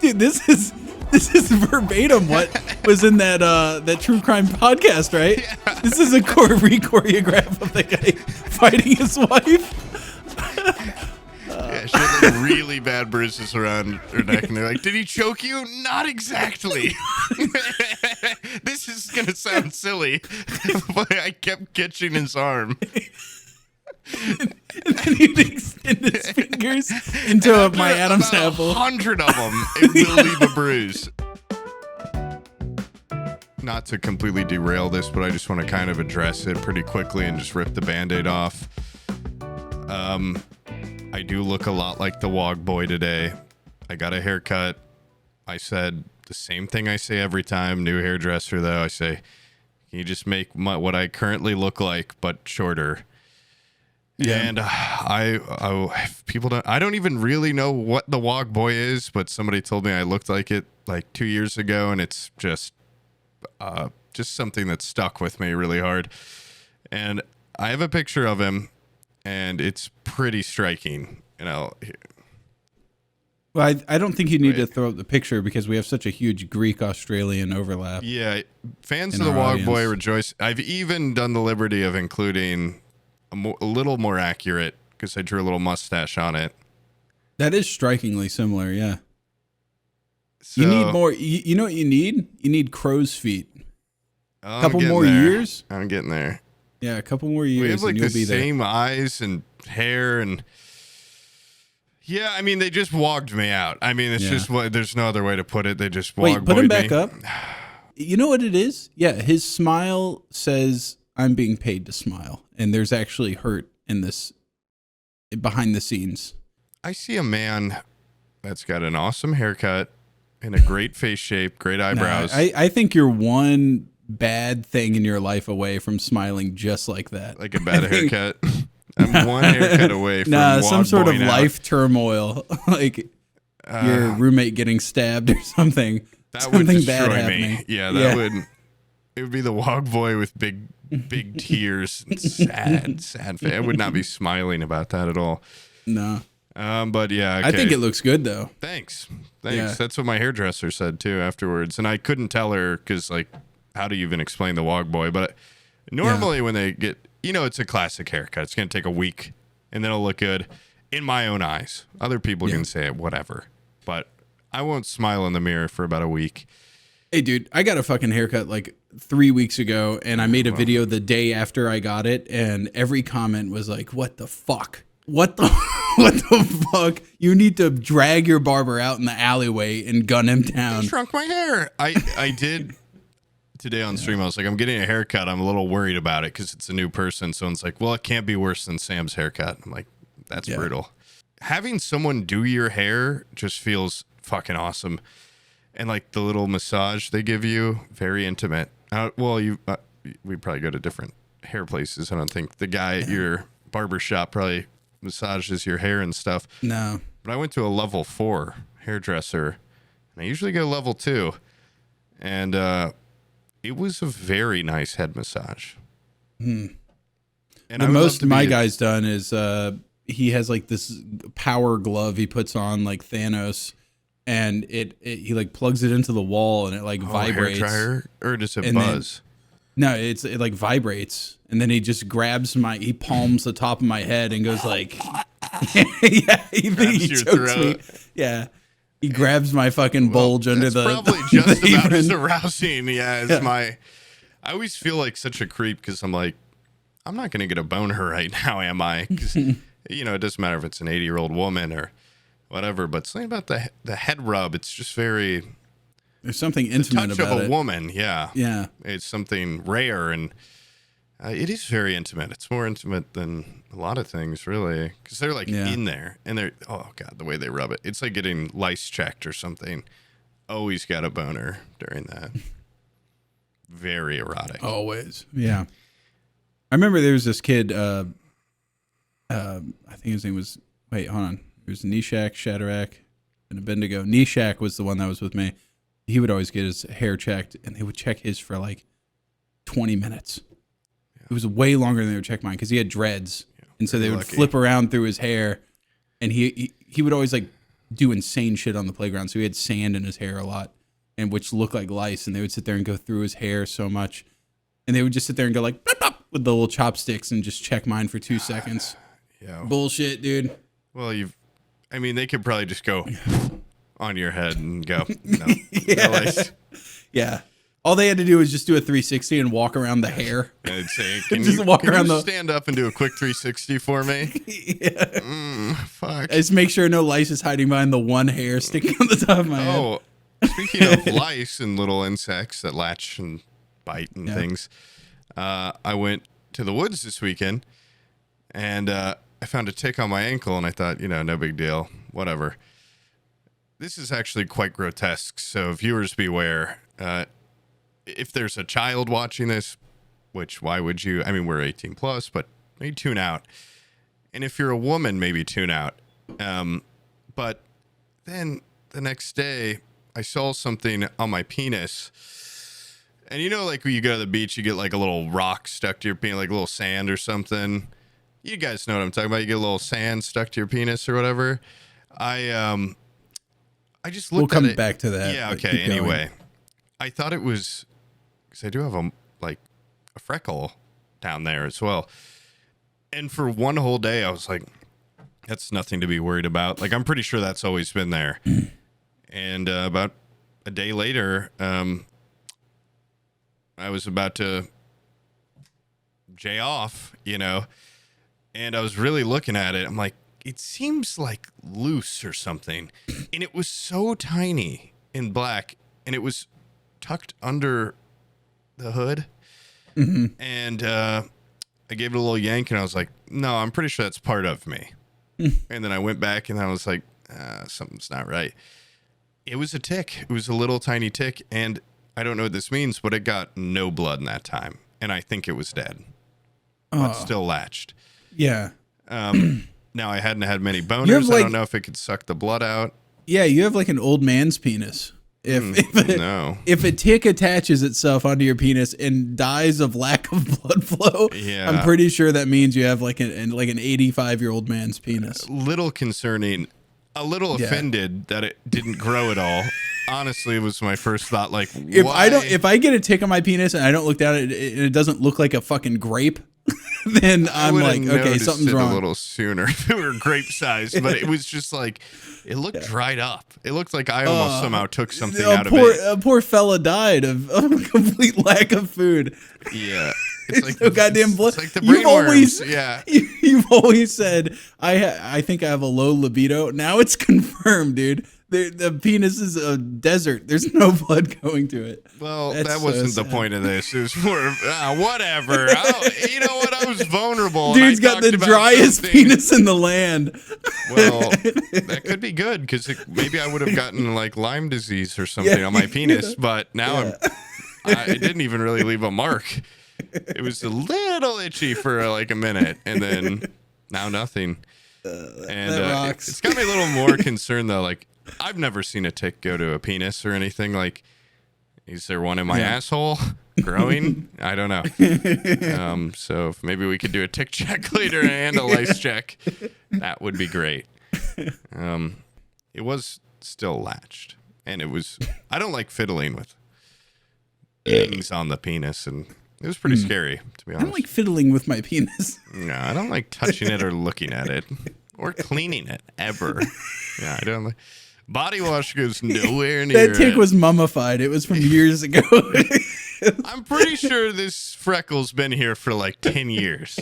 Dude, this is verbatim what was in that true crime podcast, right? Yeah. This is a choreograph of the guy fighting his wife. Yeah, she had like really bad bruises around her neck, and they're like, "Did he choke you?" Not exactly. This is gonna sound silly, but I kept catching his arm. And then he'd extend his fingers into my Adam's apple. 100 of them, it will leave a bruise. Not to completely derail this, but I just want to kind of address it pretty quickly and just rip the Band-Aid off. I do look a lot like the Wog Boy today. I got a haircut. I said the same thing I say every time. New hairdresser, though. I say, can you just make what I currently look like, but shorter? Yeah. And I don't even really know what the Wog Boy is, but somebody told me I looked like it like 2 years ago, and it's just something that stuck with me really hard. And I have a picture of him, and it's pretty striking, you know. Well, I don't think you need to throw up the picture because we have such a huge Greek-Australian overlap. Yeah, fans of the Wog Boy rejoice. I've even done the liberty of including a little more accurate because I drew a little mustache on it. That is strikingly similar, yeah. So, you need more. You know what you need? You need crow's feet. A couple more years. I'm getting there. Yeah, a couple more years. We have like and you'll the be same eyes and hair and. Yeah, I mean, they just wogged me out. I mean, it's just what. There's no other way to put it. They just put him back up. You know what it is? Yeah, his smile says, "I'm being paid to smile," and there's actually hurt in this behind the scenes. I see a man that's got an awesome haircut and a great face shape, great eyebrows. I think you're one bad thing in your life away from smiling just like that. Like a bad haircut. I'm one haircut away from some sort of life out. Turmoil, like your roommate getting stabbed or something. That something would bad destroy happening. me. Yeah, that would. It would be the Wog Boy with big tears and sad face. I would not be smiling about that at all. No. But yeah, okay. I think it looks good though. Thanks. Yeah. That's what my hairdresser said too afterwards, and I couldn't tell her because like, how do you even explain the Wog Boy? But normally when they get, it's a classic haircut. It's gonna take a week, and then it'll look good in my own eyes. Other people can say whatever, but I won't smile in the mirror for about a week. Hey, dude, I got a fucking haircut like 3 weeks ago, and I made a video the day after I got it, and every comment was like, "What the fuck? What the fuck? You need to drag your barber out in the alleyway and gun him down." He shrunk my hair. I did today on stream. I was like, I'm getting a haircut. I'm a little worried about it because it's a new person. So it's like, well, it can't be worse than Sam's haircut. I'm like, that's brutal. Having someone do your hair just feels fucking awesome. And like the little massage they give you, very intimate. We probably go to different hair places. I don't think the guy at your barber shop probably massages your hair and stuff. No. But I went to a level 4 hairdresser, and I usually go level 2. And it was a very nice head massage. And the most my guy's done is he has like this power glove he puts on like Thanos, and he like plugs it into the wall and it like vibrates. Hair dryer, or does it buzz? No, it like vibrates, and then he just grabs he palms the top of my head and goes like, yeah, he chokes me. Yeah, he grabs my fucking bulge under the. Probably just about as arousing. Yeah, I always feel like such a creep because I'm like, I'm not gonna get a boner right now, am I? Because it doesn't matter if it's an 80-year-old woman or whatever, but something about the head rub, it's just very. There's something intimate about it. Touch of a woman, yeah. Yeah. It's something rare, and it is very intimate. It's more intimate than a lot of things, really, because they're like in there, and they're, oh, God, the way they rub it. It's like getting lice checked or something. Always got a boner during that. Very erotic. Always. Yeah. I remember there was this kid, I think his name was, wait, hold on. It was Nishak, Shadrach, and Abednego. Nishak was the one that was with me. He would always get his hair checked, and they would check his for like 20 minutes. Yeah. It was way longer than they would check mine because he had dreads. Yeah, and so they would flip around through his hair, and he would always like do insane shit on the playground. So he had sand in his hair a lot, and which looked like lice. And they would sit there and go through his hair so much, and they would just sit there and go like "Bop, bop," with the little chopsticks and just check mine for 2 seconds. Yeah. Bullshit, dude. Well, they could probably just go on your head and go, no. Yeah. No lice. Yeah. All they had to do was just do a 360 and walk around the hair. And say, can Just you, walk can around you the- stand up and do a quick 360 for me? Yeah. Fuck. Just make sure no lice is hiding behind the one hair sticking on the top of my head. Oh, speaking of lice and little insects that latch and bite and things, I went to the woods this weekend, and I found a tick on my ankle, and I thought, no big deal, whatever. This is actually quite grotesque, so viewers beware. If there's a child watching this, which why would you? I mean, we're 18 plus, but maybe tune out. And if you're a woman, maybe tune out. But then the next day, I saw something on my penis. And like when you go to the beach, you get like a little rock stuck to your penis, like a little sand or something. You guys know what I'm talking about. You get a little sand stuck to your penis or whatever. I just looked at it. We'll come back to that. Yeah, but okay. keep going. Anyway, I thought it was because I do have a freckle down there as well. And for one whole day, I was like, that's nothing to be worried about. Like, I'm pretty sure that's always been there. And about a day later, I was about to jay off, and I was really looking at it. I'm like, it seems like loose or something. And it was so tiny and black, and it was tucked under the hood. Mm-hmm. And I gave it a little yank, and I was like, no, I'm pretty sure that's part of me. And then I went back, and I was like, something's not right. It was a tick. It was a little tiny tick, and I don't know what this means, but it got no blood in that time, and I think it was dead. But still latched. Yeah. Now, I hadn't had many boners. I don't know if it could suck the blood out. Yeah, you have like an old man's penis. No. If a tick attaches itself onto your penis and dies of lack of blood flow, Yeah. I'm pretty sure that means you have like an 85-year-old man's penis. Little concerning. A little offended that it didn't grow at all. Honestly, it was my first thought. Like, why? If I get a tick on my penis and I don't look down at it, and it doesn't look like a fucking grape, then I'm like, okay, something's wrong. A little sooner if it were grape sized, but it was just like it looked dried up. It looked like I almost somehow took something out of it. A poor fella died of a complete lack of food. Yeah. It's like so goddamn blood. It's like the brainworms. You've always said I think I have a low libido. Now it's confirmed, dude. The penis is a desert. There's no blood going to it. Well, that wasn't the point of this. It was more of, whatever. You know what? I was vulnerable. Dude's got the driest penis in the land. Well, that could be good because maybe I would have gotten like Lyme disease or something on my penis. But now it didn't even really leave a mark. It was a little itchy for like a minute, and then now nothing. And it's got me a little more concerned though. Like, I've never seen a tick go to a penis or anything. Like, is there one in my asshole growing? I don't know. So if maybe we could do a tick check later and a lice check. That would be great. It was still latched, and I don't like fiddling with things on the penis, and it was pretty scary, to be honest. I don't like fiddling with my penis. No, I don't like touching it or looking at it or cleaning it ever. Yeah, I don't like. Body wash goes nowhere near That tick was mummified. It was from years ago. I'm pretty sure this freckle's been here for like 10 years.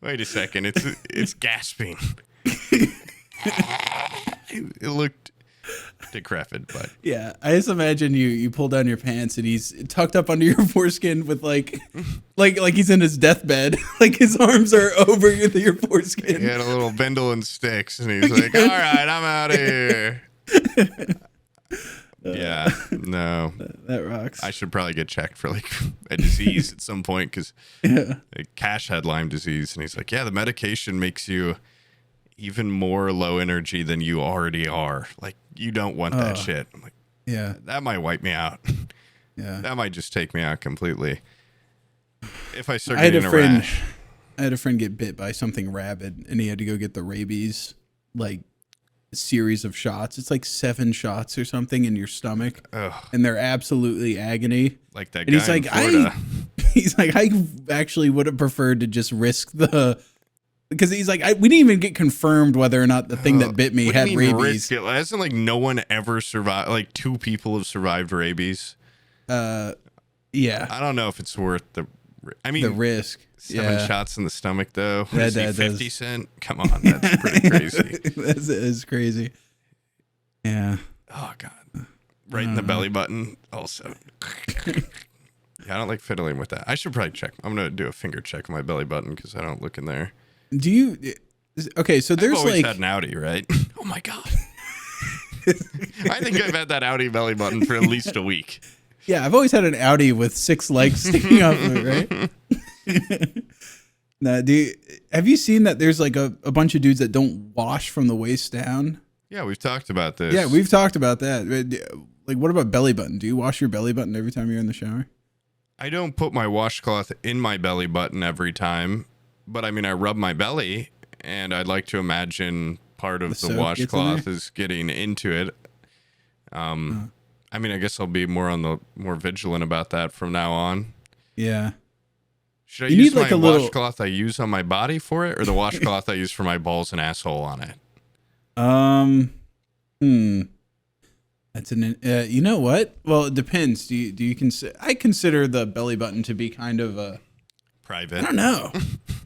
Wait a second. It's gasping. It looked decrepit, but yeah, I just imagine you pull down your pants and he's tucked up under your foreskin with like he's in his deathbed. Like his arms are over your foreskin. he had a little bindle and sticks, and he's like, "All right, I'm out of here." Yeah, no, that rocks. I should probably get checked for like a disease at some point because Cash had Lyme disease, and he's like, "Yeah, the medication makes you even more low energy than you already are. Like, you don't want that shit." I'm like, yeah, that might wipe me out. Yeah, that might just take me out completely. If I start getting a rash. I had a friend get bit by something rabid, and he had to go get the rabies like series of shots. It's like 7 shots or something in your stomach, Ugh, and they're absolutely agony. like that And guy he's in like, Florida. he's like, I actually would have preferred to just risk because he's like, we didn't even get confirmed whether or not the thing that bit me What do had you mean rabies. risk it? Hasn't like no one ever survived? Like 2 people have survived rabies. Yeah, I don't know if it's worth the. I mean, the risk. 7 shots in the stomach though. What That is he, does. 50 Cent? Come on, that's pretty crazy. That is crazy. Yeah. Oh god, right in the belly button. Also, yeah, I don't like fiddling with that. I should probably check. I'm gonna do a finger check on my belly button because I don't look in there. Do you? Okay, so there's I've always like had an outie, right? Oh my god. I think I've had that outie belly button for at least a week. Yeah, I've always had an Audi with 6 legs sticking off of it, right? Now, have you seen that there's like a bunch of dudes that don't wash from the waist down? Yeah, we've talked about this. Yeah, we've talked about that. Like, what about belly button? Do you wash your belly button every time you're in the shower? I don't put my washcloth in my belly button every time, but I mean, I rub my belly, and I'd like to imagine part of the soap gets in washcloth there? is getting into it. I mean, I guess I'll be more vigilant about that from now on. Yeah. Should I You use need, like, my a little- washcloth I use on my body for it, or the washcloth I use for my balls and asshole on it? That's you know what? Well, it depends. Do you consider? I consider the belly button to be kind of a. Private. I don't know.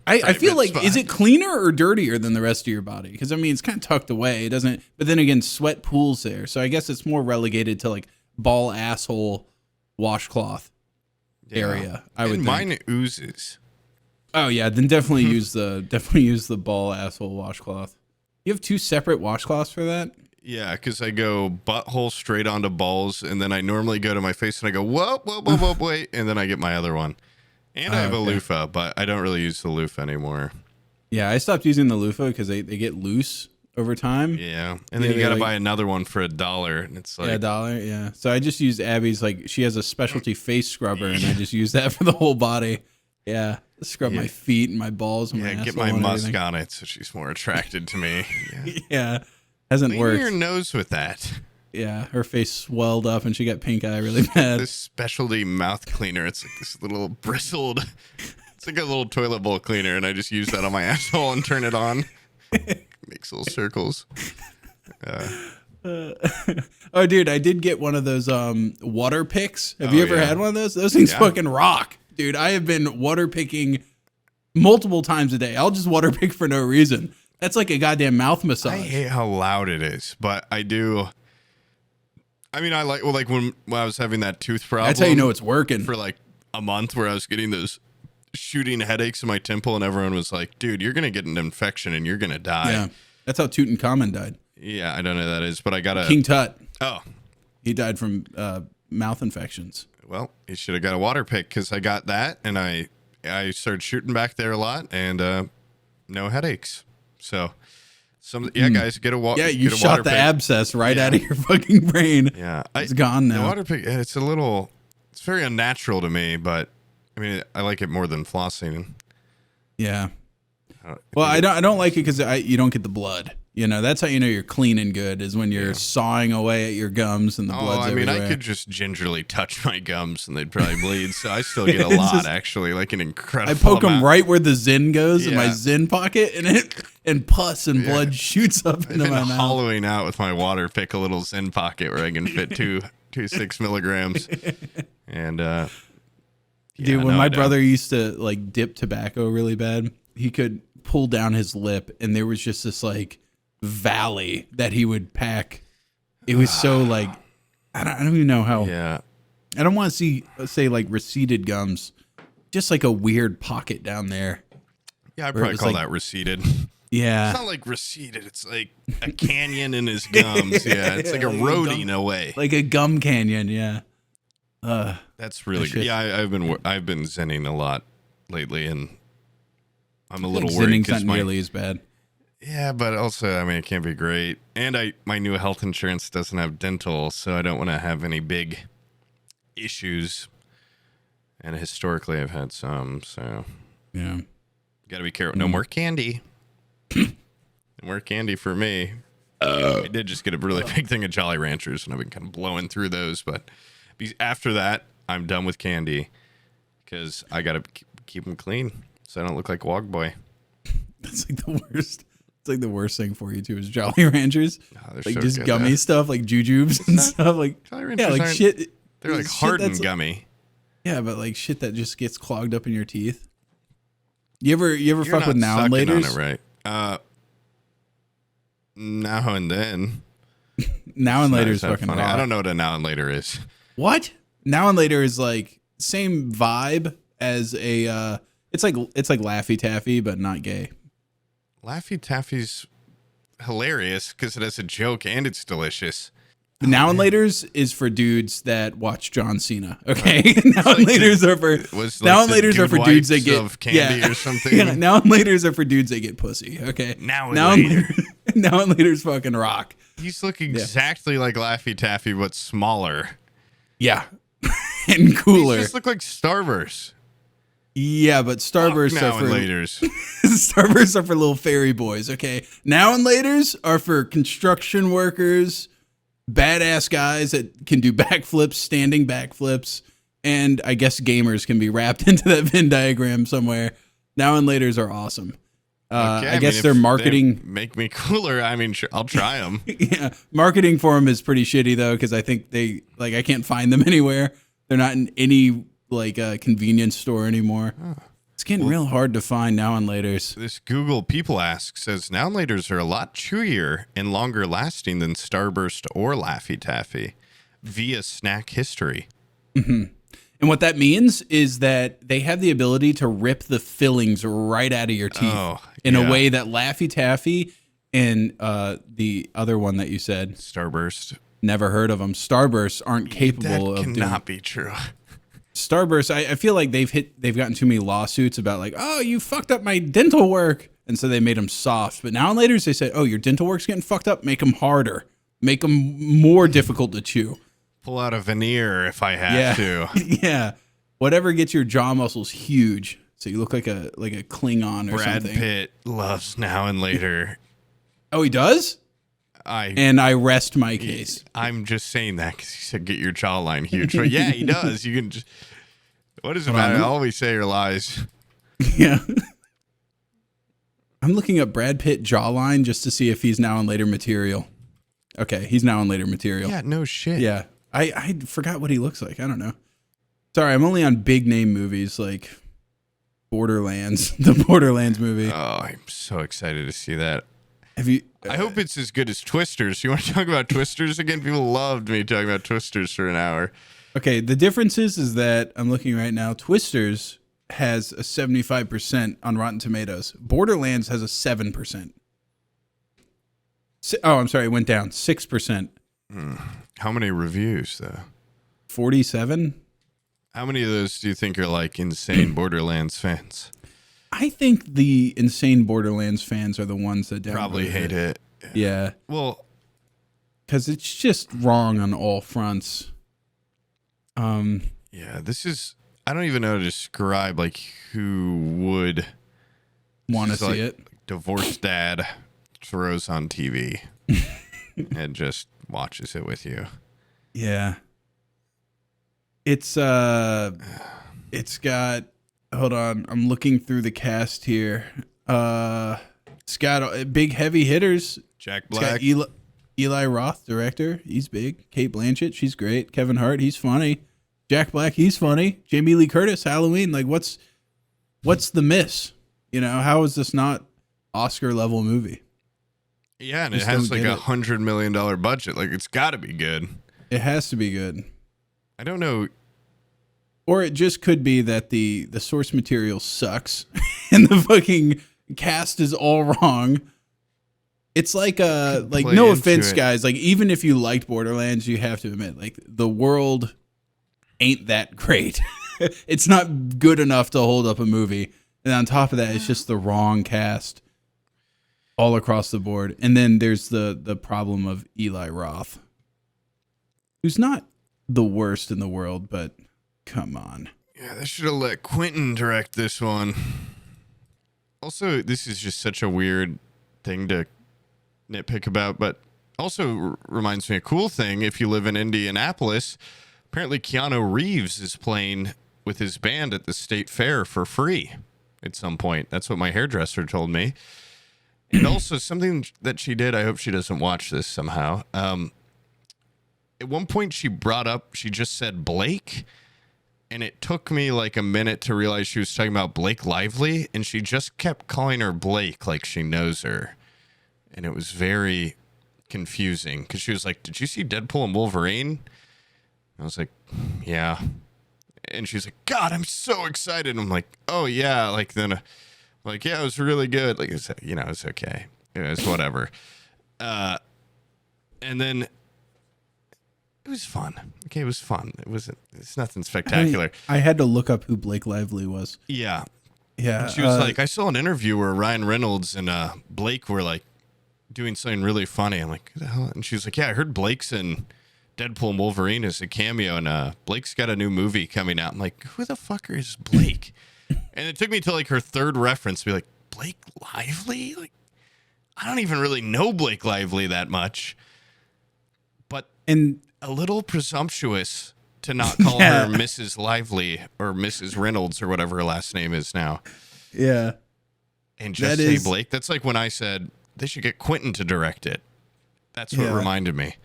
I feel like, spot. is it cleaner or dirtier than the rest of your body? Because I mean, it's kind of tucked away. It doesn't. But then again, sweat pools there, so I guess it's more relegated to like ball asshole washcloth area. I would think. Mine oozes. Oh yeah, then definitely use the ball asshole washcloth. You have 2 separate washcloths for that? Yeah, because I go butthole straight onto balls, and then I normally go to my face and I go, whoa, wait, and then I get my other one. And I have a loofah, but I don't really use the loofah anymore. Yeah, I stopped using the loofah because they get loose over time. Yeah, and then you got to buy another one for $1, and it's like $1. Yeah, so I just use Abby's. Like, she has a specialty face scrubber, and I just use that for the whole body. Yeah, scrub my feet and my balls and my get asshole my and musk everything. on it so she's more attracted to me. Yeah. Yeah, hasn't Clean worked. your nose with that. Yeah, her face swelled up and she got pink eye really bad. This specialty mouth cleaner. It's like this little bristled. It's like a little toilet bowl cleaner, and I just use that on my asshole and turn it on. Makes little circles. Oh, dude, I did get one of those water picks. Have you ever had one of those? Those things fucking rock. Dude, I have been water picking multiple times a day. I'll just water pick for no reason. That's like a goddamn mouth massage. I hate how loud it is, but I do. I mean, I like when I was having that tooth problem. That's how you know it's working. For like a month, where I was getting those shooting headaches in my temple, and everyone was like, "Dude, you're gonna get an infection and you're gonna die." Yeah, that's how Tutankhamun died. Yeah, I don't know who that is, but I got a King Tut. Oh, He died from mouth infections. well, you should have got a water pick because I got that, and I started shooting back there a lot, and no headaches. So, guys, get a water. Yeah, you get a shot water the pick. abscess right out of your fucking brain. Yeah, It's gone The now. water pick, it's very unnatural to me, but I mean, I like it more than flossing. Yeah. Well, I don't like it because you don't get the blood. You know, that's how you know you're clean and good is when you're sawing away at your gums and the blood's everywhere. I could just gingerly touch my gums and they'd probably bleed. So I still get a lot, actually, like an incredible. I poke them amount. right where the Zin goes in my Yeah. Zin pocket, and pus and blood shoots up I've into been my mouth. hollowing out with my water pick a little Zen pocket where I can fit two 6 milligrams. And Dude, when my brother used to like dip tobacco really bad, he could pull down his lip, and there was just this like valley that he would pack. It was so like I don't even know how. Yeah. I don't want to say like receded gums, just like a weird pocket down there. Yeah, I'd Where it probably was call like- that receded. Yeah. It's not like receded. It's like a canyon in his gums. Yeah, it's like eroding away. Like a gum canyon, yeah. That's really That good. shit- Yeah, I've been zenning a lot lately, and I'm a little Like worried Zinning's not because nearly as bad. yeah, but also I mean it can't be great, and my new health insurance doesn't have dental, so I don't want to have any big issues. And historically, I've had some, so Yeah. got to be careful. No more candy. No more candy for me. I did just get a really big thing of Jolly Ranchers, and I've been kind of blowing through those. But after that, I'm done with candy because I got to keep them clean so I don't look like Wog Boy. That's like the worst. It's like the worst thing for you too is Jolly Ranchers. Oh, like so just good, gummy stuff, like jujubes and stuff. Like Jolly Ranchers like shit. They're like shit hardened gummy. Yeah, but like shit that just gets clogged up in your teeth. You ever fuck with now and sucking laters? on it, right? Now and then. Now and later is Not fucking funny. raw. I don't know what a now and later is. What? Now and later is like same vibe as a it's like Laffy Taffy but not gay. Laffy Taffy's hilarious because it has a joke and it's delicious. Now and laters is for dudes that watch John Cena. Okay, now and laters are for now and laters are for dudes that get of candy or something. Yeah, now and laters are for dudes that get pussy. Okay, Now and later. Now and laters fucking rock. He's looking exactly like Laffy Taffy but smaller. Yeah, and cooler. He just look like Starburst. Yeah, but Starbursts Now are for and laters. Starbursts are for little fairy boys. Okay, now and laters are for construction workers. Badass guys that can do backflips, standing backflips, and I guess gamers can be wrapped into that Venn diagram somewhere. Now and laters are awesome. I guess their marketing make me cooler. I mean, sure, I'll try them. Yeah, marketing for them is pretty shitty though because I think I can't find them anywhere. They're not in any convenience store anymore. Oh. It's getting real hard to find now and laters. This Google People Ask says now and laters are a lot chewier and longer lasting than Starburst or Laffy Taffy via snack history. Mm-hmm. And what that means is that they have the ability to rip the fillings right out of your teeth in a way that Laffy Taffy and the other one that you said, Starburst, never heard of them. Starbursts aren't capable of doing. That cannot be true. Starburst, I feel like they've gotten too many lawsuits about like, oh, you fucked up my dental work, and so they made them soft. But now and later they say, oh, your dental work's getting fucked up, make them harder, make them more difficult to chew. Pull out a veneer if I have to. Yeah, whatever gets your jaw muscles huge, so you look like a Klingon or Brad something. Brad Pitt loves now and later. Oh, he does. I rest my case. I'm just saying that because he said get your jawline huge. But yeah, he does. You can just. What does it matter? All we say are lies. Yeah. I'm looking up Brad Pitt jawline just to see if he's now and later material. Okay, he's now and later material. Yeah, no shit. Yeah, I forgot what he looks like. I don't know. Sorry, I'm only on big name movies like Borderlands, the Borderlands movie. Oh, I'm so excited to see that. Have you? I hope it's as good as Twisters. You want to talk about Twisters again? People loved me talking about Twisters for an hour. Okay, the difference is that I'm looking right now. Twisters has a 75% on Rotten Tomatoes. Borderlands has a 7%. Oh, I'm sorry, it went down 6%. How many reviews though? 47. How many of those do you think are like insane Borderlands fans? I think the insane Borderlands fans are the ones that probably hate it. Yeah. Well, because it's just wrong on all fronts. Yeah, this is. I don't even know how to describe like who would want to see it. Divorced dad throws on TV and just watches it with you. Yeah. It's got. Hold on, I'm looking through the cast here. It's got big heavy hitters. Jack Black. It's got Eli Roth, director. He's big. Kate Blanchett, she's great. Kevin Hart, he's funny. Jack Black, he's funny. Jamie Lee Curtis, Halloween. Like, what's the miss? You know, how is this not Oscar level movie? Yeah, and it has like $100 million budget. Like, it's got to be good. It has to be good. I don't know. Or it just could be that the source material sucks and the fucking cast is all wrong. It's like no offense, guys. Like, even if you liked Borderlands, you have to admit, like, the world ain't that great. It's not good enough to hold up a movie. And on top of that, it's just the wrong cast all across the board. And then there's the problem of Eli Roth, who's not the worst in the world, but come on. Yeah, they should have let Quentin direct this one. Also, this is just such a weird thing to nitpick about, but Also reminds me a cool thing. If you live in Indianapolis, apparently Keanu Reeves is playing with his band at the state fair for free at some point. That's what my hairdresser told me. And also something that she did, I hope she doesn't watch this somehow. At one point she just said Blake, and it took me like a minute to realize she was talking about Blake Lively, and she just kept calling her Blake like she knows her. And it was very confusing because she was like, "Did you see Deadpool and Wolverine?" I was like, "Yeah." And she's like, "God, I'm so excited." I'm like, "Oh yeah." Like then, like, "Yeah, it was really good." Like, it's, it's okay. It's whatever. And then it was fun. Okay, it was fun. It's nothing spectacular. I had to look up who Blake Lively was. Yeah. Yeah. And she was like, I saw an interview where Ryan Reynolds and Blake were like doing something really funny. I'm like, what the hell? And she was like, yeah, I heard Blake's in Deadpool and Wolverine as a cameo, and Blake's got a new movie coming out. I'm like, who the fucker is Blake? And it took me to like her third reference to be like, Blake Lively? Like, I don't even really know Blake Lively that much. But a little presumptuous to not call her Mrs. Lively or Mrs. Reynolds or whatever her last name is now. Yeah. And just say Blake. That's like when I said they should get Quentin to direct it. That's what reminded me.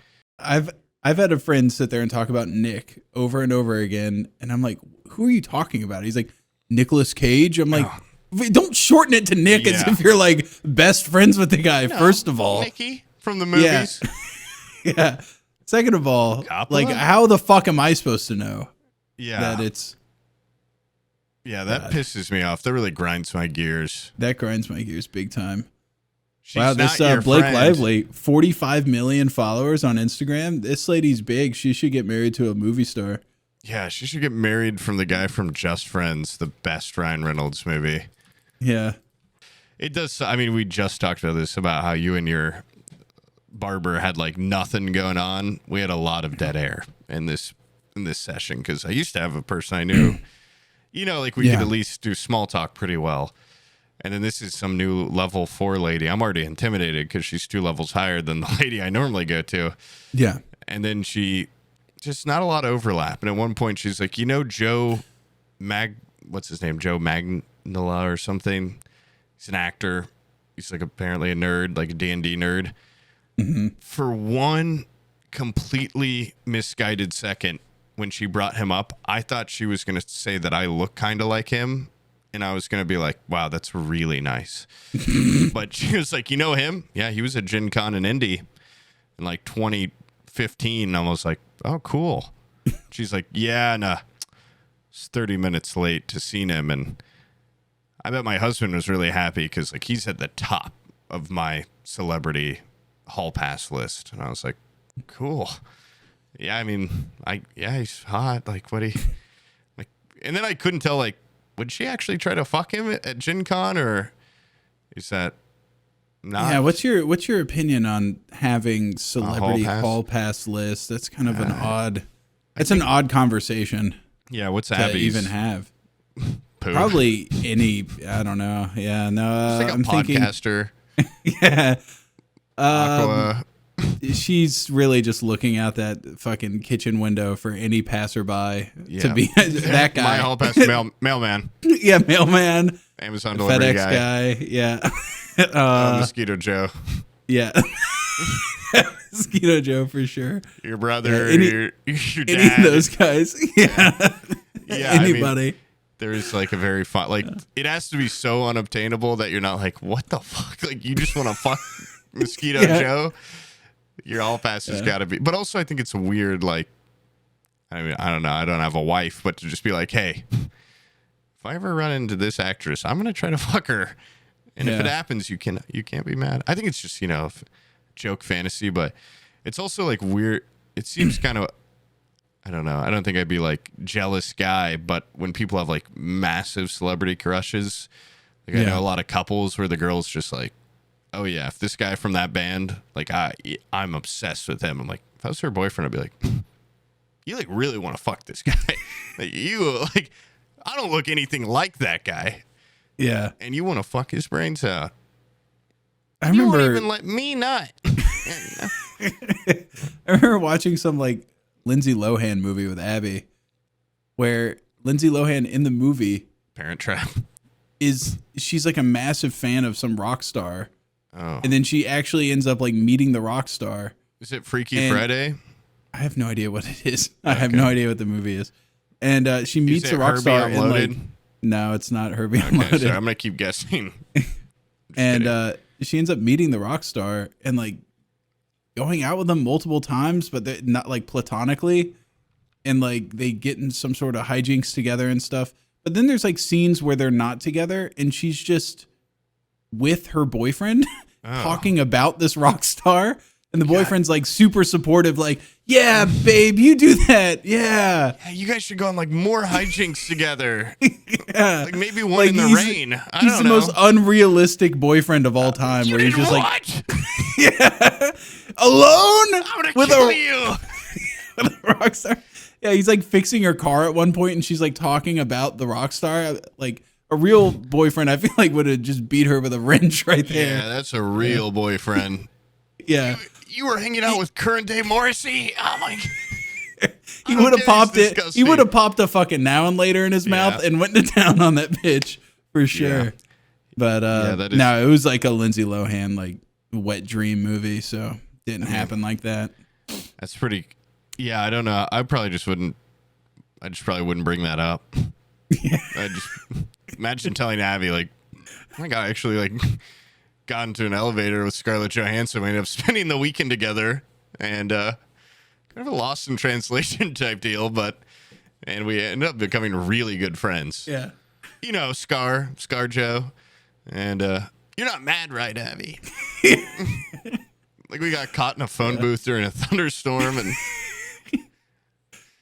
I've had a friend sit there and talk about Nick over and over again, and I'm like, who are you talking about? He's like, Nicolas Cage. I'm like, don't shorten it to Nick as if you're like best friends with the guy, first of all. Nicky from the movies. Yeah. Second of all, like, how the fuck am I supposed to know that it's... Yeah, that pisses me off. That really grinds my gears. That grinds my gears big time. She's wow, this Blake Lively, 45 million followers on Instagram. This lady's big. She should get married to a movie star. Yeah, she should get married from the guy from Just Friends, the best Ryan Reynolds movie. Yeah. It does. I mean, we just talked about this, about how you and your barber had like nothing going on. We had a lot of dead air in this session because I used to have a person I knew, like we could at least do small talk pretty well. And then this is some new level 4 lady. I'm already intimidated because she's 2 levels higher than the lady I normally go to. Yeah. And then she just not a lot of overlap. And at one point she's like, what's his name? Joe Magnola or something. He's an actor. He's like apparently a nerd, like a D&D nerd. Mm-hmm. For one completely misguided second, when she brought him up, I thought she was going to say that I look kind of like him. And I was going to be like, wow, that's really nice. But she was like, you know him? Yeah, he was at Gen Con in Indy in like 2015. I was like, oh, cool. She's like, yeah, nah, it's 30 minutes late to seeing him. And I bet my husband was really happy because like he's at the top of my celebrity hall pass list. And I was like, cool. Yeah, I mean, he's hot. Like, what like, and then I couldn't tell, like, would she actually try to fuck him at Gen Con, or is that not? Yeah, what's your opinion on having celebrity hall pass lists? That's kind of an odd conversation. Yeah, what's to Abby's? even have? Poop. Probably any, I don't know. Yeah, no. It's like a podcaster. Yeah. Aqua. She's really just looking out that fucking kitchen window for any passerby to be that guy. My hall pass mailman. Yeah, mailman. Amazon delivery FedEx guy. Yeah. Mosquito Joe. Yeah. Mosquito Joe for sure. Your brother, your dad. Any of those guys. Yeah. Yeah. Anybody. I mean, there is like a very fun, like, it has to be so unobtainable that you're not like, what the fuck? Like, you just want to fuck Mosquito Joe. Your all pass has got to be. But also, I think it's weird. Like, I mean, I don't know. I don't have a wife, but to just be like, hey, if I ever run into this actress, I'm gonna try to fuck her. And if it happens, you can't be mad. I think it's just joke fantasy, but it's also like weird. It seems kind of. I don't know. I don't think I'd be like jealous guy, but when people have like massive celebrity crushes, like I know a lot of couples where the girl's just like, oh yeah, if this guy from that band, like I'm obsessed with him. I'm like, if I was her boyfriend, I'd be like, you like really want to fuck this guy? Like I don't look anything like that guy. Yeah, and you want to fuck his brains out. I remember you won't even let me nut. I remember watching some like Lindsay Lohan movie with Abby, where Lindsay Lohan in the movie Parent Trap. She's like a massive fan of some rock star. Oh. And then she actually ends up like meeting the rock star. Is it Freaky Friday? I have no idea what it is. I have no idea what the movie is. And she meets the rock Herbie star Unloaded? and like, no, it's not Herbie Okay, Unloaded. so I'm gonna keep guessing. And she ends up meeting the rock star and like going out with him multiple times, but they're not like platonically. And like they get in some sort of hijinks together and stuff. But then there's like scenes where they're not together and she's just with her boyfriend talking about this rock star. And the boyfriend's like super supportive, like, yeah, babe, you do that. Yeah. Yeah, you guys should go on like more hijinks together. Yeah. Like maybe one Like, in the rain. He's the most unrealistic boyfriend of all time. Where he's just what? like, yeah, alone I'm gonna with kill you. with a rock star. Yeah, he's like fixing her car at one point, and she's like talking about the rock star. Like a real boyfriend, I feel like would have just beat her with a wrench right there. Yeah, that's a real boyfriend. Yeah, You were hanging out with current day Morrissey. Oh my! he would have popped it. Disgusting. He would have popped a fucking now and later in his mouth and went to town on that bitch for sure. Yeah. But that is- no, it was like a Lindsay Lohan like wet dream movie, so didn't happen like that. That's pretty. Yeah, I don't know. I probably just wouldn't. I just probably wouldn't bring that up. I just imagine telling Abby like, "Oh my god, I actually like got into an elevator with Scarlett Johansson. We ended up spending the weekend together, and kind of a lost in translation type deal, and we ended up becoming really good friends. Yeah. You know, Scar Joe, and you're not mad, right, Abby? Like we got caught in a phone booth during a thunderstorm,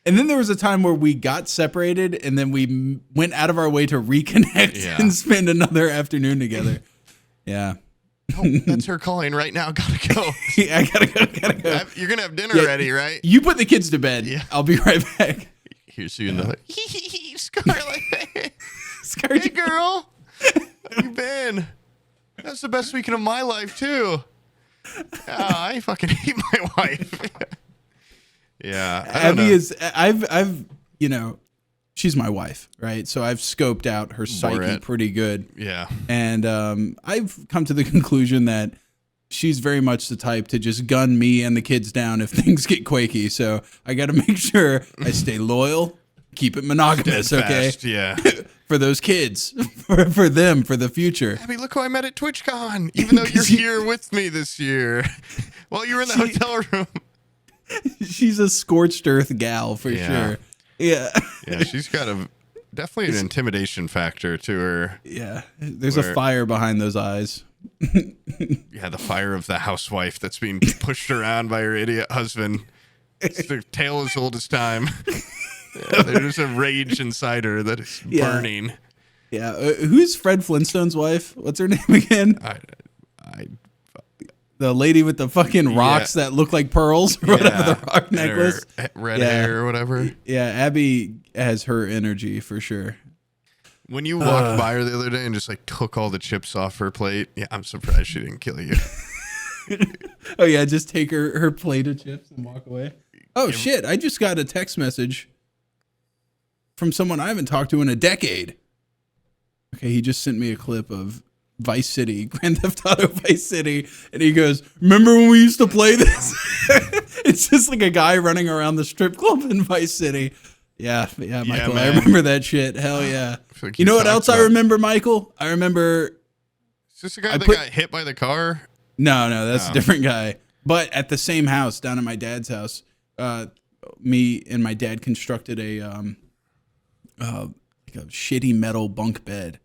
and then there was a time where we got separated, and then we went out of our way to reconnect and spend another afternoon together. Yeah. Oh, that's her calling right now. Gotta go. Yeah, I gotta go. You're gonna have dinner ready, right? You put the kids to bed. Yeah. I'll be right back. Here's you another. Scarlett. Hey, girl. How you been? That's the best weekend of my life, too. I fucking hate my wife. Yeah. Abby is, I've, you know, she's my wife, right? So I've scoped out her psyche pretty good. Yeah. And I've come to the conclusion that she's very much the type to just gun me and the kids down if things get quaky. So I got to make sure I stay loyal, keep it monogamous, Steadfast, okay? Yeah. For those kids, for them, for the future. Abby, look who I met at TwitchCon, even though you're here with me this year while you were in the hotel room. She's a scorched earth gal for sure. Yeah. Yeah, she's got definitely an intimidation factor to her. Yeah. There's a fire behind those eyes. Yeah, the fire of the housewife that's being pushed around by her idiot husband. It's the tale as old as time. Yeah, there's a rage inside her that is burning. Yeah. Who's Fred Flintstone's wife? What's her name again? The lady with the fucking rocks that look like pearls or whatever, the rock necklace. Red hair or whatever. Yeah, Abby has her energy for sure. When you walked by her the other day and just like took all the chips off her plate, yeah, I'm surprised she didn't kill you. Oh yeah, just take her plate of chips and walk away. Oh shit, I just got a text message from someone I haven't talked to in a decade. Okay, he just sent me a clip of Vice City, Grand Theft Auto Vice City, and he goes, "Remember when we used to play this?" It's just like a guy running around the strip club in Vice City. Yeah, Michael, I remember that shit. Hell yeah. Like you know what else I remember, Michael? I remember... Is this the guy that got hit by the car? No, that's a different guy. But at the same house, down at my dad's house, me and my dad constructed a shitty metal bunk bed.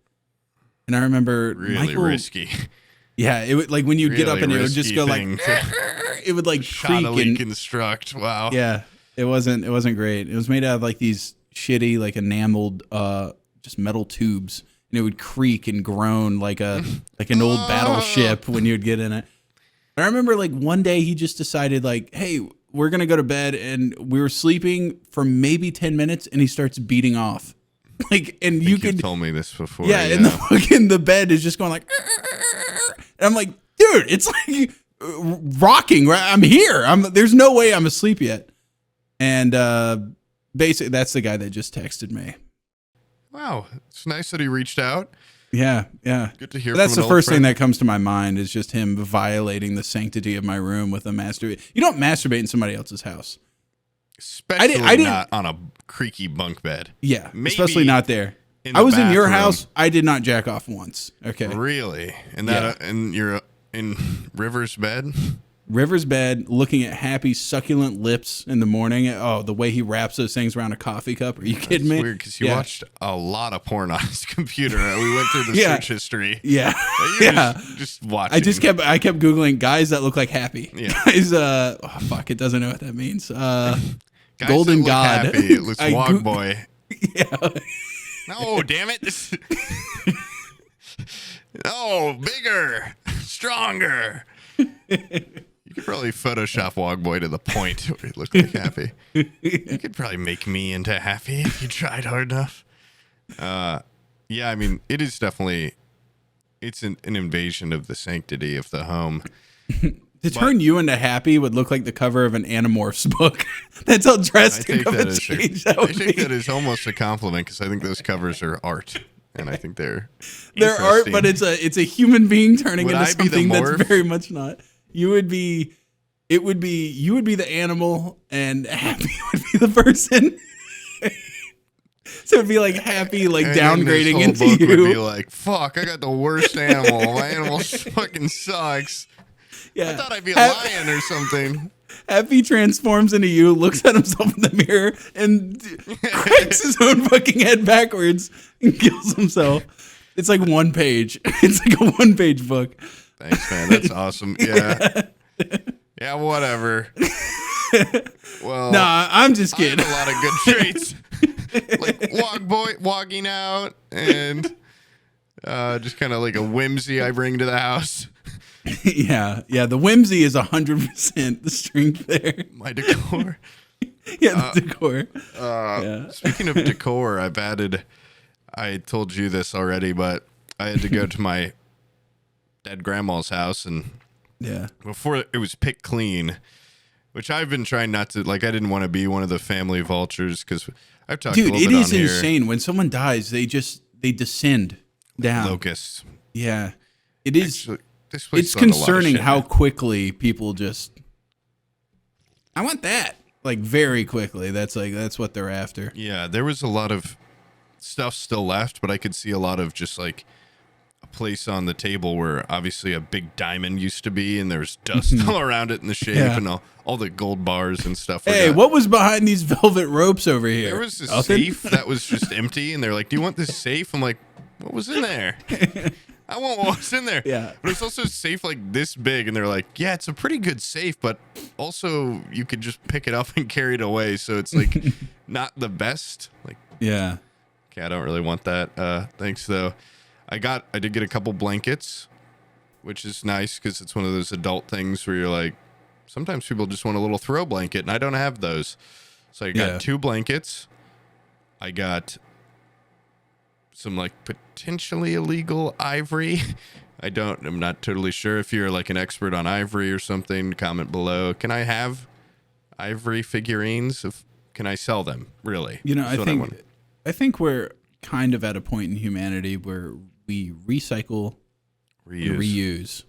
And I remember really risky. Yeah, it would like when you'd get up and it would just go like it would like creak and construct. Wow. Yeah, it wasn't great. It was made out of like these shitty like enameled just metal tubes, and it would creak and groan like an old battleship when you'd get in it. And I remember like one day he just decided like, hey, we're gonna go to bed, and we were sleeping for maybe 10 minutes, and he starts beating off. Like, and you could told me this before. Yeah, and the bed is just going like, and I'm like, dude, it's like rocking. Right? I'm here. There's no way I'm asleep yet. And basically, that's the guy that just texted me. Wow, it's nice that he reached out. Yeah. Good to hear. But that's from the an first old thing friend. that comes to my mind is just him violating the sanctity of my room with a masturbate. You don't masturbate in somebody else's house. Especially I didn't- not on a creaky bunk bed. Yeah, Maybe especially not there. in I the was in your bathroom. house. I did not jack off once. Okay. Really? And that and you're in River's bed? River's bed, looking at Happy's succulent lips in the morning. Oh, the way he wraps those things around a coffee cup. Are you kidding me? Weird, because you watched a lot of porn on his computer. We went through the search history. Yeah. You Yeah. just watching. I kept Googling guys that look like Happy. Yeah. Guys, oh fuck, it doesn't know what that means. Guys Golden that look God. Happy. It looks I Wog Boy. Yeah. No, damn it. No, bigger, stronger. You could probably Photoshop Wog Boy to the point where he looked like Happy. You could probably make me into Happy if you tried hard enough. Yeah, I mean, it is definitely, it's an invasion of the sanctity of the home. To turn you into Happy would look like the cover of an Animorphs book. That's how I drastic think of a that is change I that would think be. that is almost a compliment because I think those covers are art, and I think they're They're art, but interesting. it's a human being turning Would into I be the something that's morph? very much not. You would be the animal, and Happy would be the person. So it'd be like Happy, like And then this downgrading whole into book would be you. like, fuck, I got the worst animal. My animal fucking sucks. Yeah, I thought I'd be a lion or something. Happy transforms into you, looks at himself in the mirror, and cracks his own fucking head backwards and kills himself. It's like one page. It's like a one-page book. Thanks, man. That's awesome. Yeah. Yeah, whatever. Well, Nah, I'm just I had kidding. a lot of good traits. Like Wog Boy, wogging out, and just kind of like a whimsy I bring to the house. Yeah. The whimsy is 100% the strength there. My decor. Yeah, the decor. Yeah. Speaking of decor, I told you this already, but I had to go to my dead grandma's house, and Yeah. before it was picked clean, which I've been trying not to, like, I didn't want to be one of the family vultures because I've talked a Dude, little it bit is on here. insane. When someone dies, they descend down. Locusts. Yeah. It is. Actually, this place It's saw a lot of concerning shit, how man. quickly people just. I want that. Like, very quickly. That's what they're after. Yeah, there was a lot of stuff still left, but I could see a lot of just like a place on the table where obviously a big diamond used to be, and there's dust all around it in the shape, Yeah. and all the gold bars and stuff. were Hey, gone. what was behind these velvet ropes over here? There was this Nothing? safe that was just empty, and they're like, "Do you want this safe?" I'm like, "What was in there?" I want what was in there. Yeah. But it's also a safe like this big, and they're like, "Yeah, it's a pretty good safe, but also you could just pick it up and carry it away, so it's like not the best." Like, Yeah. okay, I don't really want that. Thanks though. I did get a couple blankets, which is nice because it's one of those adult things where you're like, sometimes people just want a little throw blanket, and I don't have those. So I got 2 blankets. I got some like potentially illegal ivory. I'm not totally sure. If you're like an expert on ivory or something, comment below. Can I have ivory figurines? Can I sell them? Really? You know, That's what want. I think we're kind of at a point in humanity where we recycle, reuse,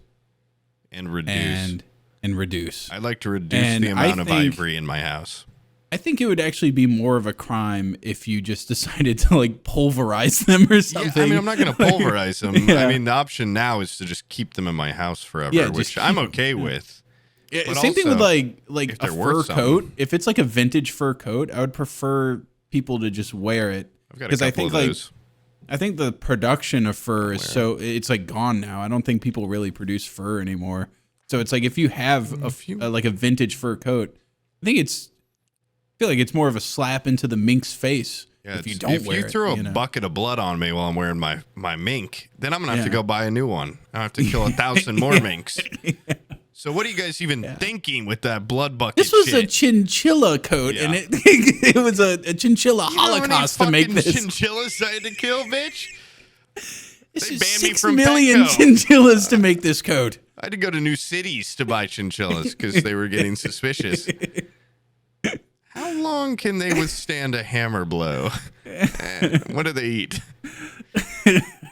and reduce. and reduce. I like to reduce And the I amount of think- ivory in my house. I think it would actually be more of a crime if you just decided to like pulverize them or something. Yeah, I mean, I'm not going to pulverize them. Yeah. I mean, the option now is to just keep them in my house forever, Yeah, just which keep I'm them. okay with. Yeah, But same thing with also, like if a they're fur worth coat. something. If it's like a vintage fur coat, I would prefer people to just wear it I've got a couple I think of like those. I think the production of fur is it's like gone now. I don't think people really produce fur anymore. So it's like if you have like a vintage fur coat, I feel like it's more of a slap into the mink's face Yeah, if you it's- don't if wear you it. throw a you know? bucket of blood on me while I'm wearing my mink, then I'm gonna have to Yeah. go buy a new one. I have to kill 1,000 more minks. So what are you guys even thinking with that blood bucket? This was shit? a chinchilla coat, Yeah. and it was a chinchilla You know how many holocaust to make fucking this. chinchillas I had to kill, bitch. This They is banned me 6 from million Petco. chinchillas to make this code. I had to go to new cities to buy chinchillas because they were getting suspicious. How long can they withstand a hammer blow? What do they eat?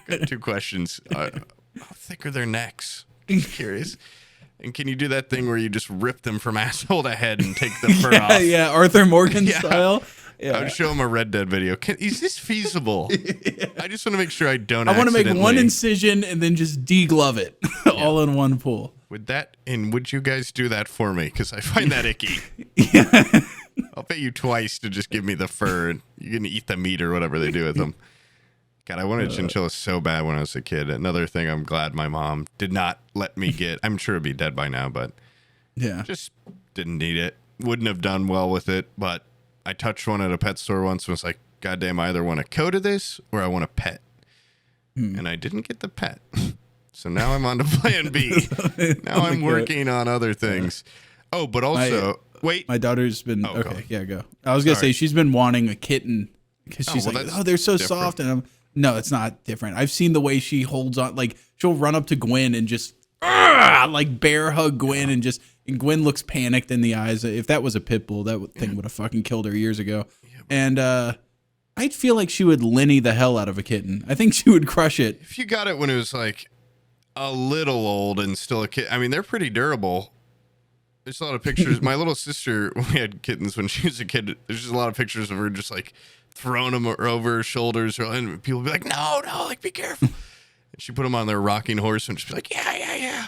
Got 2 questions. How thick are their necks? Just curious. And can you do that thing where you just rip them from asshole to head and take the fur off? Yeah, Arthur Morgan Yeah. style. I Yeah. would show him a Red Dead video. Is this feasible? I just want to make sure I don't. I want to make one accidentally- incision and then just deglove it all in one pool. Would you guys do that for me? Because I find that icky. Yeah. I'll pay you twice to just give me the fur, and you can eat the meat or whatever they do with them. God, I wanted chinchillas so bad when I was a kid. Another thing I'm glad my mom did not let me get. I'm sure it'd be dead by now, but Yeah. just didn't need it. Wouldn't have done well with it, but I touched one at a pet store once and was like, God damn, I either want a coat of this or I want a pet. And I didn't get the pet. So now I'm on to plan B. Now I'm working on other things. Oh, but also, wait. My daughter's been go. okay. Yeah, go. I was gonna say she's been wanting a kitten because she's well, like, that's oh, they're so different. soft, and no, it's not different. I've seen the way she holds on. Like she'll run up to Gwen and just like bear hug Gwen, and Gwen looks panicked in the eyes. If that was a pit bull, that thing would have fucking killed her years ago. And I feel like she would Lenny the hell out of a kitten. I think she would crush it. If you got it when it was like a little old and still a kid, I mean, they're pretty durable. There's a lot of pictures. My little sister, we had kittens when she was a kid. There's just a lot of pictures of her just like throwing them over her shoulders. And people would be like, no, like, be careful. And she put them on their rocking horse and she'd be like, yeah.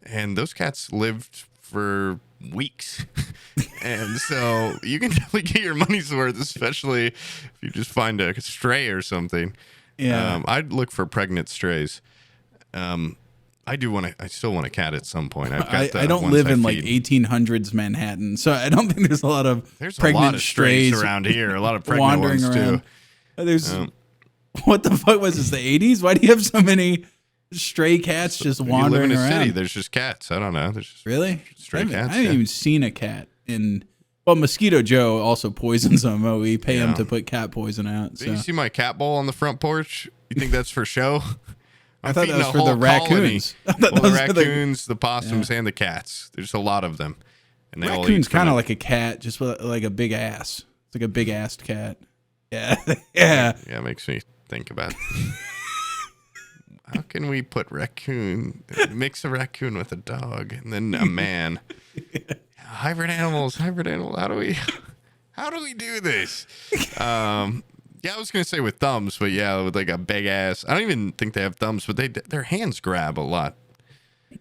And those cats lived for weeks. And so you can definitely get your money's worth, especially if you just find a stray or something. Yeah. I'd look for pregnant strays. I still want a cat at some point. I don't live in like 1800s Manhattan, so I don't think there's a lot of pregnant strays around here. A lot of pregnant wandering ones around. too. There's what the fuck was this? The 80s? Why do you have so many stray cats just You wandering live in a around? city. There's just cats. I don't know. There's just Really? stray cats. I haven't even seen a cat in. Well, Mosquito Joe also poisons them. Oh, we pay him to put cat poison out. Did you So see my cat bowl on the front porch? You think that's for show? I thought that feeding was a for the whole raccoons. colony. I thought Well, that the was for the- raccoons, the possums, and the cats. There's a lot of them. And they all Raccoon's eat from kind of it. like a cat, just with like a big ass. It's like a big assed cat. Yeah, yeah. Yeah, it makes me think about how can we put mix a raccoon with a dog and then a man? Hybrid animals. How do we do this? Yeah, I was gonna say with thumbs, but yeah, with like a big ass. I don't even think they have thumbs, but their hands grab a lot.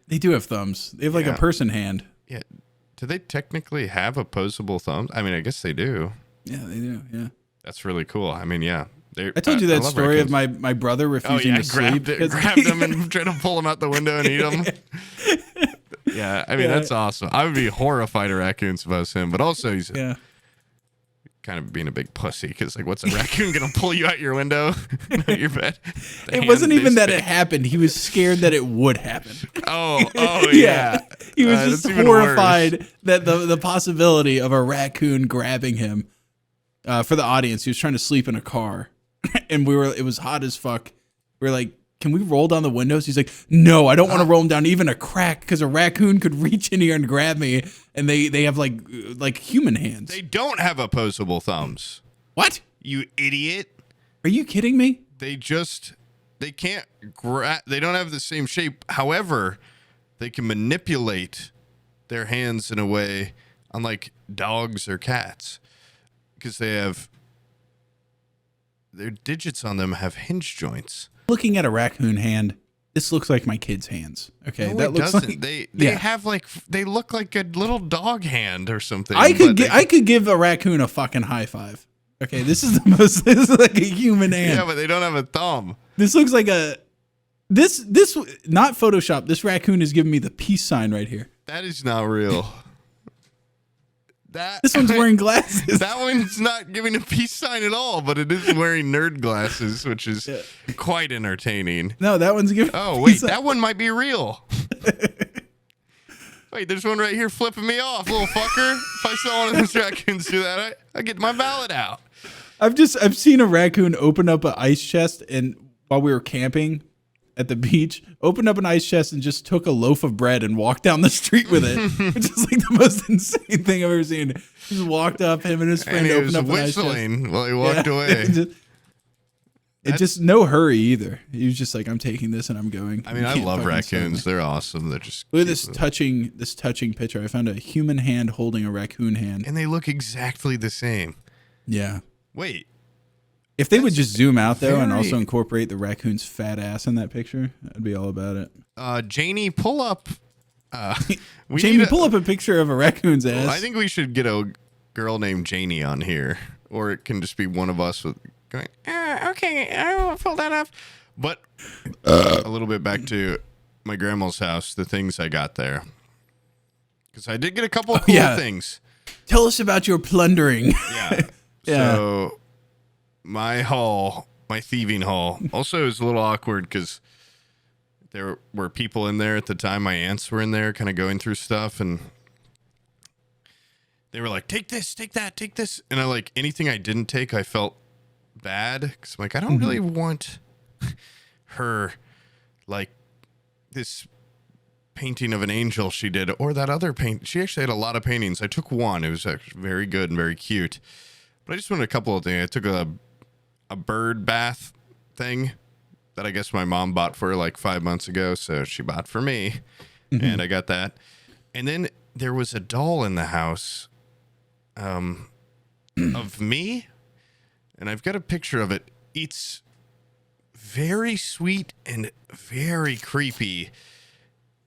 They do have thumbs. They have like a person hand. Yeah. Do they technically have opposable thumbs? I mean, I guess they do. Yeah, they do. Yeah. That's really cool. I mean, yeah. I told you that love story of raccoons. my brother refusing to sleep. Grabbed them and tried to pull them out the window and eat them. Yeah, I mean, that's awesome. I would be horrified of raccoons if I was him, but also he's kind of being a big pussy because, like, what's a raccoon going to pull you out your window, out your bed? It wasn't even that it happened. He was scared that it would happen. Oh, yeah. He was That's just even horrified that the possibility of a raccoon grabbing him. For the audience, he was trying to sleep in a car, and it was hot as fuck. We were like, can we roll down the windows? He's like, no, I don't want to roll them down even a crack because a raccoon could reach in here and grab me, and they have like human hands. They don't have opposable thumbs. What? You idiot. Are you kidding me? They can't they don't have the same shape. However, they can manipulate their hands in a way unlike dogs or cats because their digits on them have hinge joints. Looking at a raccoon hand, this looks like my kid's hands. Okay, No, that it looks doesn't. like They Yeah. have they look like a little dog hand or something. I but could give a raccoon a fucking high five. Okay, this is this is like a human hand. Yeah, but they don't have a thumb. This looks like this not Photoshop. This raccoon is giving me the peace sign right here. That is not real. This one's wearing glasses. That one's not giving a peace sign at all, but it is wearing nerd glasses, which is quite entertaining. No, that one's giving. Oh, wait, that one might be real. Wait, there's one right here flipping me off, little fucker. If I saw one of those raccoons do that, I get my ballot out. I've seen a raccoon open up an ice chest, and while we were camping, at the beach, opened up an ice chest and just took a loaf of bread and walked down the street with it, which is like the most insane thing I've ever seen. He just walked up, him and his friend And he opened was up an ice chest. whistling while he walked away. It just no hurry either. He was just like, I'm taking this and I'm going. I mean, I love raccoons. They're awesome. They're just look at this touching picture. I found a human hand holding a raccoon hand. and they look exactly the same. Yeah. Wait, If they would just zoom out though and very- also incorporate the raccoon's fat ass in that picture, I'd be all about it. Janie, pull up. We Jamie, need a- pull up a picture of a raccoon's ass. I think we should get a girl named Janie on here, or it can just be one of us with going. Okay, I will pull that up. But a little bit back to my grandma's house, the things I got there, because I did get a couple of cool things. Tell us about your plundering. Yeah. Yeah. So my haul, my thieving haul, also is a little awkward because there were people in there at the time. My aunts were in there kind of going through stuff, and they were like, take this, take that, take this. And I like anything I didn't take, I felt bad because I'm like, I don't really want her like this painting of an angel she did, or that other paint. She actually had a lot of paintings. I took one. It was actually very good and very cute. But I just wanted a couple of things. I took a bird bath thing that I guess my mom bought for her like 5 months ago. So she bought for me. And I got that. And then there was a doll in the house of me. And I've got a picture of it. It's very sweet and very creepy.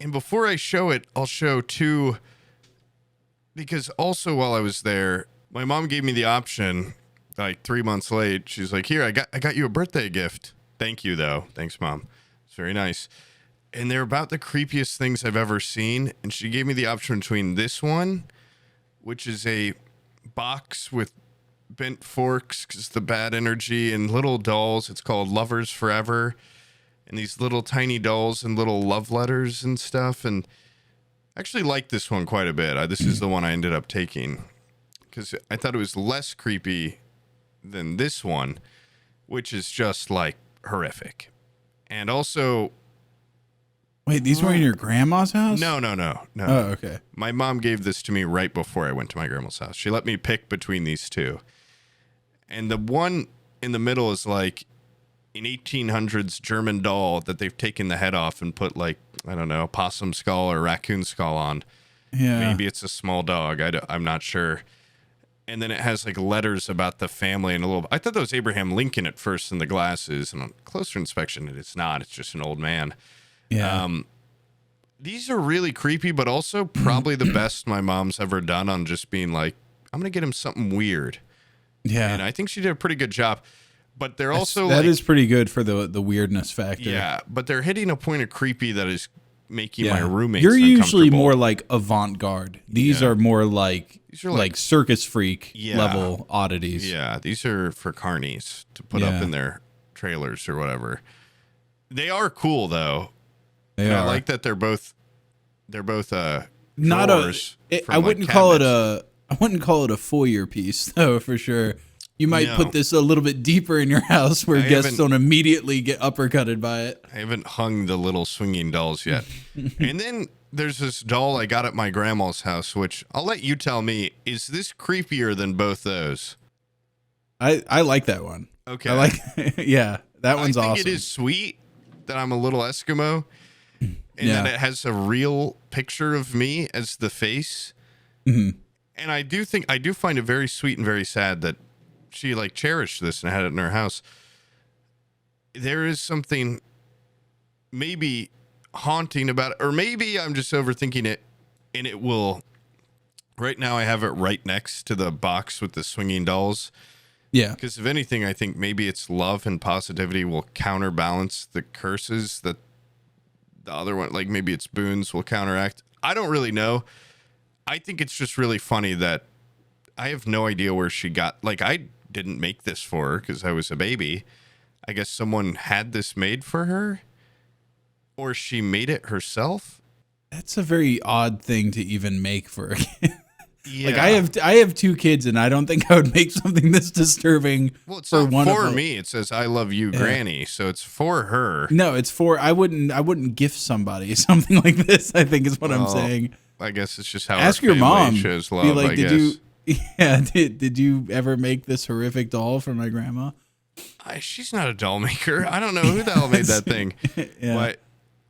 And before I show it, I'll show two. Because also while I was there, my mom gave me the option, like 3 months late. She's like, here, I got you a birthday gift. Thank you, though. Thanks, Mom. It's very nice. And they're about the creepiest things I've ever seen. And she gave me the option between this one, which is a box with bent forks because the bad energy, and little dolls. It's called Lovers Forever. And these little tiny dolls and little love letters and stuff. And I actually like this one quite a bit. This is the one I ended up taking because I thought it was less creepy than this one, which is just like horrific. And also, Wait, these were in your grandma's house? no. Oh, okay. My mom gave this to me right before I went to my grandma's house. She let me pick between these two. And the one in the middle is like an 1800s German doll that they've taken the head off and put like, I don't know, a possum skull or raccoon skull on. Yeah. Maybe it's a small dog. I'm not sure. And then it has like letters about the family and a little. I thought that was Abraham Lincoln at first in the glasses, and on closer inspection, it's not. It's just an old man. Yeah. These are really creepy, but also probably the best my mom's ever done on just being like, I'm gonna get him something weird. Yeah. And I think she did a pretty good job. But they're also that like, is pretty good for the weirdness factor. yeah. But they're hitting a point of creepy that is making my roommates. You're usually uncomfortable. more like avant-garde. These Yeah. are more like These are like circus freak Yeah. level oddities. Yeah, these are for carnies to put up Yeah. in their trailers or whatever. They are cool though. They And are. I like that they're both Not drawers I from, like, wouldn't call it cabinets. I wouldn't call it a foyer piece though, for sure. You might No. put this a little bit deeper in your house where I guests haven't- don't immediately get uppercutted by it. I haven't hung the little swinging dolls yet. And then there's this doll I got at my grandma's house, which I'll let you tell me, is this creepier than both those? I like that one. Okay. I like yeah, that one's I think awesome. it is sweet that I'm a little Eskimo and Yeah. that it has a real picture of me as the face. Mhm. And I do find it very sweet and very sad that she like cherished this and had it in her house. There is something maybe haunting about it, or maybe I'm just overthinking it, and it will. Right now, I have it right next to the box with the swinging dolls. Yeah. Because if anything, I think maybe it's love and positivity will counterbalance the curses that the other one, like maybe it's boons, will counteract. I don't really know. I think it's just really funny that I have no idea where she got, like, I didn't make this for her because I was a baby. I guess someone had this made for her, or she made it herself. That's a very odd thing to even make for a kid. Like I have 2 kids, and I don't think I would make something this disturbing. Well, it's for not one for of them. me. It says "I love you, Granny," so it's for her. No, it's for I wouldn't gift somebody something like this. I think is what I'm saying. I guess it's just how Ask our your family mom. shows love. Be like, I did guess. you? Yeah, did you ever make this horrific doll for my grandma? She's not a doll maker. I don't know who the hell made that thing. Yeah. But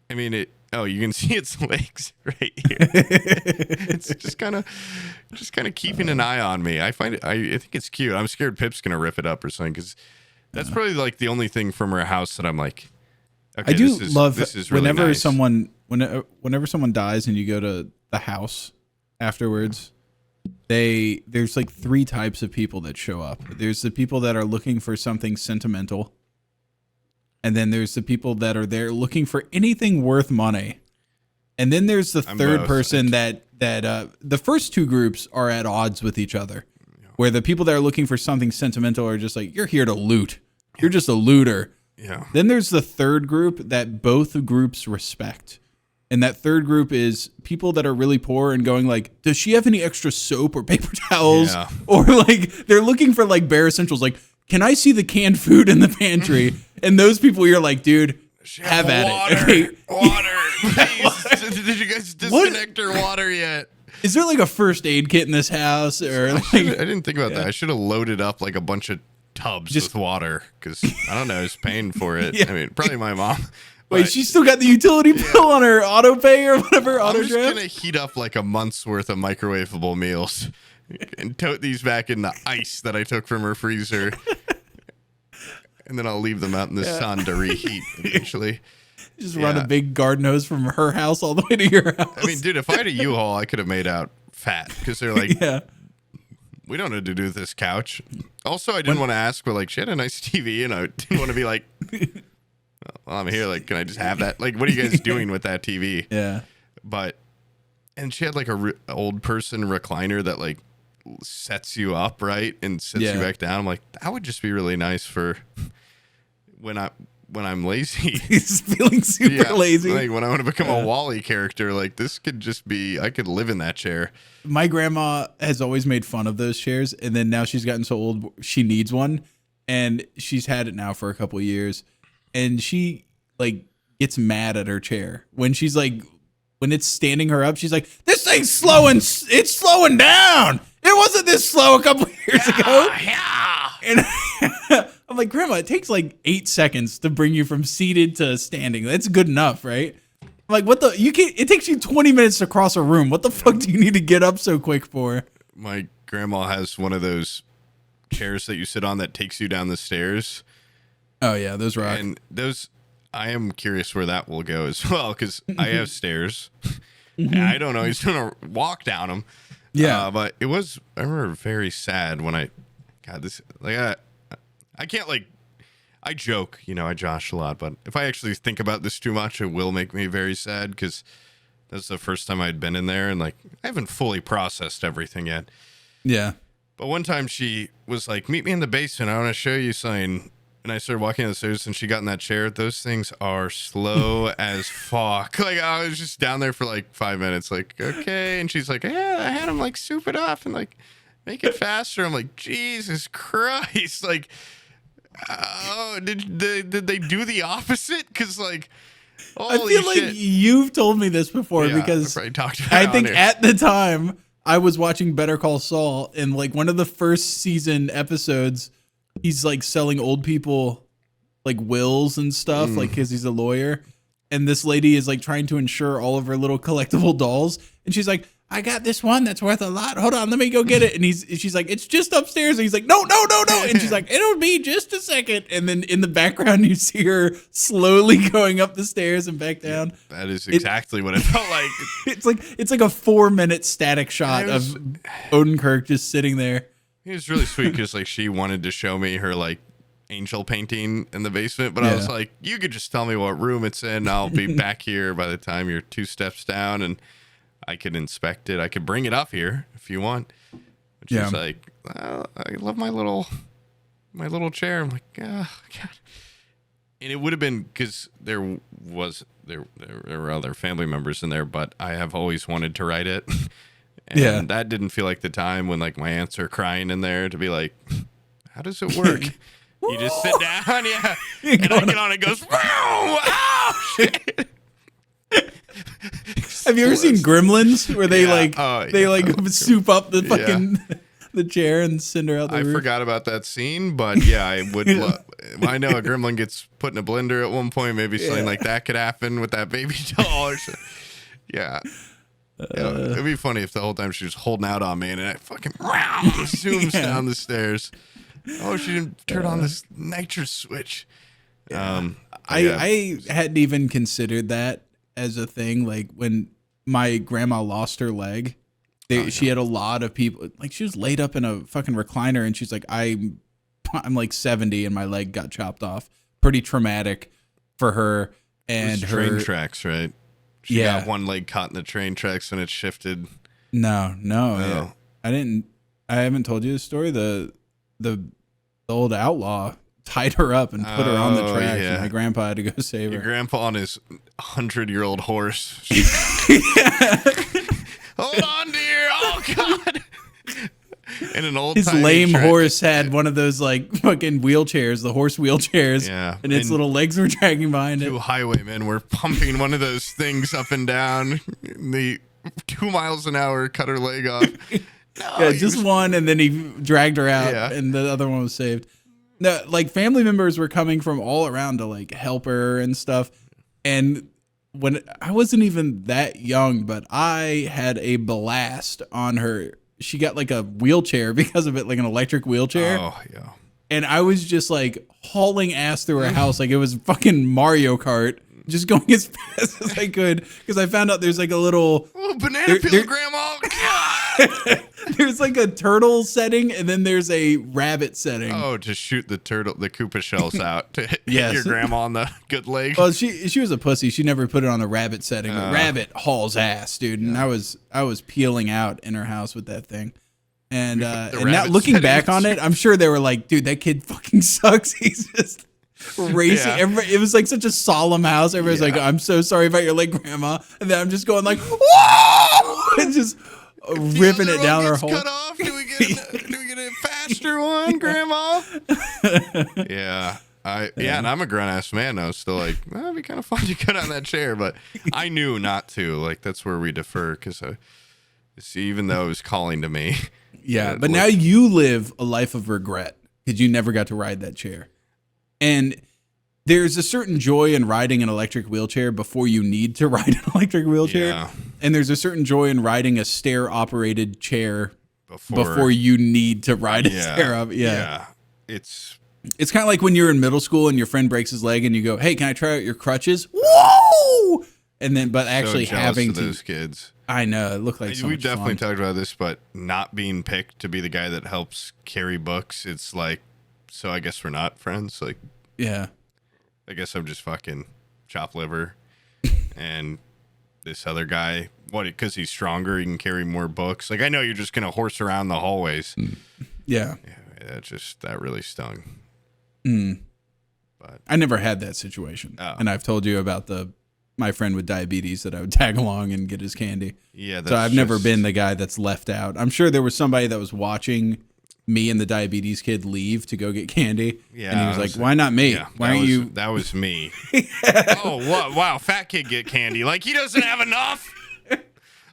I mean, you can see its legs right here. It's just kind of keeping an eye on me. I find it. I think it's cute. I'm scared Pip's gonna rip it up or something because that's probably like the only thing from her house that I'm like. Okay, I do love this is really whenever nice. whenever someone dies and you go to the house afterwards. There's like 3 types of people that show up. There's the people that are looking for something sentimental. And then there's the people that are there looking for anything worth money. And then there's the third person that the first 2 groups are at odds with each other. Where the people that are looking for something sentimental are just like, you're here to loot. You're just a looter. Yeah. Then there's the third group that both groups respect. And that third group is people that are really poor and going like, does she have any extra soap or paper towels? Yeah. Or like they're looking for like bare essentials. Like, can I see the canned food in the pantry? And those people, you're like, dude, have at water, it. Okay. Water, please. Did you guys disconnect her water yet? Is there like a first aid kit in this house? Or I like, didn't think about that. I should have loaded up like a bunch of tubs with water because I don't know who's paying for it. Yeah. I mean, probably my mom. wait, she's still got the utility bill on her auto pay or whatever. I'm Auto just draft? gonna heat up like a month's worth of microwavable meals and tote these back in the ice that I took from her freezer. And then I'll leave them out in the sun to reheat eventually. Just run a big garden hose from her house all the way to your house. I mean, dude, if I had a U-Haul, I could have made out fat because they're like, we don't know what to do with this couch. Also, I didn't want to ask, but like, she had a nice TV, and I didn't want to be like, well, I'm here. Like, can I just have that? Like, what are you guys doing with that TV? Yeah. But, and she had like a old person recliner that like sets you up, right? And sets you back down. I'm like, that would just be really nice for when I'm lazy. He's feeling super lazy. Like when I want to become a Wall-E character, like this could just be, I could live in that chair. My grandma has always made fun of those chairs, and then now she's gotten so old she needs one, and she's had it now for a couple of years, and she like gets mad at her chair when she's like, when it's standing her up, she's like, this thing's slowing, it's slowing down. It wasn't this slow a couple of years ago. Yeah. And I'm like, Grandma, it takes like 8 seconds to bring you from seated to standing. That's good enough, right? I'm like, what the? You can't. It takes you 20 minutes to cross a room. What the fuck do you need to get up so quick for? My grandma has one of those chairs that you sit on that takes you down the stairs. Oh yeah, those rock. And those, I am curious where that will go as well because I have stairs. And I don't know. He's gonna walk down them. Yeah, but it was. I remember very sad when I can't like. I joke, I josh a lot, but if I actually think about this too much, it will make me very sad because that's the first time I'd been in there and like I haven't fully processed everything yet. Yeah. But one time she was like, meet me in the basement. I want to show you something. And I started walking down the stairs and she got in that chair. Those things are slow as fuck. Like I was just down there for like 5 minutes. Like, okay. And she's like, yeah, I had him like soup it up and like make it faster. I'm like, Jesus Christ. Like, oh, did they do the opposite? Because like, holy I feel shit. like you've told me this before Yeah, because I probably talked about I it think on here. at the time I was watching Better Call Saul, and like one of the first season episodes, he's like selling old people like wills and stuff, like because he's a lawyer. And this lady is like trying to insure all of her little collectible dolls, and she's like, I got this one that's worth a lot. Hold on, let me go get it. And she's like, it's just upstairs. And he's like, no. And she's like, it'll be just a second. And then in the background, you see her slowly going up the stairs and back down. That is exactly what it felt like. It's like a 4-minute static shot of Odenkirk just sitting there. It was really sweet because like she wanted to show me her like angel painting in the basement, but I was like, you could just tell me what room it's in. I'll be back here by the time you're 2 steps down, and I could inspect it. I could bring it up here if you want. But she's like, well, I love my little chair. I'm like, oh, God. And it would have been because there were other family members in there, but I have always wanted to ride it. And that didn't feel like the time when like my aunts are crying in there to be like, how does it work? You just sit down, and I get on, it goes, wow, shit. Have you ever seen Gremlins where they soup up the fucking the chair and send her out the roof? I forgot about that scene, but yeah, I would. I know a gremlin gets put in a blender at one point. Maybe something like that could happen with that baby doll. Or something. Yeah. It'd be funny if the whole time she was holding out on me and I fucking zooms down the stairs. Oh, she didn't turn on this nitrous switch. I hadn't even considered that as a thing. Like when my grandma lost her leg, she had a lot of people. Like she was laid up in a fucking recliner, and she's like, I'm like 70, and my leg got chopped off. Pretty traumatic for her and her train tracks, right? She got one leg caught in the train tracks when it shifted. No. Yeah. I haven't told you the story. The old outlaw tied her up and put her on the tracks. And my grandpa had to go save her. Your grandpa on his 100-year-old horse. Hold on, dear. Oh, God. And an old his lame horse had one of those like fucking wheelchairs, the horse wheelchairs. Yeah. And its little legs were dragging behind it. Two highwaymen were pumping one of those things up and down. The 2 miles an hour cut her leg off. No, just one, and then he dragged her out, and the other one was saved. No, like family members were coming from all around to like help her and stuff. And when I wasn't even that young, but I had a blast on her. She got like a wheelchair because of it, like an electric wheelchair. Oh yeah. And I was just like hauling ass through her house like it was fucking Mario Kart. Just going as fast as I could because I found out there's like a little banana peel, Grandma. There's like a turtle setting and then there's a rabbit setting. Oh, to shoot the Koopa shells out to hit your grandma on the good leg. Well, she was a pussy. She never put it on a rabbit setting. A rabbit hauls ass, dude. And I was peeling out in her house with that thing. And now looking back on it, I'm sure they were like, dude, that kid fucking sucks. He's just racing. It was like such a solemn house. Everybody's like, I'm so sorry about your leg, Grandma. And then I'm just going like, whoa! And just ripping it down her hole. Cut off? Do we get a faster one, Grandma? Yeah. And I'm a grown ass man. I was still like, well, it'd be kind of fun to cut on that chair, but I knew not to. Like that's where we defer because even though it was calling to me. Yeah, but now you live a life of regret because you never got to ride that chair. And there's a certain joy in riding an electric wheelchair before you need to ride an electric wheelchair. Yeah. And there's a certain joy in riding a stair-operated chair before you need to ride a stair up. Yeah. It's kind of like when you're in middle school and your friend breaks his leg and you go, hey, can I try out your crutches? Whoa! And then, but actually having to. Those kids. I know. It looked like so we much definitely fun. talked about this, but not being picked to be the guy that helps carry books. It's like, so I guess we're not friends. Like, yeah. I guess I'm just fucking chop liver. And this other guy, because he's stronger, he can carry more books. Like, I know you're just going to horse around the hallways. Yeah. That really stung. But I never had that situation. Oh. And I've told you about my friend with diabetes that I would tag along and get his candy. Yeah. So I've never been the guy that's left out. I'm sure there was somebody that was watching me and the diabetes kid leave to go get candy. Yeah. And he was like, why not me? Yeah, why aren't you? That was me. Oh, what? Wow. Fat kid get candy. Like he doesn't have enough.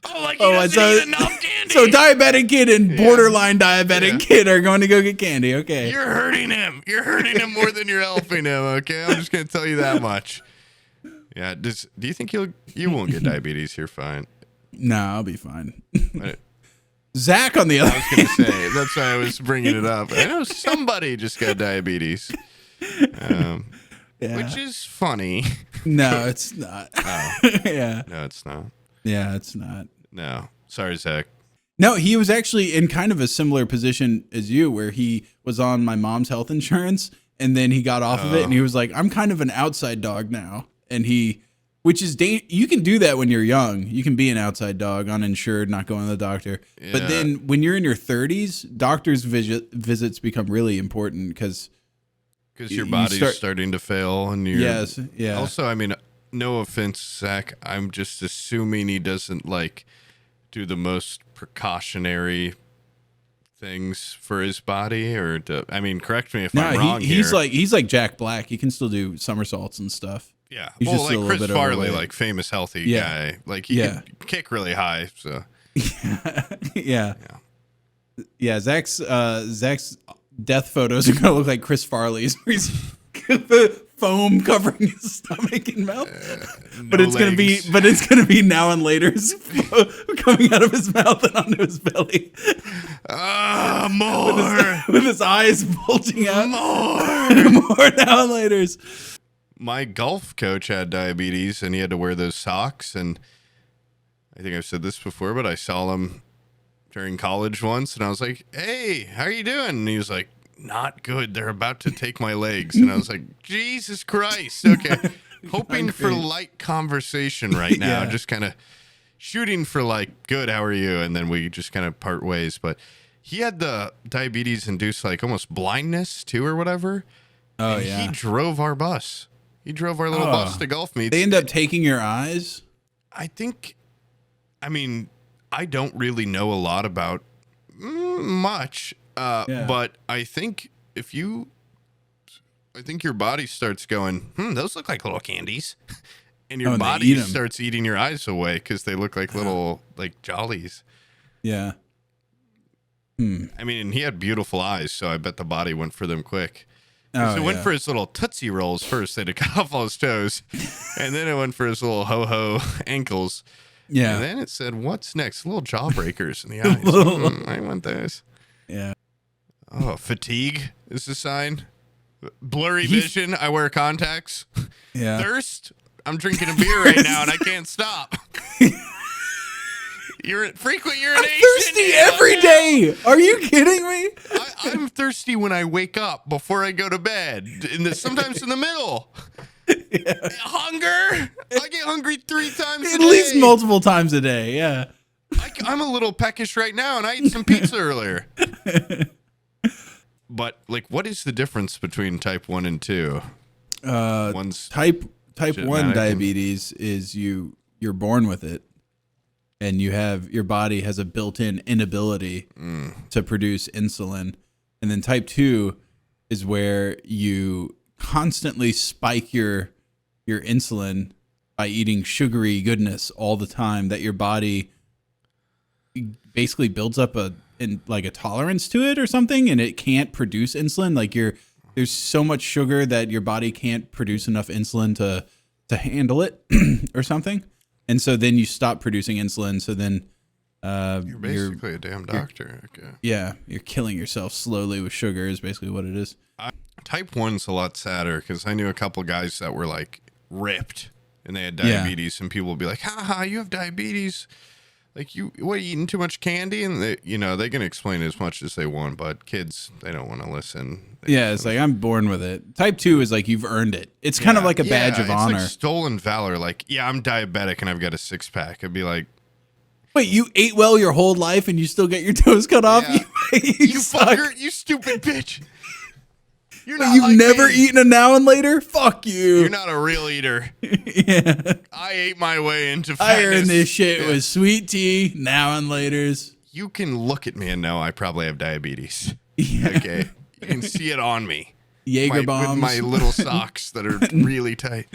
Oh, like he doesn't eat enough candy. So diabetic kid and borderline diabetic kid are going to go get candy. Okay. You're hurting him. You're hurting him more than you're helping him. Okay. I'm just going to tell you that much. Yeah. Do you think you won't get diabetes? You're fine. No, I'll be fine. Zach on the other hand. I was going to say, that's why I was bringing it up. I know somebody just got diabetes, which is funny. No, it's not. Oh. Yeah. No, it's not. Yeah, it's not. No. Sorry, Zach. No, he was actually in kind of a similar position as you, where he was on my mom's health insurance, and then he got off of it, and he was like, I'm kind of an outside dog now. And which is, you can do that when you're young. You can be an outside dog, uninsured, not going to the doctor. Yeah. But then when you're in your 30s, doctor's visits become really important because your body's starting to fail. And you're, yes, yeah. Also, I mean, no offense, Zach, I'm just assuming he doesn't like do the most precautionary things for his body, or I mean, correct me if I'm wrong he's here. he's like Jack Black. He can still do somersaults and stuff. Yeah, He's well, just a like little Chris bit Farley, overweight. like famous healthy Yeah. guy, like he can kick really high. So yeah. Zach's death photos are gonna look like Chris Farley's. He's foam covering his stomach and mouth, but no it's legs. gonna be now and later's coming out of his mouth and onto his belly. More with his eyes bulging out. More now and later's. My golf coach had diabetes, and he had to wear those socks. And I think I've said this before, but I saw him during college once, and I was like, "Hey, how are you doing?" And he was like, "Not good. They're about to take my legs." And I was like, "Jesus Christ." Okay. Hoping for light conversation right now. Yeah. Just kind of shooting for like, "Good, how are you?" And then we just kind of part ways. But he had the diabetes induced like almost blindness too or whatever. Oh, And yeah. He drove our bus. He drove our little bus to golf meets. They end up taking your eyes. I mean, I don't really know a lot about much, but I think your body starts going, those look like little candies. And your and they body eat 'em. starts eating your eyes away because they look like little, like jollies. Yeah. I mean, he had beautiful eyes, so I bet the body went for them quick. Oh, So it went yeah. for his little Tootsie Rolls first. They had to cut off all his toes. And then it went for his little ho-ho ankles. Yeah. And then it said, "What's next?" Little jawbreakers in the eyes. I want those. Yeah. Oh, fatigue is the sign. Blurry vision. I wear contacts. Yeah. Thirst. I'm drinking a beer right now and I can't stop. Frequent urination. Thirsty every day. Are you kidding me? I'm thirsty when I wake up before I go to bed. Sometimes in the middle. Hunger. I get hungry 3 times a day. At least multiple times a day. Yeah. I'm a little peckish right now, and I ate some pizza earlier. But like, what is the difference between type 1 and 2? One's Type 1 genetic diabetes is you're born with it, and your body has a built-in inability to produce insulin. And then type 2 is where you constantly spike your insulin by eating sugary goodness all the time, that your body basically builds up a tolerance to it or something, and it can't produce insulin. Like there's so much sugar that your body can't produce enough insulin to handle it or something. And so then you stop producing insulin. So then You're basically a damn doctor. Okay. yeah, you're killing yourself slowly with sugar is basically what it is. Type 1's a lot sadder because I knew a couple guys that were like ripped and they had diabetes, and people would be like, "Ha, you have diabetes. Like, are you eating too much candy?" And they can explain as much as they want, but kids, they don't want to listen. It's like, I'm born with it. Type 2 is like you've earned it. It's kind of like a badge of honor. It's like stolen valor. Like, yeah, I'm diabetic and I've got a 6-pack. I'd be like, Wait, you ate well your whole life and you still get your toes cut off? Yeah. You suck. fucker, you stupid bitch. You're But not you've like never me. eaten a now and later? Fuck you. You're not a real eater. Yeah. I ate my way into I fatness. earned this shit Yeah. with sweet tea, now and laters. You can look at me and know I probably have diabetes. Yeah. Okay. You can see it on me. Jaeger With bombs. my little socks that are really tight.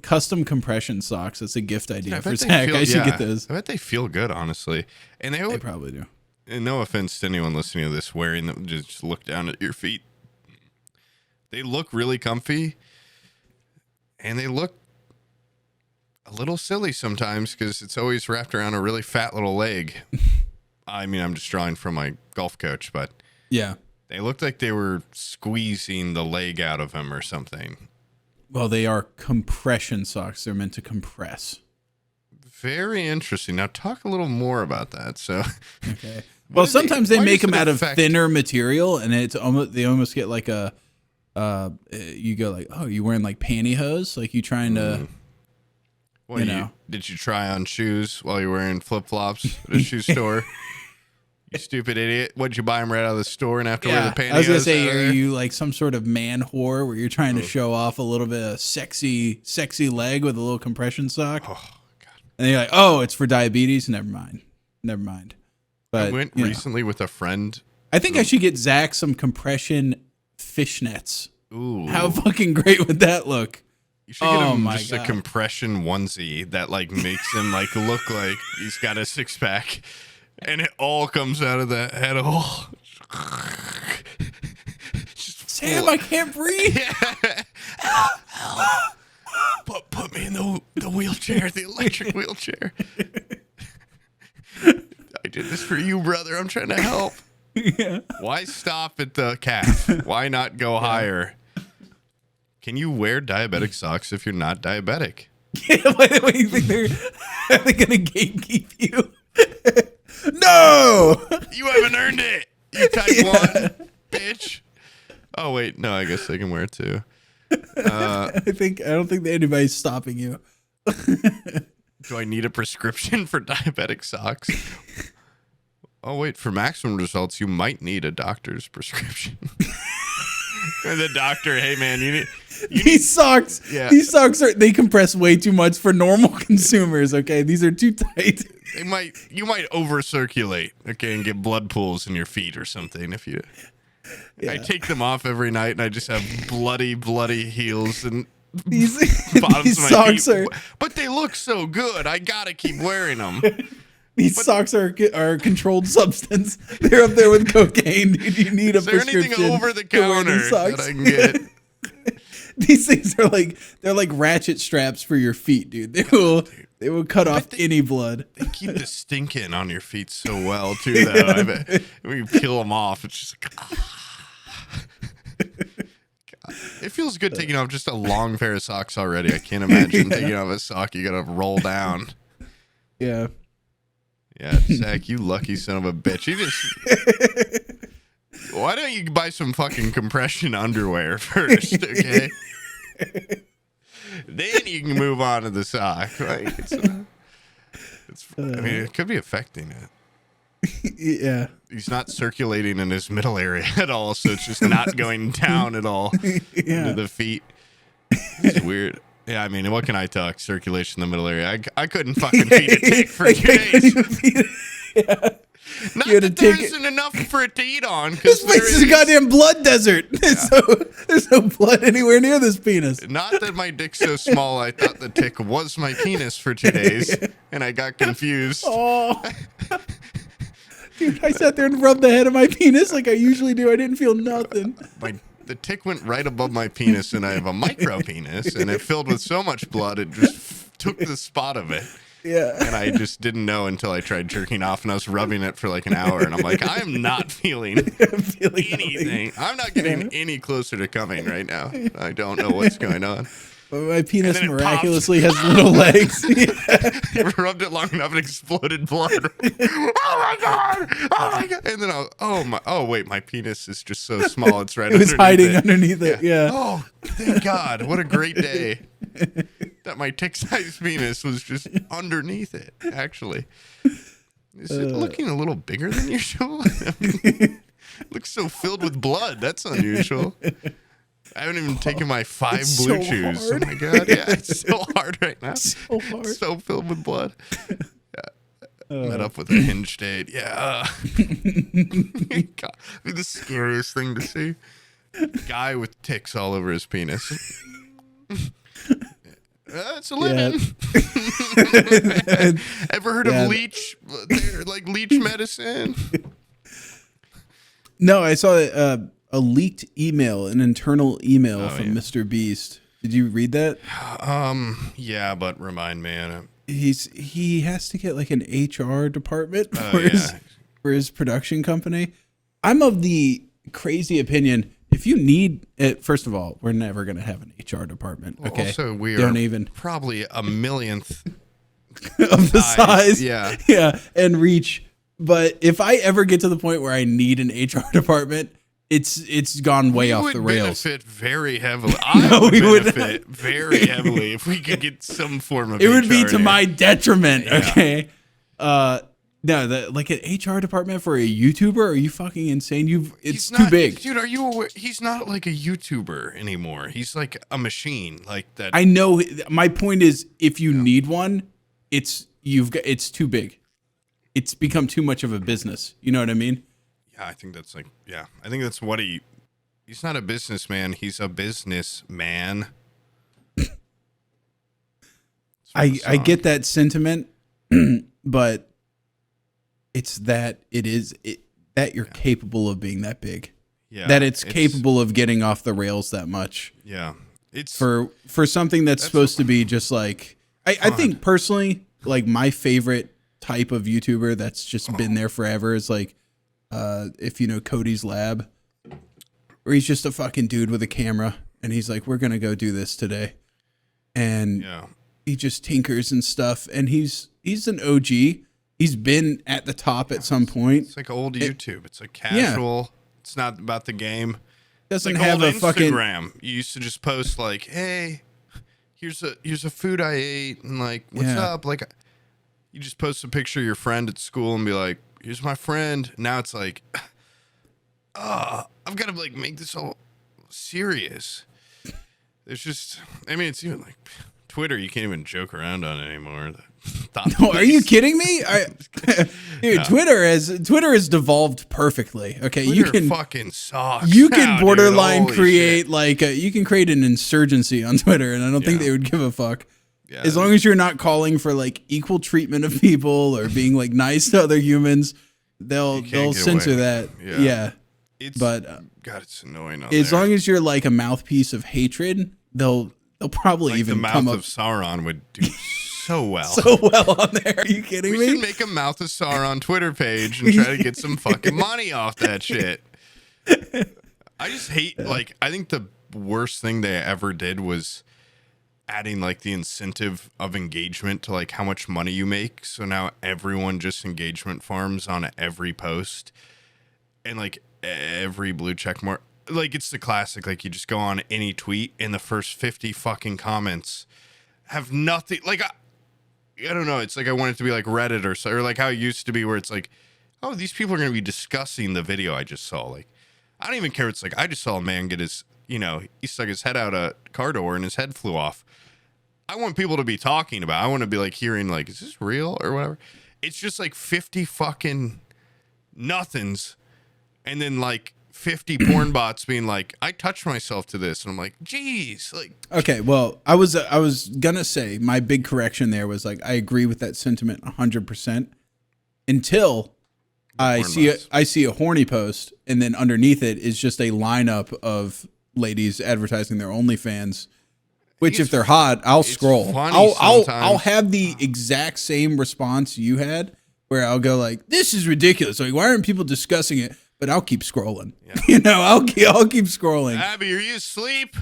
Custom compression socks. That's a gift idea I for bet they Zach. feel- I should yeah, get those. I bet they feel good, honestly. And They probably do. and no offense to anyone listening to this wearing them, just look down at your feet. They look really comfy, and they look a little silly sometimes because it's always wrapped around a really fat little leg. I mean, I'm just drawing from my golf coach, but Yeah. they looked like they were squeezing the leg out of him or something. Well, they are compression socks. They're meant to compress. Very interesting. Now talk a little more about that. So, Okay. Well, does it- sometimes they why make does it them out of affect- thinner material, and they almost get like a. You go like, oh, you wearing like pantyhose? Like you trying to. Well, You know. Did you try on shoes while you were wearing flip flops at a shoe store? You stupid idiot! What'd you buy them right out of the store and have to wear the pantyhose? I was gonna say, out of are there? you like some sort of man whore where you're trying to show off a little bit of sexy leg with a little compression sock? Oh God! And they're like, oh, it's for diabetes. Never mind. But I went recently with a friend. I think I should get Zach some compression fishnets. Ooh. How fucking great would that look? You should get him just a compression onesie that like makes him like look like he's got a six pack, and it all comes out of that head hole. Sam, I can't breathe. Put me in the wheelchair, the electric wheelchair. I did this for you, brother. I'm trying to help. Yeah. Why stop at the calf? Why not go higher? Can you wear diabetic socks if you're not diabetic? Yeah, what do you think are they gonna gatekeep you? No! You haven't earned it, you type 1 bitch. Oh wait, no, I guess they can wear it too. I don't think that anybody's stopping you. Do I need a prescription for diabetic socks? Oh wait, for maximum results, you might need a doctor's prescription. And the doctor, hey man, you need these socks. Yeah. These socks they compress way too much for normal consumers. Okay, these are too tight. You might over circulate, okay, and get blood pools in your feet or something if you. Yeah. I take them off every night and I just have bloody heels and these bottoms of my socks feet. But they look so good. I gotta keep wearing them. These socks are a controlled substance. They're up there with cocaine. Dude, you need a prescription. Is there anything over the counter that I can get? These things are they're like ratchet straps for your feet, dude. They will cut off any blood. They keep the stink in on your feet so well too, though. I bet when you peel them off, it's just like God. It feels good taking off just a long pair of socks already. I can't imagine taking off a sock you gotta roll down. Yeah. Yeah, Zach, you lucky son of a bitch. Why don't you buy some fucking compression underwear first, okay? Then you can move on to the sock. Like, I mean, it could be affecting it. Yeah. He's not circulating in his middle area at all, so it's just not going down at all into the feet. It's weird. Yeah, I mean, what can I talk? Circulation in the middle area. I couldn't fucking feed a tick for 2 days. Not that there isn't enough for it to eat on. This place is a goddamn blood desert. Yeah. There's no blood anywhere near this penis. Not that my dick's so small, I thought the tick was my penis for 2 days, and I got confused. Oh. Dude, I sat there and rubbed the head of my penis like I usually do. I didn't feel nothing. The tick went right above my penis, and I have a micro penis, and it filled with so much blood, it just took the spot of it. Yeah. And I just didn't know until I tried jerking off, and I was rubbing it for like an hour, and I'm like, I am not feeling anything. I'm not getting any closer to coming right now. I don't know what's going on. But my penis miraculously has little legs. You rubbed it long enough and exploded blood. Oh my god! Oh my god! And then oh wait, my penis is just so small. It's right. It was hiding underneath it. Yeah. Oh, thank God! What a great day. That my tick-sized penis was just underneath it. Actually, is it looking a little bigger than usual? Looks so filled with blood. That's unusual. I haven't even taken my 5 blue chews. Hard. Oh my god! Yeah, it's so hard right now. So hard. It's so filled with blood. Yeah. Met up with a hinge date. Yeah. God, it'd be the scariest thing to see. Guy with ticks all over his penis. It's a living. Yeah. Ever heard of leech? Like leech medicine? No, I saw a leaked email, an internal email from Mr. Beast. Did you read that? Yeah, but remind me. He has to get like an HR department for his production company. I'm of the crazy opinion, if you need it, first of all, we're never going to have an HR department. Okay. Also, we don't are even probably a millionth of the size. Yeah. Yeah. And reach. But if I ever get to the point where I need an HR department, it's gone way off the rails. Benefit very heavily. I would benefit very heavily if we could get some form of. It would be to my detriment. Yeah. Okay. No, like an HR department for a YouTuber? Are you fucking insane? It's too big, dude. Are you aware? He's not like a YouTuber anymore. He's like a machine, like that. I know. My point is, if you need one, it's it's too big. It's become too much of a business. You know what I mean? Yeah, I think that's what he's not a businessman. He's a businessman. I get that sentiment, but it's that that you're capable of being that big. Yeah, that it's capable of getting off the rails that much. Yeah, it's for something that's supposed to be just like I think personally, like my favorite type of YouTuber that's just been there forever is like if you know Cody's Lab, where he's just a fucking dude with a camera and he's like, we're gonna go do this today, and he just tinkers and stuff, and he's an OG. He's been at the top at some point. It's like old YouTube. It's like casual. Yeah. It's not about the game. Doesn't like have old a fucking Instagram. You used to just post like, "Hey, here's a food I ate," and like, "What's up?" Like, you just post a picture of your friend at school and be like, "Here's my friend." Now it's like, I've got to like make this all serious. There's just, I mean, it's even like Twitter. You can't even joke around on it anymore. No, are you kidding me? Dude, no. Twitter has devolved perfectly. Okay, Twitter you can fucking sucks. You can borderline create like you can create an insurgency on Twitter, and I don't think they would give a fuck. Yeah, as long as you're not calling for like equal treatment of people or being like nice to other humans, they'll censor that. Yeah. But God, it's annoying. As long as you're like a mouthpiece of hatred, they'll probably like even the mouth come up. Of Sauron would do so well. So well on there. Are you kidding me? We should make a Mouth of Sauron Twitter page and try to get some fucking money off that shit. I just hate, like, I think the worst thing they ever did was adding, like, the incentive of engagement to, like, how much money you make. So now everyone just engagement farms on every post. And, like, every blue check mark. Like, it's the classic, like, you just go on any tweet and the first 50 fucking comments have nothing, like, I don't know. It's like I want it to be like Reddit or like how it used to be where it's like, oh, these people are going to be discussing the video I just saw. Like, I don't even care. It's like, I just saw a man get his, he stuck his head out a car door and his head flew off. I want people to be talking about it. I want to be like hearing like, is this real or whatever? It's just like 50 fucking nothings. And then like 50 porn bots being like, I touched myself to this, and I'm like, geez, like. Okay, well, I was gonna say my big correction there was like I agree with that sentiment 100% until I see a horny post, and then underneath it is just a lineup of ladies advertising their OnlyFans. Which, if they're hot, I'll scroll. I'll have the exact same response you had, where I'll go like, "This is ridiculous. Like, why aren't people discussing it?" But I'll keep scrolling. Yeah. I'll keep scrolling. Abby, are you asleep?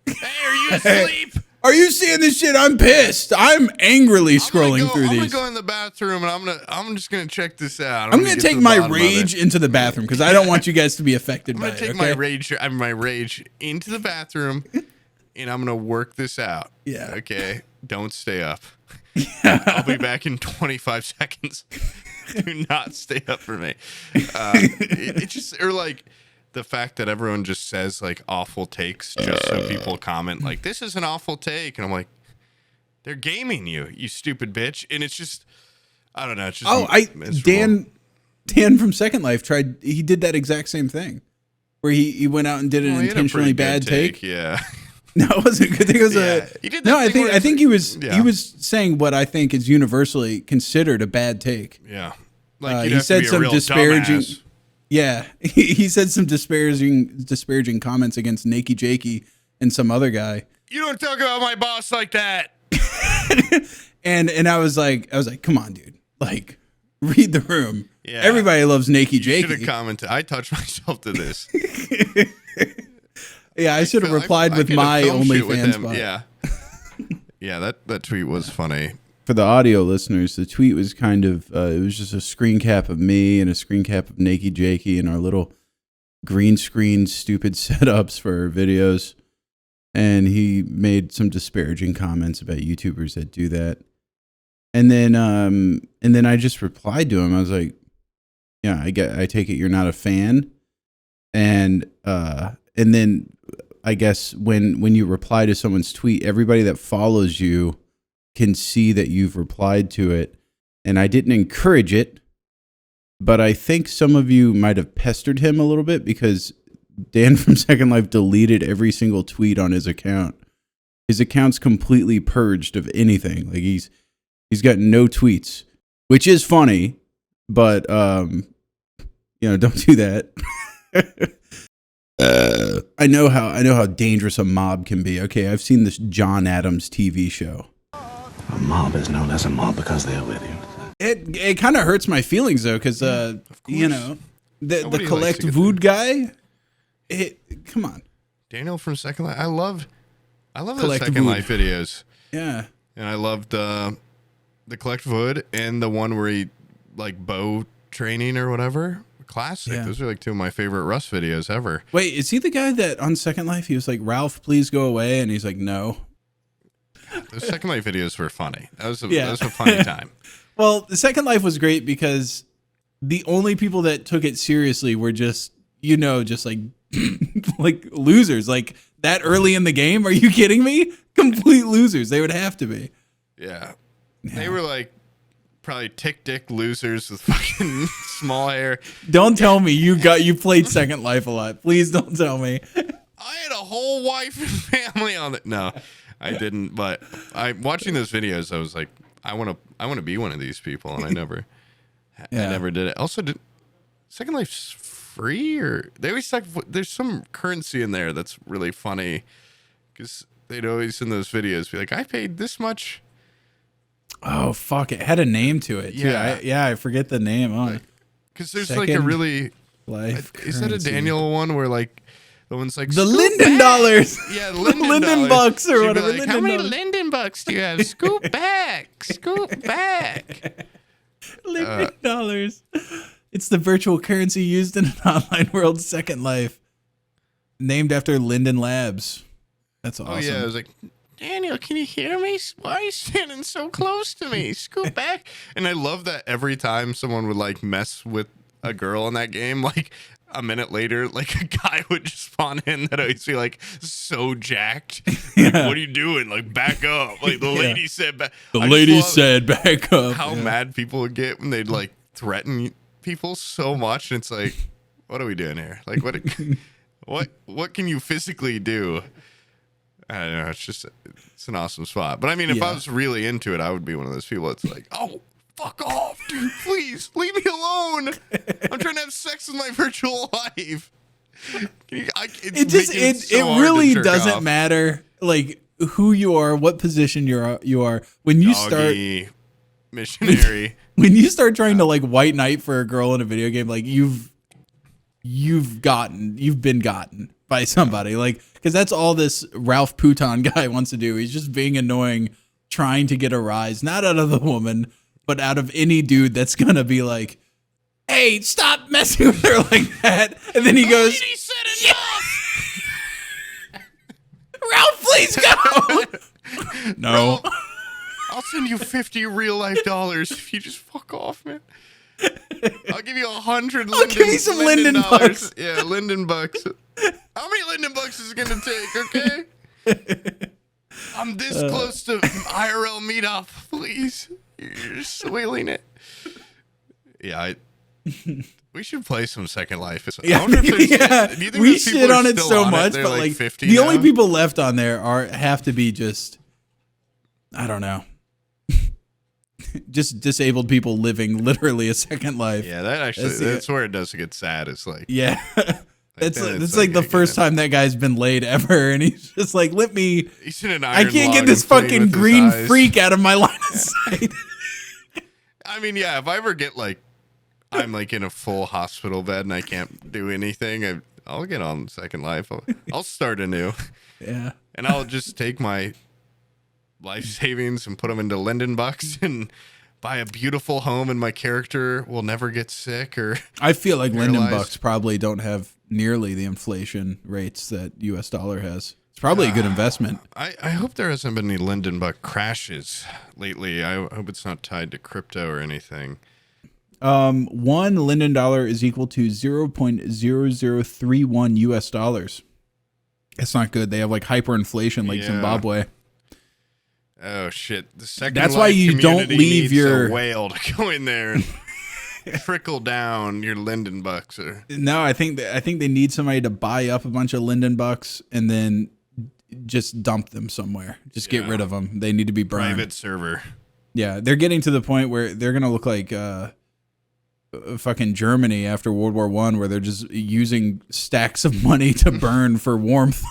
Hey, are you asleep? Are you seeing this shit? I'm pissed. I'm angrily scrolling through these. I'm gonna go in the bathroom and I'm just gonna check this out. I'm gonna take my rage into the bathroom because I don't want you guys to be affected by it. I'm gonna take my rage into the bathroom and I'm gonna work this out. Yeah. Okay. Don't stay up. Yeah. I'll be back in 25 seconds. Do not stay up for me. It just, or like the fact that everyone just says like awful takes just so people comment like, this is an awful take. And I'm like, they're gaming you stupid bitch. And it's just, I don't know. It's just miserable. Dan from Second Life he did that exact same thing where he went out and did an intentionally bad take. Yeah. No, it wasn't a good thing. It was I think he was saying what I think is universally considered a bad take. Yeah. Like he said some disparaging. Dumbass. Yeah. He said some disparaging comments against Nakey Jakey and some other guy. You don't talk about my boss like that. and I was like, come on, dude. Like, read the room. Yeah. Everybody loves Nakey Jakey. Should have commented. I touched myself to this. Yeah, I should have replied with my OnlyFans bot. Yeah. Yeah, that tweet was funny. For the audio listeners, the tweet was kind of, it was just a screen cap of me and a screen cap of Nakey Jakey and our little green screen stupid setups for our videos. And he made some disparaging comments about YouTubers that do that. And then I just replied to him. I was like, yeah, I take it you're not a fan. And then I guess when you reply to someone's tweet, everybody that follows you can see that you've replied to it. and I didn't encourage it, but I think some of you might have pestered him a little bit because Dan from Second Life deleted every single tweet on his account. His account's completely purged of anything. Like he's got no tweets, which is funny, but don't do that. I know how dangerous a mob can be. Okay, I've seen this John Adams TV show. A mob is known as a mob because they're with you. It kind of hurts my feelings though, because the collect vood guy. Come on, Daniel from Second Life. I love the Collect Second Vood. Life videos. Yeah, And I loved the Collect Wood and the one where he like bow training or whatever. Classic. Yeah. Those are like two of my favorite Rust videos ever. Wait, is he the guy that on Second Life he was like, Ralph, please go away, and he's like, no. Those Second Life videos were funny. That was a funny time. Well, the Second Life was great because the only people that took it seriously were just like like losers. Like that early in the game, are you kidding me? Complete losers. They would have to be. Yeah. They were like probably tick dick losers with fucking small hair. Don't tell me you played Second Life a lot. Please don't tell me. I had a whole wife and family on it. No, I didn't. But watching those videos, I was like, I want to be one of these people, and I never did it. Also, Second Life's free, or they always talk. There's some currency in there that's really funny because they'd always in those videos be like, I paid this much. Oh fuck! It had a name to it. Yeah, I forget the name. Because there's like a really life. Is that a Daniel one where like the one's like the Linden dollars? Yeah, Linden bucks or She'd be whatever. Like, how many Linden bucks do you have? Scoop back, scoop back. Linden dollars. It's the virtual currency used in an online world. Second Life, named after Linden Labs. That's awesome. Oh yeah, I was like, Daniel, can you hear me? Why are you standing so close to me? Scoot back. And I love that every time someone would like mess with a girl in that game, like a minute later, like a guy would just spawn in that always be like so jacked. Like, what are you doing? Like back up. Like the lady said back. The lady said back up. How mad people would get when they'd like threaten people so much. And it's like, what are we doing here? Like what can you physically do? I don't know. It's an awesome spot. But I mean, if I was really into it, I would be one of those people that's like, oh, fuck off, dude. Please leave me alone. I'm trying to have sex with my virtual life. It really doesn't matter like who you are, what position you are. When you start missionary. When you start trying to like white knight for a girl in a video game, like you've been gotten by somebody, like, because that's all this Ralph Pouton guy wants to do. He's just being annoying, trying to get a rise, not out of the woman, but out of any dude that's gonna be like, hey, stop messing with her like that. And then he goes, He said enough. Ralph, please go. No. I'll send you 50 real life dollars if you just fuck off, man. I'll give you 100 Linden. Give me some Linden bucks. Yeah, Linden bucks. How many Linden bucks is it gonna take? Okay. I'm this close to IRL meetup. Please, you're spoiling it. Yeah, we should play some Second Life. Yeah, I wonder if do you think we those people shit are on it still so on much, They're but like 50 the now? only people left on there have to be just, I don't know. Just disabled people living literally a second life. Yeah, that's where it does get sad. It's like, yeah, it's like the first time that guy's been laid ever, and he's just like, he's in an I iron can't get lung this playing fucking with his green eyes. freak out of my line of sight. I mean, yeah, if I ever get like, I'm like in a full hospital bed and I can't do anything, I'll get on Second Life. I'll start anew. Yeah, and I'll just take my life savings and put them into Linden bucks and buy a beautiful home, and my character will never get sick or I feel like Linden paralyzed. bucks probably don't have nearly the inflation rates that U.S. dollar has. It's probably a good investment. I hope there hasn't been any Linden buck crashes lately. I hope it's not tied to crypto or anything. 1 Linden dollar is equal to 0.0031 U.S. dollars. That's not good. They have like hyperinflation like Yeah. Zimbabwe. Oh shit! The second That's why life you don't community leave needs your a whale to go in there and trickle down your Linden bucks. Or No, I think they need somebody to buy up a bunch of Linden bucks and then just dump them somewhere. Just get rid of them. They need to be burned. private server. Yeah, they're getting to the point where they're gonna look like fucking Germany after World War I, where they're just using stacks of money to burn for warmth.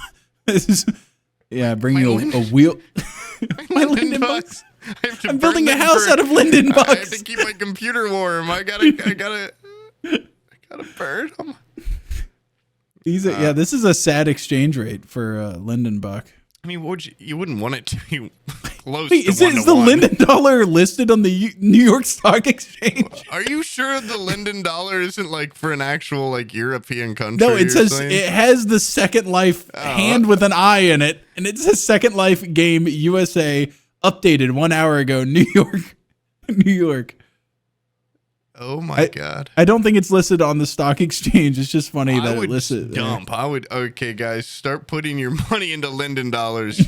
Bringing a wheel. My Linden bucks. I'm building a house out of Linden bucks. I have to keep my computer warm. I gotta burn them. This is a sad exchange rate for Linden buck. I mean, you wouldn't want it to be close Wait, to is 1 to the 1. Linden dollar listed on the New York Stock Exchange? Are you sure the Linden dollar isn't like for an actual like European country? No, it or says something? it has the Second Life hand with an eye in it, and it says Second Life game USA updated 1 hour ago, New York, New York. Oh my god! I don't think it's listed on the stock exchange. It's just funny that it listed. Dump. Okay, guys, start putting your money into Linden dollars.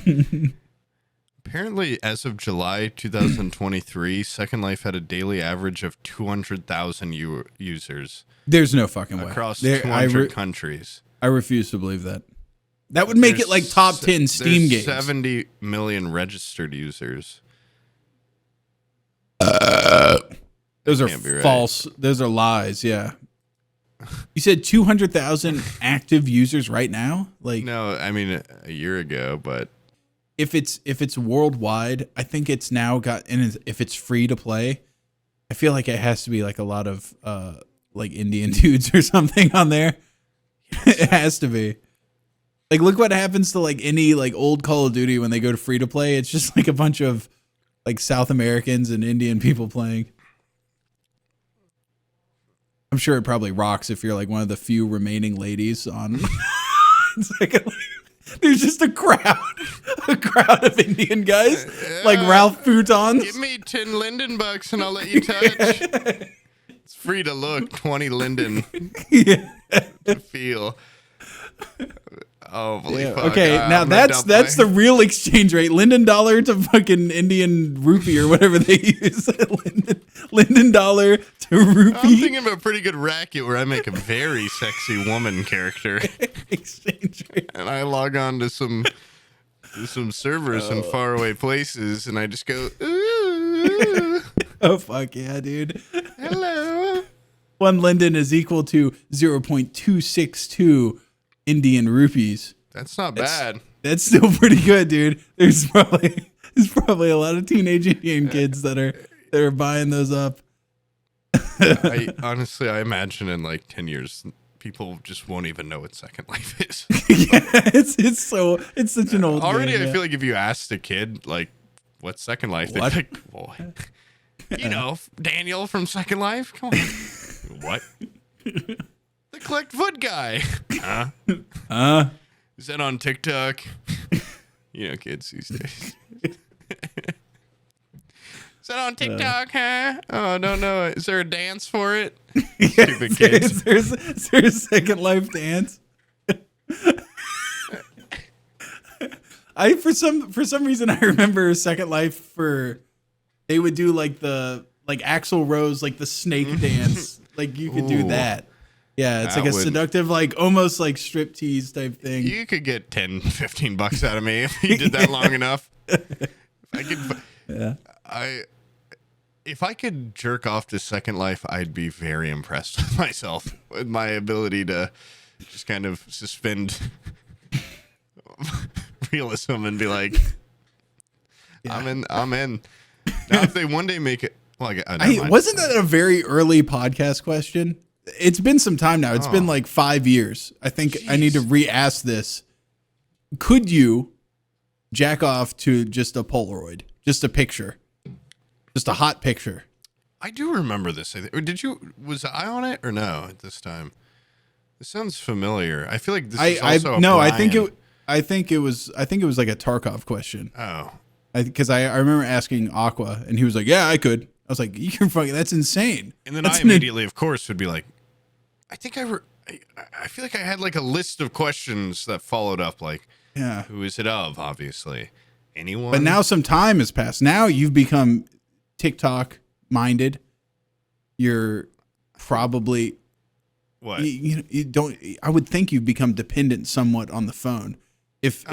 Apparently, as of July 2023, Second Life had a daily average of 200,000 users. There's no fucking way across 200 countries. I refuse to believe that. That would make it like top 10 Steam games. 70 million registered users. Those are Right. false. Those are lies. Yeah. You said 200,000 active users right now? Like, No, I mean a year ago, but if it's worldwide, I think it's now got, and if it's free to play, I feel like it has to be like a lot of like Indian dudes or something on there. It has to be. Like, look what happens to like any like old Call of Duty when they go to free to play. It's just like a bunch of like South Americans and Indian people playing. I'm sure it probably rocks if you're like one of the few remaining ladies on. It's like there's just a crowd of Indian guys, like Ralph Futons. give me 10 Linden bucks and I'll let you touch. It's free to look, 20 Linden to feel. Oh, holy fuck. Okay, now that's the real exchange rate. Linden dollar to fucking Indian rupee or whatever they use. Linden dollar to rupee. I'm thinking of a pretty good racket where I make a very sexy woman character. Exchange rate. And I log on to some servers in faraway places and I just go, ooh, Oh, fuck yeah, dude. hello. One Linden is equal to 0.262 Indian rupees. That's not bad. That's still pretty good, dude. There's probably a lot of teenage Indian kids that are buying those up. I imagine in like 10 years, people just won't even know what Second Life is. Yeah, it's such an old Already, game, I feel like if you asked a kid, like, what's Second Life? They'd be like, well, you know, Daniel from Second Life? Come on. What? The collect foot guy. Huh? Is that on TikTok? You know, kids these days. Is that on TikTok, huh? Oh, no. Is there a dance for it? Stupid kids. Is there a Second Life dance? For some reason I remember Second Life they would do like the Axl Rose, like the snake dance. Like you could do that. Yeah, it's like a seductive, like almost like striptease type thing. You could get 10, 15 bucks out of me if you did that long enough. If I could jerk off to Second Life, I'd be very impressed with myself, with my ability to just kind of suspend realism and be like, I'm in. Now, if they one day make it, well, wasn't that a very early podcast question? It's been some time now. It's been like 5 years. I think I need to re-ask this. Could you jack off to just a Polaroid, just a picture, just a hot picture? I do remember this. Was I on it or no at this time? This sounds familiar. I feel like this is also a Brian. I think it was like a Tarkov question. Oh. Because I remember asking Aqua, and he was like, "Yeah, I could." I was like, "You're fucking. That's insane." And then I immediately, of course, would be like, "I think I feel like I had like a list of questions that followed up, like, yeah, who is it of, obviously, anyone. But now some time has passed. Now you've become TikTok minded. You're probably what? you don't. I would think you've become dependent somewhat on the phone. If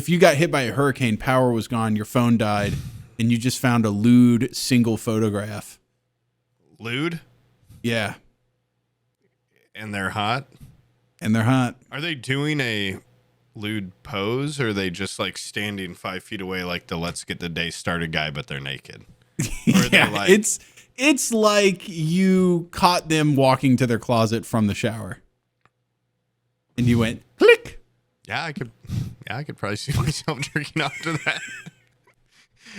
you got hit by a hurricane, power was gone, your phone died, and you just found a lewd single photograph. Lewd? Yeah. And they're hot? And they're hot. Are they doing a lewd pose, or are they just like standing 5 feet away like the let's get the day started guy, but they're naked? Or Yeah, it's like you caught them walking to their closet from the shower. And you went, click. Yeah, I could probably see myself jerking off to that.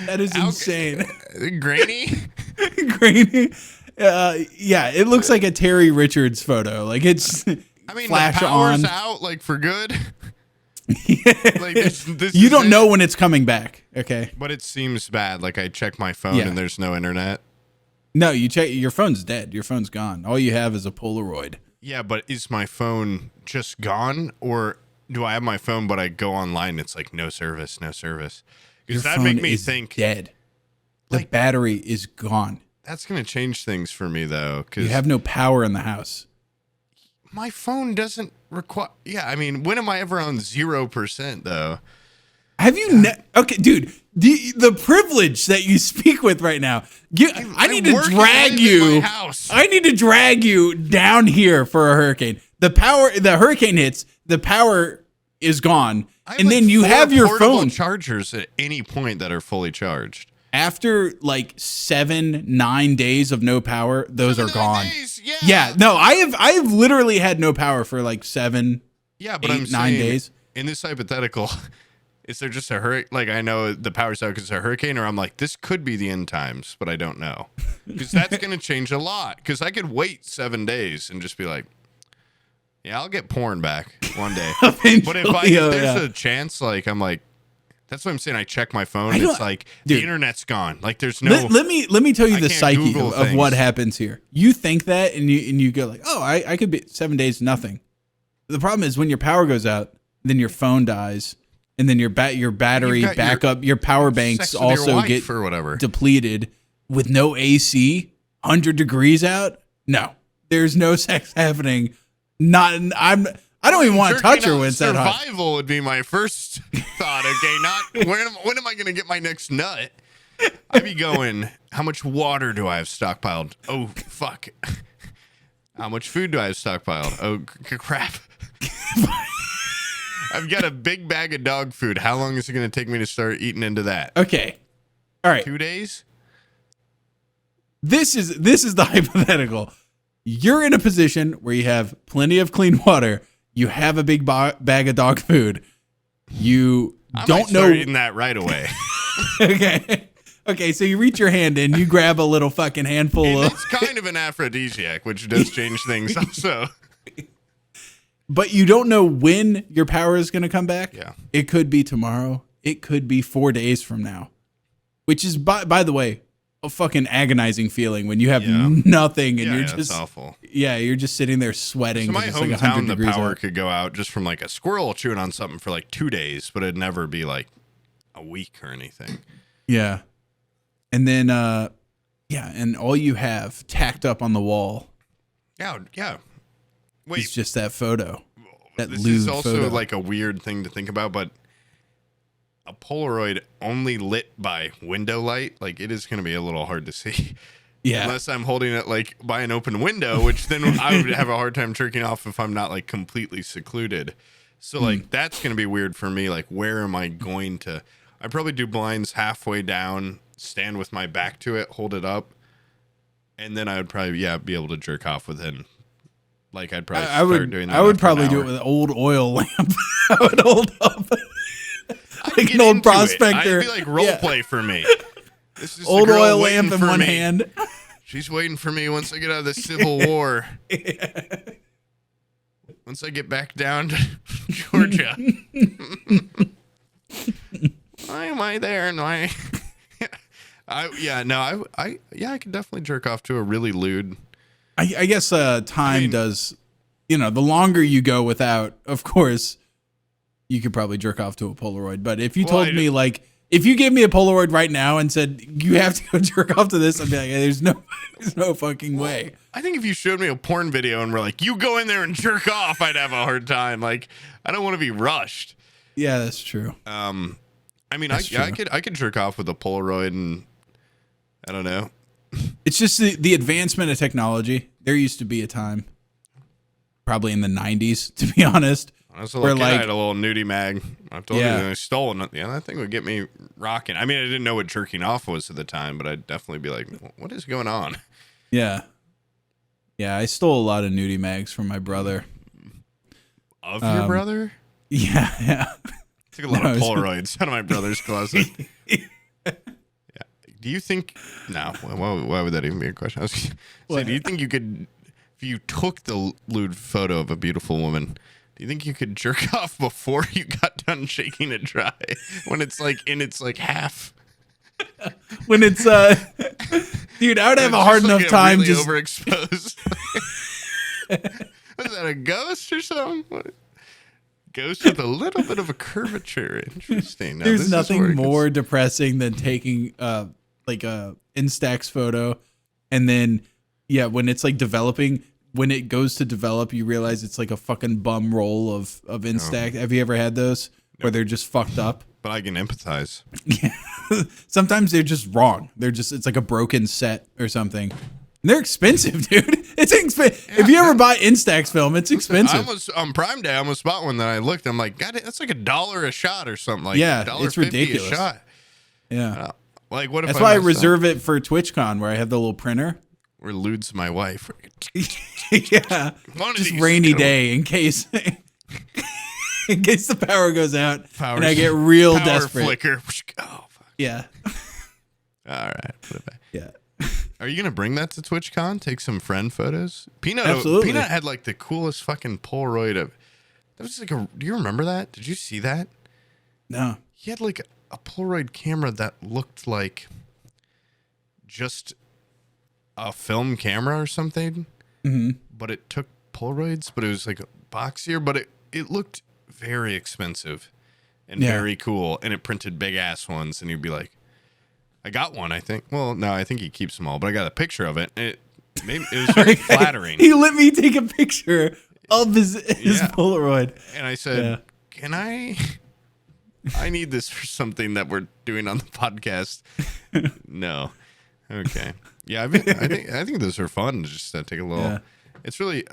That is insane. Grainy? Grainy. Yeah, it looks like a Terry Richards photo. Like it's I mean, flash the power's on. out like for good. Like this you is don't it. know when it's coming back. Okay. But it seems bad. Like I check my phone and there's no internet. No, you check your phone's dead. Your phone's gone. All you have is a Polaroid. Yeah, but is my phone just gone, or do I have my phone but I go online? It's like no service. Because that make me think dead. The battery is gone. That's gonna change things for me though. Because you have no power in the house. My phone doesn't require. Yeah, I mean, when am I ever on 0% though? Have you? Okay, dude. The privilege that you speak with right now. I need to drag you. I need to drag you down here for a hurricane. The hurricane hits. The power is gone, and then you have your phone chargers at any point that are fully charged. After like 7-9 days of no power, those are gone. Days, yeah. No, I have literally had no power for like 7, yeah, but 8, I'm 9 saying, days. In this hypothetical, is there just a hurricane? Like I know the power's out because it's a hurricane, or I'm like, this could be the end times, but I don't know. Because that's going to change a lot. Because I could wait 7 days and just be like, yeah, I'll get porn back one day. But if there's a chance, like I'm like, that's what I'm saying. I check my phone. It's like the internet's gone. Like there's no. Let me tell you the psyche of what happens here. You think that, and you go like, oh, I could be 7 days nothing. The problem is when your power goes out, then your phone dies, and then your battery backup, your power banks also get or whatever depleted with no AC, 100 degrees out. No, there's no sex happening. I don't even want to touch her when it's that hot. Survival would be my first thought. Okay, not when am I going to get my next nut? I'd be going, how much water do I have stockpiled? Oh, fuck. How much food do I have stockpiled? Oh, crap. I've got a big bag of dog food. How long is it going to take me to start eating into that? Okay. All right. 2 days? This is the hypothetical. You're in a position where you have plenty of clean water. You have a big bag of dog food. You don't know eating that right away. Okay. So you reach your hand in, you grab a little fucking handful of. It's kind of an aphrodisiac, which does change things also. But you don't know when your power is going to come back. Yeah. It could be tomorrow. It could be 4 days from now. Which is, by the way, a fucking agonizing feeling when you have nothing and you're just that's awful. Yeah, you're just sitting there sweating. So my it's hometown, like the power could go out just from like a squirrel chewing on something for like 2 days, but it'd never be like a week or anything. Yeah. And then, and all you have tacked up on the wall. Yeah. Wait, it's just that photo. This is also like a weird thing to think about, but a Polaroid only lit by window light, like it is going to be a little hard to see. Yeah. Unless I'm holding it like by an open window, which then I would have a hard time jerking off if I'm not like completely secluded. So like that's going to be weird for me. Like where am I going to? I probably do blinds halfway down, stand with my back to it, hold it up, and then I would probably be able to jerk off within. Like I'd probably start doing that. I would probably do it with an old oil lamp. I would hold up like an old prospector. It'd be like role play for me. This is old oil lamp in one hand. She's waiting for me once I get out of the Civil War. Once I get back down to Georgia. Why am I there? And I could definitely jerk off to a really lewd. I guess time does, the longer you go without, of course, you could probably jerk off to a Polaroid. But if you told me like, if you gave me a Polaroid right now and said you have to go jerk off to this, I'd be like, there's no fucking way. I think if you showed me a porn video and were like, you go in there and jerk off, I'd have a hard time. Like, I don't want to be rushed. Yeah, that's true. I mean, I could jerk off with a Polaroid, and I don't know. It's just the advancement of technology. There used to be a time, probably in the 90s, to be honest. I was a little kid, I had a little nudie mag. I told you that I stole it. Yeah, that thing would get me rocking. I mean, I didn't know what jerking off was at the time, but I'd definitely be like, what is going on? Yeah. Yeah, I stole a lot of nudie mags from my brother. Of your brother? Yeah. Took a lot of Polaroids out of my brother's closet. Yeah. Do you think... No, why would that even be a question? I was saying, do you think you could... If you took the lewd photo of a beautiful woman... Do you think you could jerk off before you got done shaking it dry? When it's like in its like half. When it's dude, I would have a hard enough time really just overexposed. Was that a ghost or something? What? Ghost with a little bit of a curvature. Interesting. Now, there's nothing more depressing than taking like a Instax photo and then when it's like developing. When it goes to develop, you realize it's like a fucking bum roll of Instax. Have you ever had those where they're just fucked up? But I can empathize. Yeah. Sometimes they're just wrong. It's like a broken set or something. And they're expensive, dude. It's expensive. Yeah, if you ever buy Instax film, it's expensive. On Prime Day, I almost bought one that I looked. I'm like, God, that's like $1 a shot or something. Like it's ridiculous. A shot. Yeah. Like what if that's why I reserve it for TwitchCon where I have the little printer. Or eludes my wife. Yeah. Just rainy day in case the power goes out and I get real desperate. Flicker. Oh, fuck. Yeah. All right. Put it back. Yeah. Are you going to bring that to TwitchCon? Take some friend photos? Absolutely. Peanut had like the coolest fucking Polaroid of. That was like do you remember that? Did you see that? No. He had like a Polaroid camera that looked like just a film camera or something, but it took Polaroids, but it was like boxier, but it looked very expensive and very cool, and it printed big ass ones, and you'd be like, I got one, I think. Well, no, I think he keeps them all, but I got a picture of it, and it was very flattering. He let me take a picture of his Polaroid. And I said, can I need this for something that we're doing on the podcast. No. Okay. Yeah, I think those are fun. Just take a little. Yeah. It's really,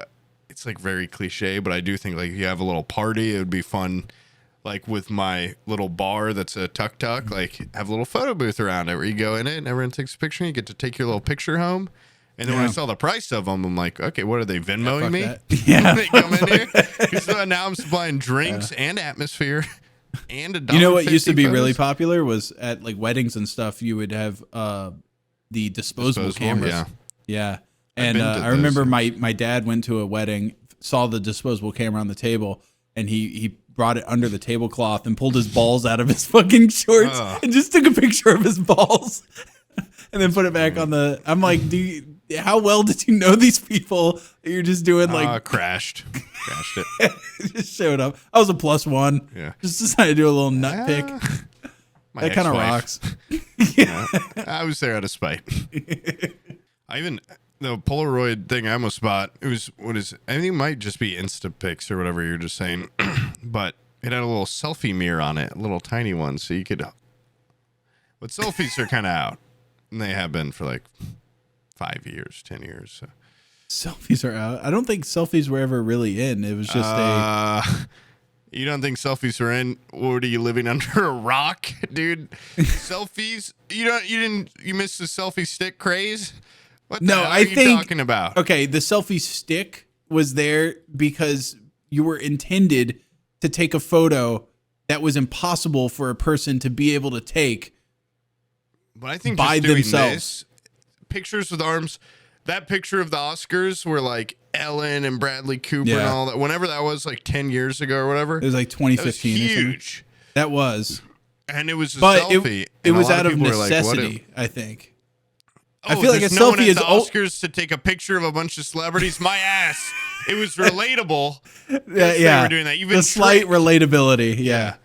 it's like very cliche, but I do think like if you have a little party, it would be fun. Like with my little bar that's a tuk-tuk, like have a little photo booth around it where you go in it and everyone takes a picture. And you get to take your little picture home. And then when I saw the price of them, I'm like, okay, what are they Venmoing me? Yeah. They come in here. Because now I'm supplying drinks and atmosphere and $1.50. You know what used to be really popular was at like weddings and stuff. You would have the disposable cameras. Yeah. And I remember my dad went to a wedding, saw the disposable camera on the table, and he brought it under the tablecloth and pulled his balls out of his fucking shorts and just took a picture of his balls and then put it back on the. I'm like, how well did you know these people? You're just doing like crashed it. Just showed up. I was a +1. Yeah. Just decided to do a little nut pick. That kind of rocks. Yeah. I was there out of spite. The Polaroid thing I almost bought, I think it might just be Instapics or whatever you're just saying, but it had a little selfie mirror on it, a little tiny one, so you could, but selfies are kind of out, and they have been for like 5 years, 10 years. So. Selfies are out. I don't think selfies were ever really in. It was just You don't think selfies were in? What are you living under a rock, dude? Selfies? You missed the selfie stick craze? What the hell are you talking about? Okay, the selfie stick was there because you were intended to take a photo that was impossible for a person to be able to take. But I think by just themselves. Pictures with arms. That picture of the Oscars where like Ellen and Bradley Cooper and all that. Whenever that was, like 10 years ago or whatever. It was like 2015. That was huge. That was. And it was a selfie. It was out of necessity, I think. I feel like a no one selfie at is the Oscars to take a picture of a bunch of celebrities. My ass. It was relatable. They were doing that. Even the slight relatability. Yeah.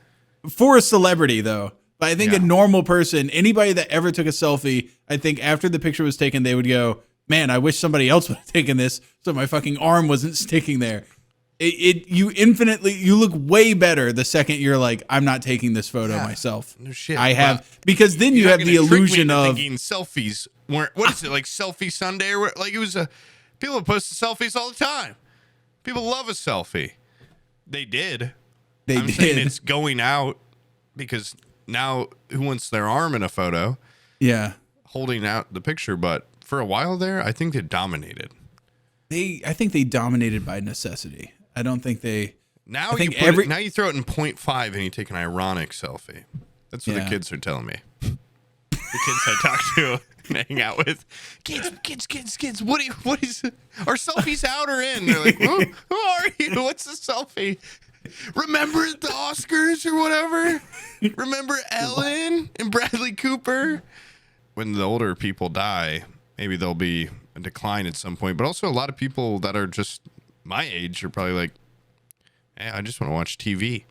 For a celebrity, though. But I think a normal person, anybody that ever took a selfie, I think after the picture was taken, they would go, man, I wish somebody else would have taken this so my fucking arm wasn't sticking there. You look way better the second you're like, I'm not taking this photo myself. No shit. Because then you have the illusion of thinking selfies weren't, what is it, like Selfie Sunday or what? Like it was people post selfies all the time. People love a selfie. They did. I'm saying it's going out because now who wants their arm in a photo? Yeah. Holding out the picture, but for a while there, I think they dominated. I think they dominated by necessity. I don't think they. Now you throw it in 0.5 and you take an ironic selfie. That's what the kids are telling me. The kids I talk to and hang out with. Kids. What is it? Are selfies out or in? They're like, who are you? What's a selfie? Remember the Oscars or whatever? Remember Ellen and Bradley Cooper? When the older people die, maybe there'll be a decline at some point. But also a lot of people that are just my age are probably like, hey, I just want to watch TV.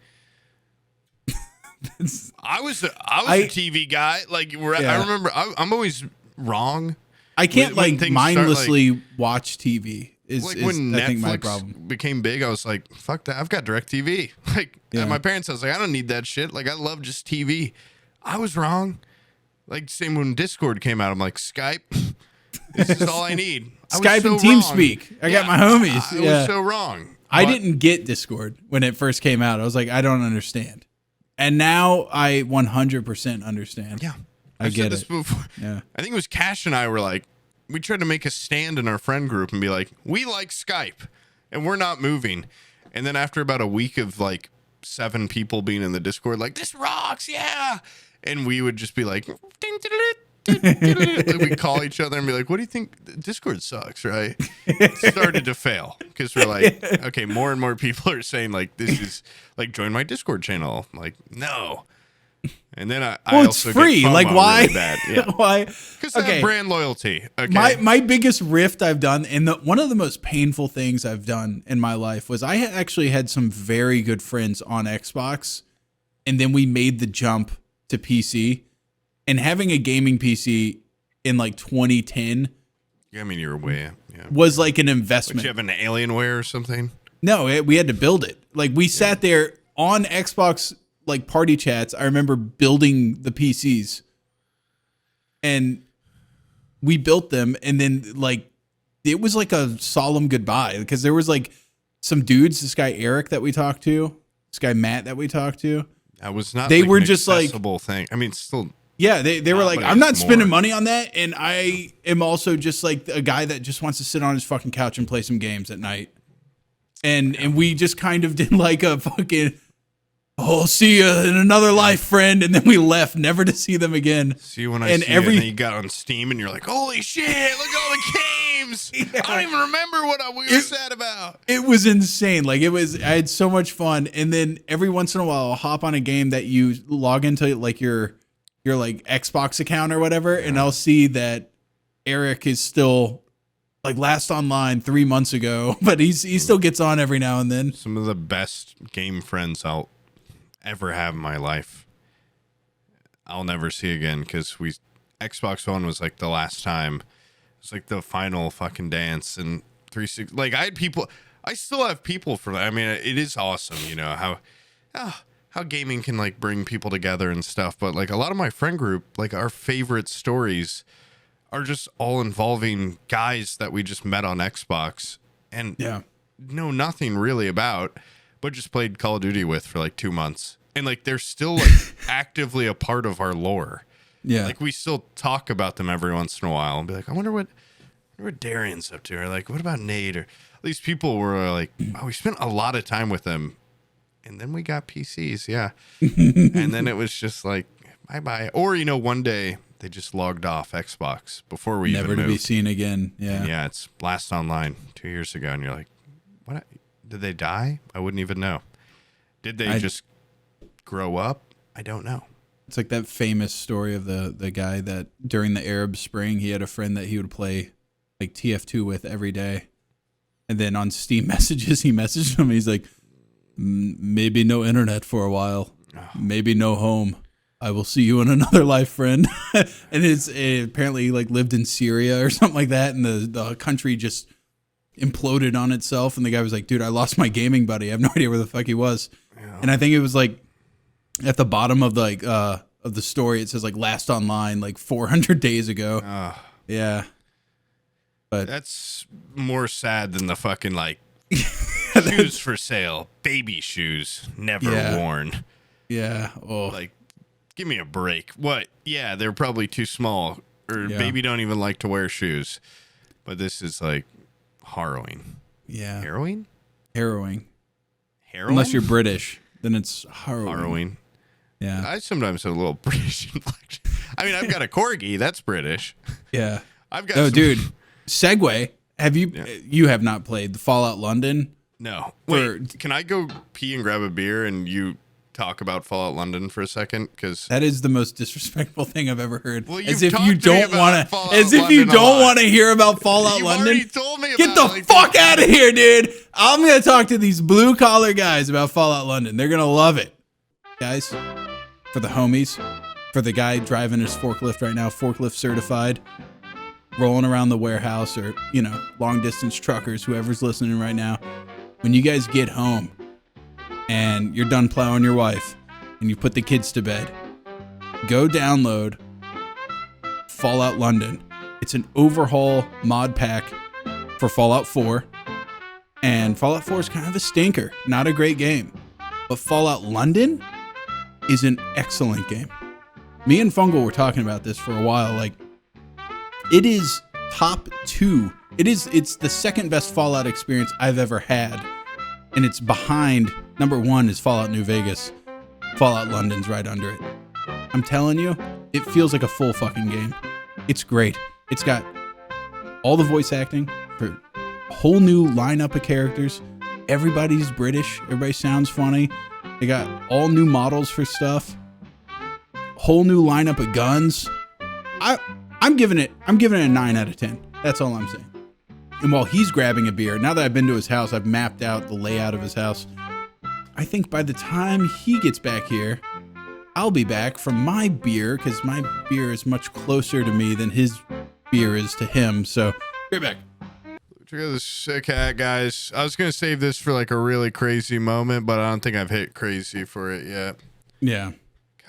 I was a TV guy. Like I remember, I'm always wrong. I can't mindlessly watch TV. When I think my Netflix problem became big, I was like, fuck that. I've got DirecTV. Like at my parents' house, like I don't need that shit. Like I love just TV. I was wrong. Like same when Discord came out, I'm like, Skype. This is all I need. Skype and TeamSpeak. I got my homies. I was so wrong. I didn't get Discord when it first came out. I was like, I don't understand. And now I 100% understand. Yeah. I get it. Before. Yeah. I think it was Cash and I were like, we tried to make a stand in our friend group and be like, we like Skype and we're not moving. And then after about a week of like 7 people being in the Discord, like, this rocks. Yeah. And we would just be like, we'd call each other and be like, what do you think? Discord sucks, right? It started to fail because we're like, okay, more and more people are saying like, this is like, join my Discord channel. I'm like, no. And then I also it's free. Get FOMO like why? Really bad. Yeah. Why? Because I have brand loyalty. Okay. My biggest rift I've done, and one of the most painful things I've done in my life was I actually had some very good friends on Xbox, and then we made the jump to PC. And having a gaming PC in like 2010, yeah, I mean you're way was like an investment. Did you have an Alienware or something? No, we had to build it. Like we sat there on Xbox like party chats. I remember building the PCs, and we built them, and then like it was like a solemn goodbye because there was like some dudes. This guy Eric that we talked to, this guy Matt that we talked to. That was not. They like were an just like accessible thing. I mean, still. Yeah, they were like, I'm not spending money on that, and I am also just like a guy that just wants to sit on his fucking couch and play some games at night. And we just kind of did like a fucking, oh, see you in another life, friend, and then we left, never to see them again. See you when I see you, and then you got on Steam, and you're like, holy shit, look at all the games. Yeah. I don't even remember what we were sad about. It was insane. Like I had so much fun, and then every once in a while, I'll hop on a game that you log into like your like Xbox account or whatever, and I'll see that Eric is still like last online 3 months ago, but he still gets on every now and then. Some of the best game friends I'll ever have in my life, I'll never see again because Xbox One was like the last time. It was like the final fucking dance, and 360. Like I still have people for that. I mean, it is awesome, you know how gaming can like bring people together and stuff. But like a lot of my friend group, like our favorite stories are just all involving guys that we just met on Xbox and know nothing really about, but just played Call of Duty with for like 2 months. And like, they're still like actively a part of our lore. Yeah. Like we still talk about them every once in a while and be like, I wonder what Darian's up to. Or like, what about Nate? Or at least people were like, oh, we spent a lot of time with them. And then we got PCs, yeah. And then it was just like, bye-bye. Or, one day they just logged off Xbox before we even moved. Never to be seen again, yeah. And yeah, it's last online 2 years ago. And you're like, what? Did they die? I wouldn't even know. Did they just grow up? I don't know. It's like that famous story of the guy that during the Arab Spring, he had a friend that he would play like TF2 with every day. And then on Steam messages, he messaged him. He's like, maybe no internet for a while. Maybe no home. I will see you in another life, friend. And it's apparently like lived in Syria or something like that. And the country just imploded on itself. And the guy was like, dude, I lost my gaming buddy. I have no idea where the fuck he was. Yeah. And I think it was like at the bottom of the story, it says like last online like 400 days ago. Yeah. But that's more sad than the fucking like shoes for sale, baby shoes, never worn. Yeah. Oh. Like, give me a break. What? Yeah, they're probably too small, or baby don't even like to wear shoes. But this is like harrowing. Yeah. Harrowing? Harrowing. Unless you're British, then it's harrowing. Yeah. I sometimes have a little British inflection. I mean, I've got a corgi. That's British. Yeah. I've got. Dude. Segue. Have you? Yeah. You have not played the Fallout London? No. Wait. Can I go pee and grab a beer and you talk about Fallout London for a second? Because that is the most disrespectful thing I've ever heard. Well, as if you don't want to. As if you don't want to hear about Fallout London. Already told me about Get the fuck out of here, dude! I'm gonna talk to these blue collar guys about Fallout London. They're gonna love it, guys. For the homies, for the guy driving his forklift right now, forklift certified, rolling around the warehouse, or long distance truckers, whoever's listening right now. When you guys get home and you're done plowing your wife and you put the kids to bed, go download Fallout London. It's an overhaul mod pack for Fallout 4. And Fallout 4 is kind of a stinker, not a great game. But Fallout London is an excellent game. Me and Fungal were talking about this for a while. Like, it is top 2. It's the second best Fallout experience I've ever had. And it's behind, number 1 is Fallout New Vegas. Fallout London's right under it. I'm telling you, it feels like a full fucking game. It's great. It's got all the voice acting for a whole new lineup of characters. Everybody's British. Everybody sounds funny. They got all new models for stuff. Whole new lineup of guns. I'm giving it a 9 out of 10. That's all I'm saying. And while he's grabbing a beer, now that I've been to his house, I've mapped out the layout of his house. I think by the time he gets back here, I'll be back from my beer, because my beer is much closer to me than his beer is to him. So, right back. Check out this sick hat, guys. I was going to save this for like a really crazy moment, but I don't think I've hit crazy for it yet. Yeah.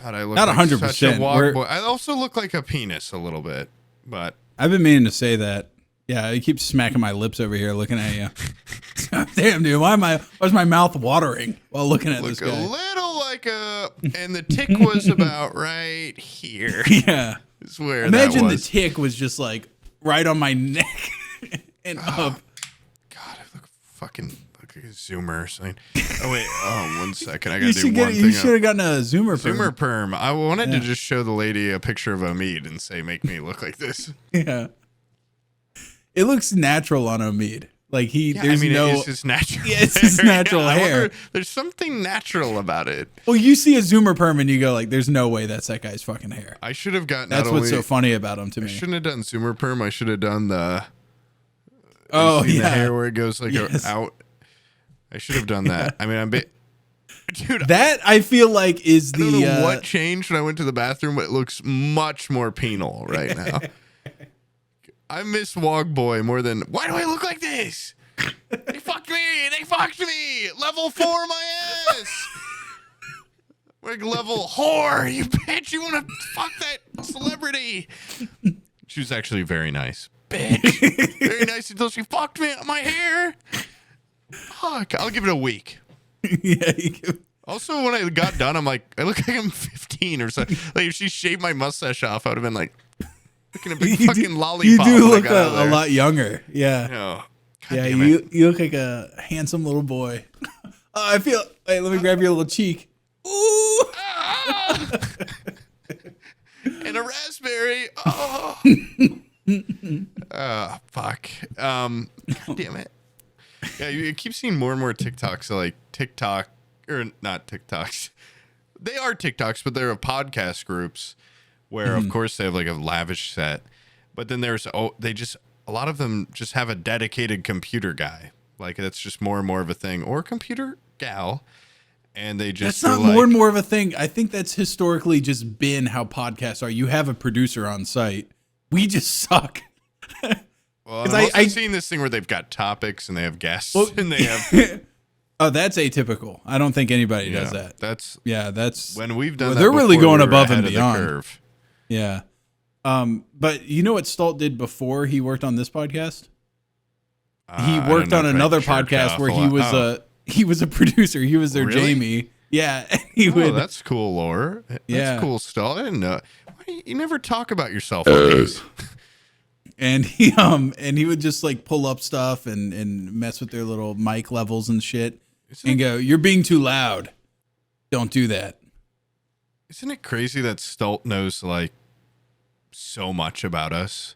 God, I look not like 100%. Such a Wog Boy. I also look like a penis a little bit, but I've been meaning to say that. Yeah, he keeps smacking my lips over here looking at you. Damn, dude, why's my mouth watering while looking at this guy? A little like and the tick was about right here. Yeah. Is where Imagine that was. The tick was just like right on my neck and up. God, I look like a zoomer or something. Oh, wait. Oh, 1 second. I got to do one thing. You should have gotten a zoomer perm. Zoomer perm. I wanted to just show the lady a picture of Omid and say, make me look like this. Yeah. It looks natural on Omid. Like it's his natural hair. It's his natural hair. There's something natural about it. Well, you see a zoomer perm and you go like, there's no way that's that guy's fucking hair. I should have gotten That's what's so funny about him to me. I shouldn't have done zoomer perm. I should have done the the hair where it goes like out. I should have done that. I mean, dude, that I feel like is the I don't know what changed when I went to the bathroom, but it looks much more penal right now. I miss Wog Boy more than, why do I look like this? They fucked me. Level 4 my ass. Like level whore, you bitch. You want to fuck that celebrity. She was actually very nice. Bitch. Very nice until she fucked me my hair. Fuck, I'll give it a week. Yeah. Also, when I got done, I'm like, I look like I'm 15 or something. Like if she shaved my mustache off, I would have been like, looking a big fucking lollipop. You do look a lot younger. Yeah. Oh, yeah, you look like a handsome little boy. I feel. Wait, let me grab your little cheek. Ooh. And a raspberry. Oh. Fuck. God damn it. Yeah, you keep seeing more and more TikToks. So like TikTok or not TikToks. they are TikToks, but they're podcast groups where, of course, they have like a lavish set. But then there's, a lot of them just have a dedicated computer guy. Like, that's just more and more of a thing. Or computer gal. And they just. That's not like, more and more of a thing. I think that's historically just been how podcasts are. You have a producer on site. We just suck. Well, I've also seen this thing where they've got topics and they have guests and they have. Oh, that's atypical. I don't think anybody does that. That's when we've done. They're really going above and the beyond. Curve. Yeah. But you know what Stalltt did before he worked on this podcast? He worked on another podcast where he was a producer. He was their Really? Jamie. Yeah, and he would. That's cool, Lore. Yeah. That's cool, Stalltt. I didn't know. You never talk about yourself on these. And he would just like pull up stuff and mess with their little mic levels and shit and go, "You're being too loud. Don't do that." Isn't it crazy that Stalltt knows like so much about us?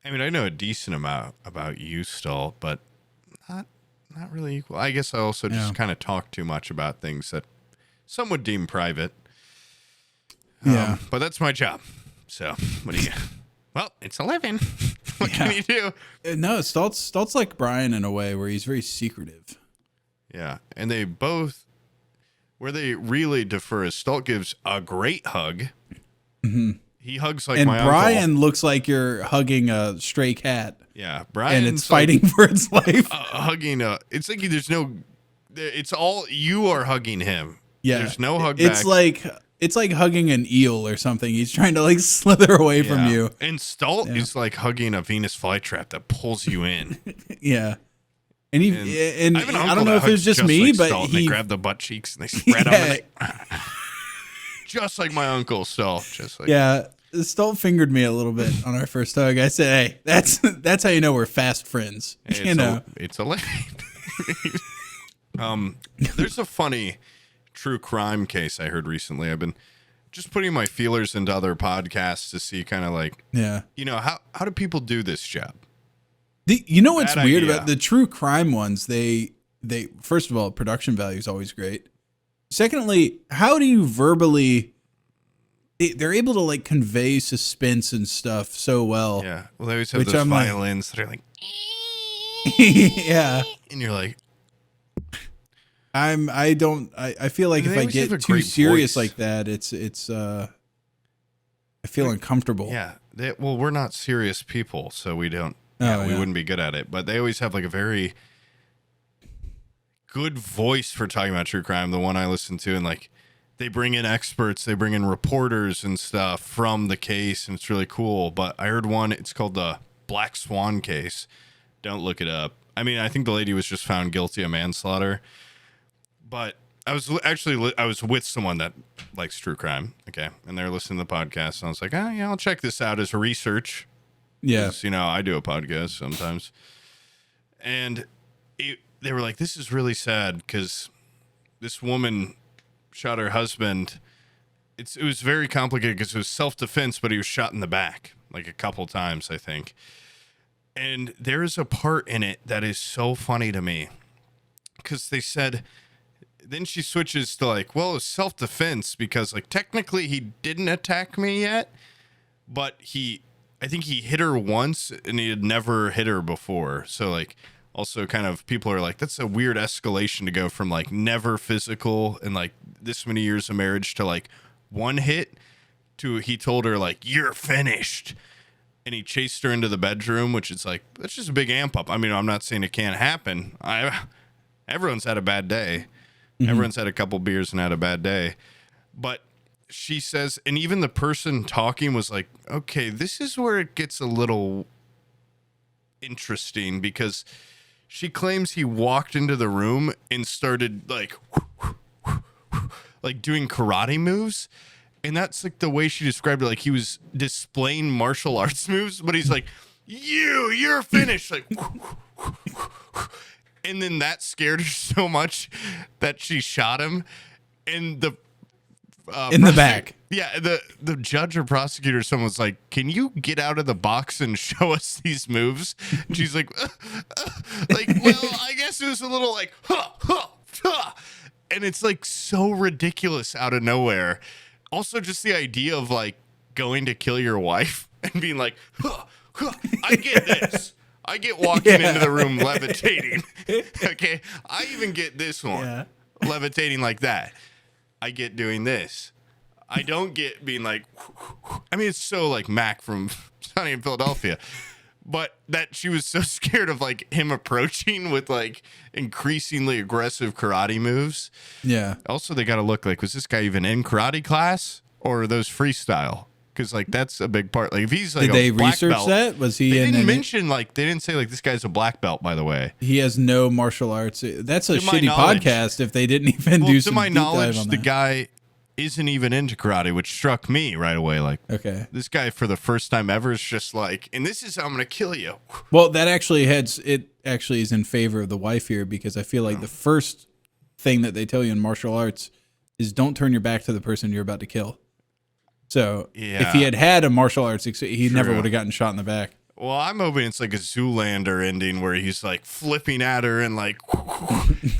I mean, I know a decent amount about you, Stalltt, but not really equal. I guess I also just kind of talk too much about things that some would deem private. Yeah. But that's my job. So what do you? Well, it's 11. What can you do? No, Stallt's like Brian in a way where he's very secretive. Yeah, and they both, where they really differ is Stalltt gives a great hug. Mm-hmm. He hugs like my Brian uncle. looks like you're hugging a stray cat. Yeah, Brian, and it's fighting for its life. Hugging it's like there's no, it's all you are hugging him. Yeah, there's no hug it's back. It's like hugging an eel or something. He's trying to like slither away from you. And Stalltt is like hugging a Venus flytrap that pulls you in. Yeah. And I don't know if it was just me, like but Stalltt, they grab the butt cheeks and they spread them. Just like my uncle Stalltt. Just like Stalltt fingered me a little bit on our first hug. I said, "Hey, that's how you know we're fast friends." Hey, you know, it's a late. There's a funny true crime case I heard recently. I've been just putting my feelers into other podcasts to see kind of like, you know, how do people do this job? You know what's weird about the true crime ones? They first of all, production value is always great. Secondly, how do you verbally? They're able to like convey suspense and stuff so well. Yeah, well, they always have those violins that are like, yeah, and you're like, I feel like if I get too serious like that, it's I feel uncomfortable. Yeah, we're not serious people, so we don't. We wouldn't be good at it. But they always have like a very good voice for talking about true crime. The one I listen to, and like they bring in experts, they bring in reporters and stuff from the case, and it's really cool. But I heard one, it's called the Black Swan case. Don't look it up. I mean, I think the lady was just found guilty of manslaughter. But I was with someone that likes true crime. Okay. And they're listening to the podcast. And I was like, I'll check this out as research. Yeah. You know, I do a podcast sometimes. And they were like, this is really sad because this woman shot her husband. It was very complicated because it was self-defense, but he was shot in the back like a couple times, I think. And there is a part in it that is so funny to me because they said, then she switches to like, well, it's self-defense because like technically he didn't attack me yet, but I think he hit her once and he had never hit her before. So like also kind of people are like, that's a weird escalation to go from like never physical and like this many years of marriage to like one hit to he told her like, you're finished. And he chased her into the bedroom, which is like, that's just a big amp up. I mean, I'm not saying it can't happen. Everyone's had a bad day. Mm-hmm. Everyone's had a couple beers and had a bad day. But she says, and even the person talking was like, okay, this is where it gets a little interesting because she claims he walked into the room and started like doing karate moves. And that's like the way she described it. Like he was displaying martial arts moves, but he's like, you're finished. Like, and then that scared her so much that she shot him. And the in the back. Yeah, the judge or prosecutor, someone was like, "Can you get out of the box and show us these moves?" And she's like, well, I guess it was a little like, huh. And it's like so ridiculous out of nowhere. Also, just the idea of like going to kill your wife and being like, huh, huh, I get this. I get walking into the room levitating. Okay. I even get this one levitating like that. I get doing this. I don't get being like, I mean, it's so like Mac from Sunny in Philadelphia. But that she was so scared of like him approaching with like increasingly aggressive karate moves. Yeah. Also, they got to look like, was this guy even in karate class or are those freestyle? Because like that's a big part. Like if he's like, did they black research belt, that? Was he? They in didn't mention like they didn't say like this guy's a black belt. By the way, he has no martial arts. That's a To my shitty knowledge- podcast. If they didn't even well, do to some my deep dive knowledge, on the that. guy isn't even into karate, which struck me right away. Like, Okay. this guy for the first time ever is just like, and this is how I'm gonna kill you. Well, that actually actually is in favor of the wife here because I feel like the first thing that they tell you in martial arts is don't turn your back to the person you're about to kill. So if he had a martial arts, he never would have gotten shot in the back. Well, I'm hoping it's like a Zoolander ending where he's like flipping at her and like,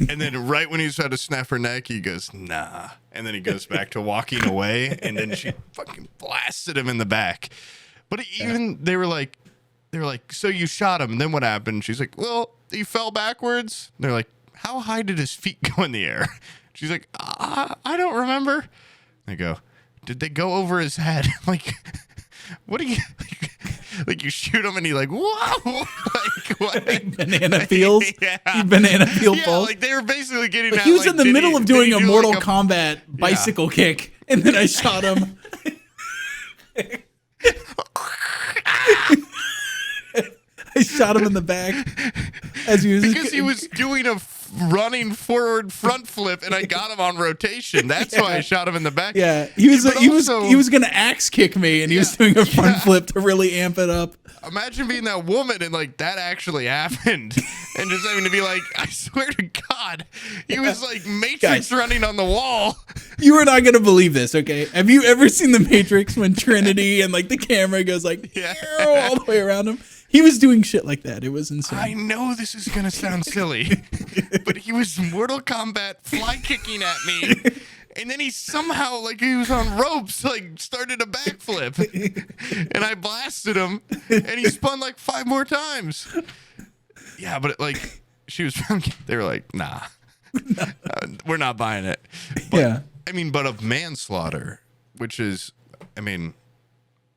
and then right when he's about to snap her neck, he goes, nah. And then he goes back to walking away, and then she fucking blasted him in the back. But even they were like, so you shot him, and then what happened? She's like, well, he fell backwards. And they're like, how high did his feet go in the air? She's like, I don't remember. They go, did they go over his head? Like, what do you... Like you shoot him and he like, whoa, like what? Banana peels. Yeah. Banana peel balls. Like they were basically getting. Like at, he was like, in the did middle he- of did doing he a do, Mortal like, Kombat bicycle kick, and then I shot him. I shot him in the back as he was because he was doing a running forward front flip, and I got him on rotation. That's why I shot him in the back. Yeah, he was But he was also- he was gonna axe kick me, and he was doing a front flip to really amp it up. Imagine being that woman and like that actually happened, and just having to be like, I swear to God, he was like Matrix Guys. running on the wall. You are not gonna believe this, okay? Have you ever seen the Matrix when Trinity and like the camera goes like all the way around him? He was doing shit like that. It was insane. I know this is gonna sound silly, but he was Mortal Kombat fly kicking at me, and then he somehow, like he was on ropes, like started a backflip, and I blasted him, and he spun like 5 more times. Yeah, but like she was, they were like, nah, we're not buying it. But, Yeah. I mean, but of manslaughter, which is, I mean.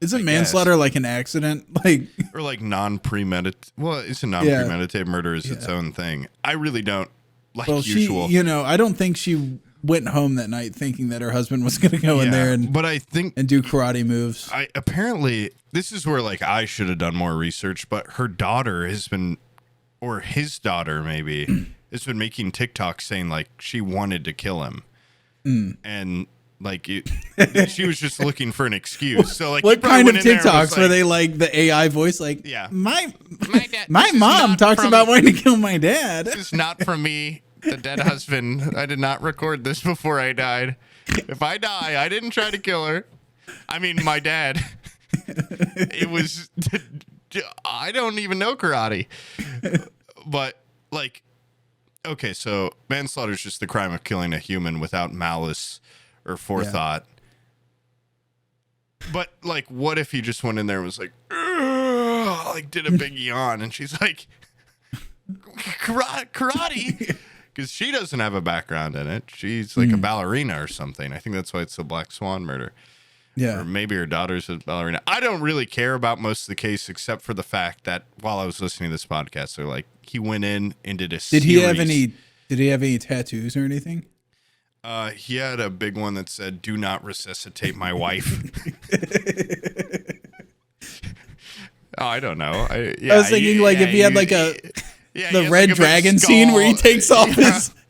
Isn't manslaughter like an accident? Like Or like non-premeditated. Well, it's a non-premeditated murder is its own thing. I really don't like usual. I don't think she went home that night thinking that her husband was going to go in there and but I think and do karate moves. I apparently this is where like I should have done more research, but her daughter has been, or his daughter maybe, has been making TikToks saying like she wanted to kill him, and. Like she was just looking for an excuse. So like, What kind of TikToks were like, they like the AI voice? Like, my mom talks about wanting to kill my dad. This is not from me, the dead husband. I did not record this before I died. If I die, I didn't try to kill her. I mean, my dad. It was. I don't even know karate, but like, okay, so manslaughter is just the crime of killing a human without malice or forethought. But like, what if he just went in there and was like, "Ugh," like did a big yawn, and she's like, karate, because she doesn't have a background in it. She's like a ballerina or something. I think that's why it's a Black Swan murder. Yeah. Or maybe her daughter's a ballerina. I don't really care about most of the case, except for the fact that while I was listening to this podcast, they're like, he went in and did a Did he have any tattoos or anything? He had a big one that said, "Do not resuscitate my wife." Oh, I don't know. I was thinking like if he had like the red like a big dragon scene where he skull. takes off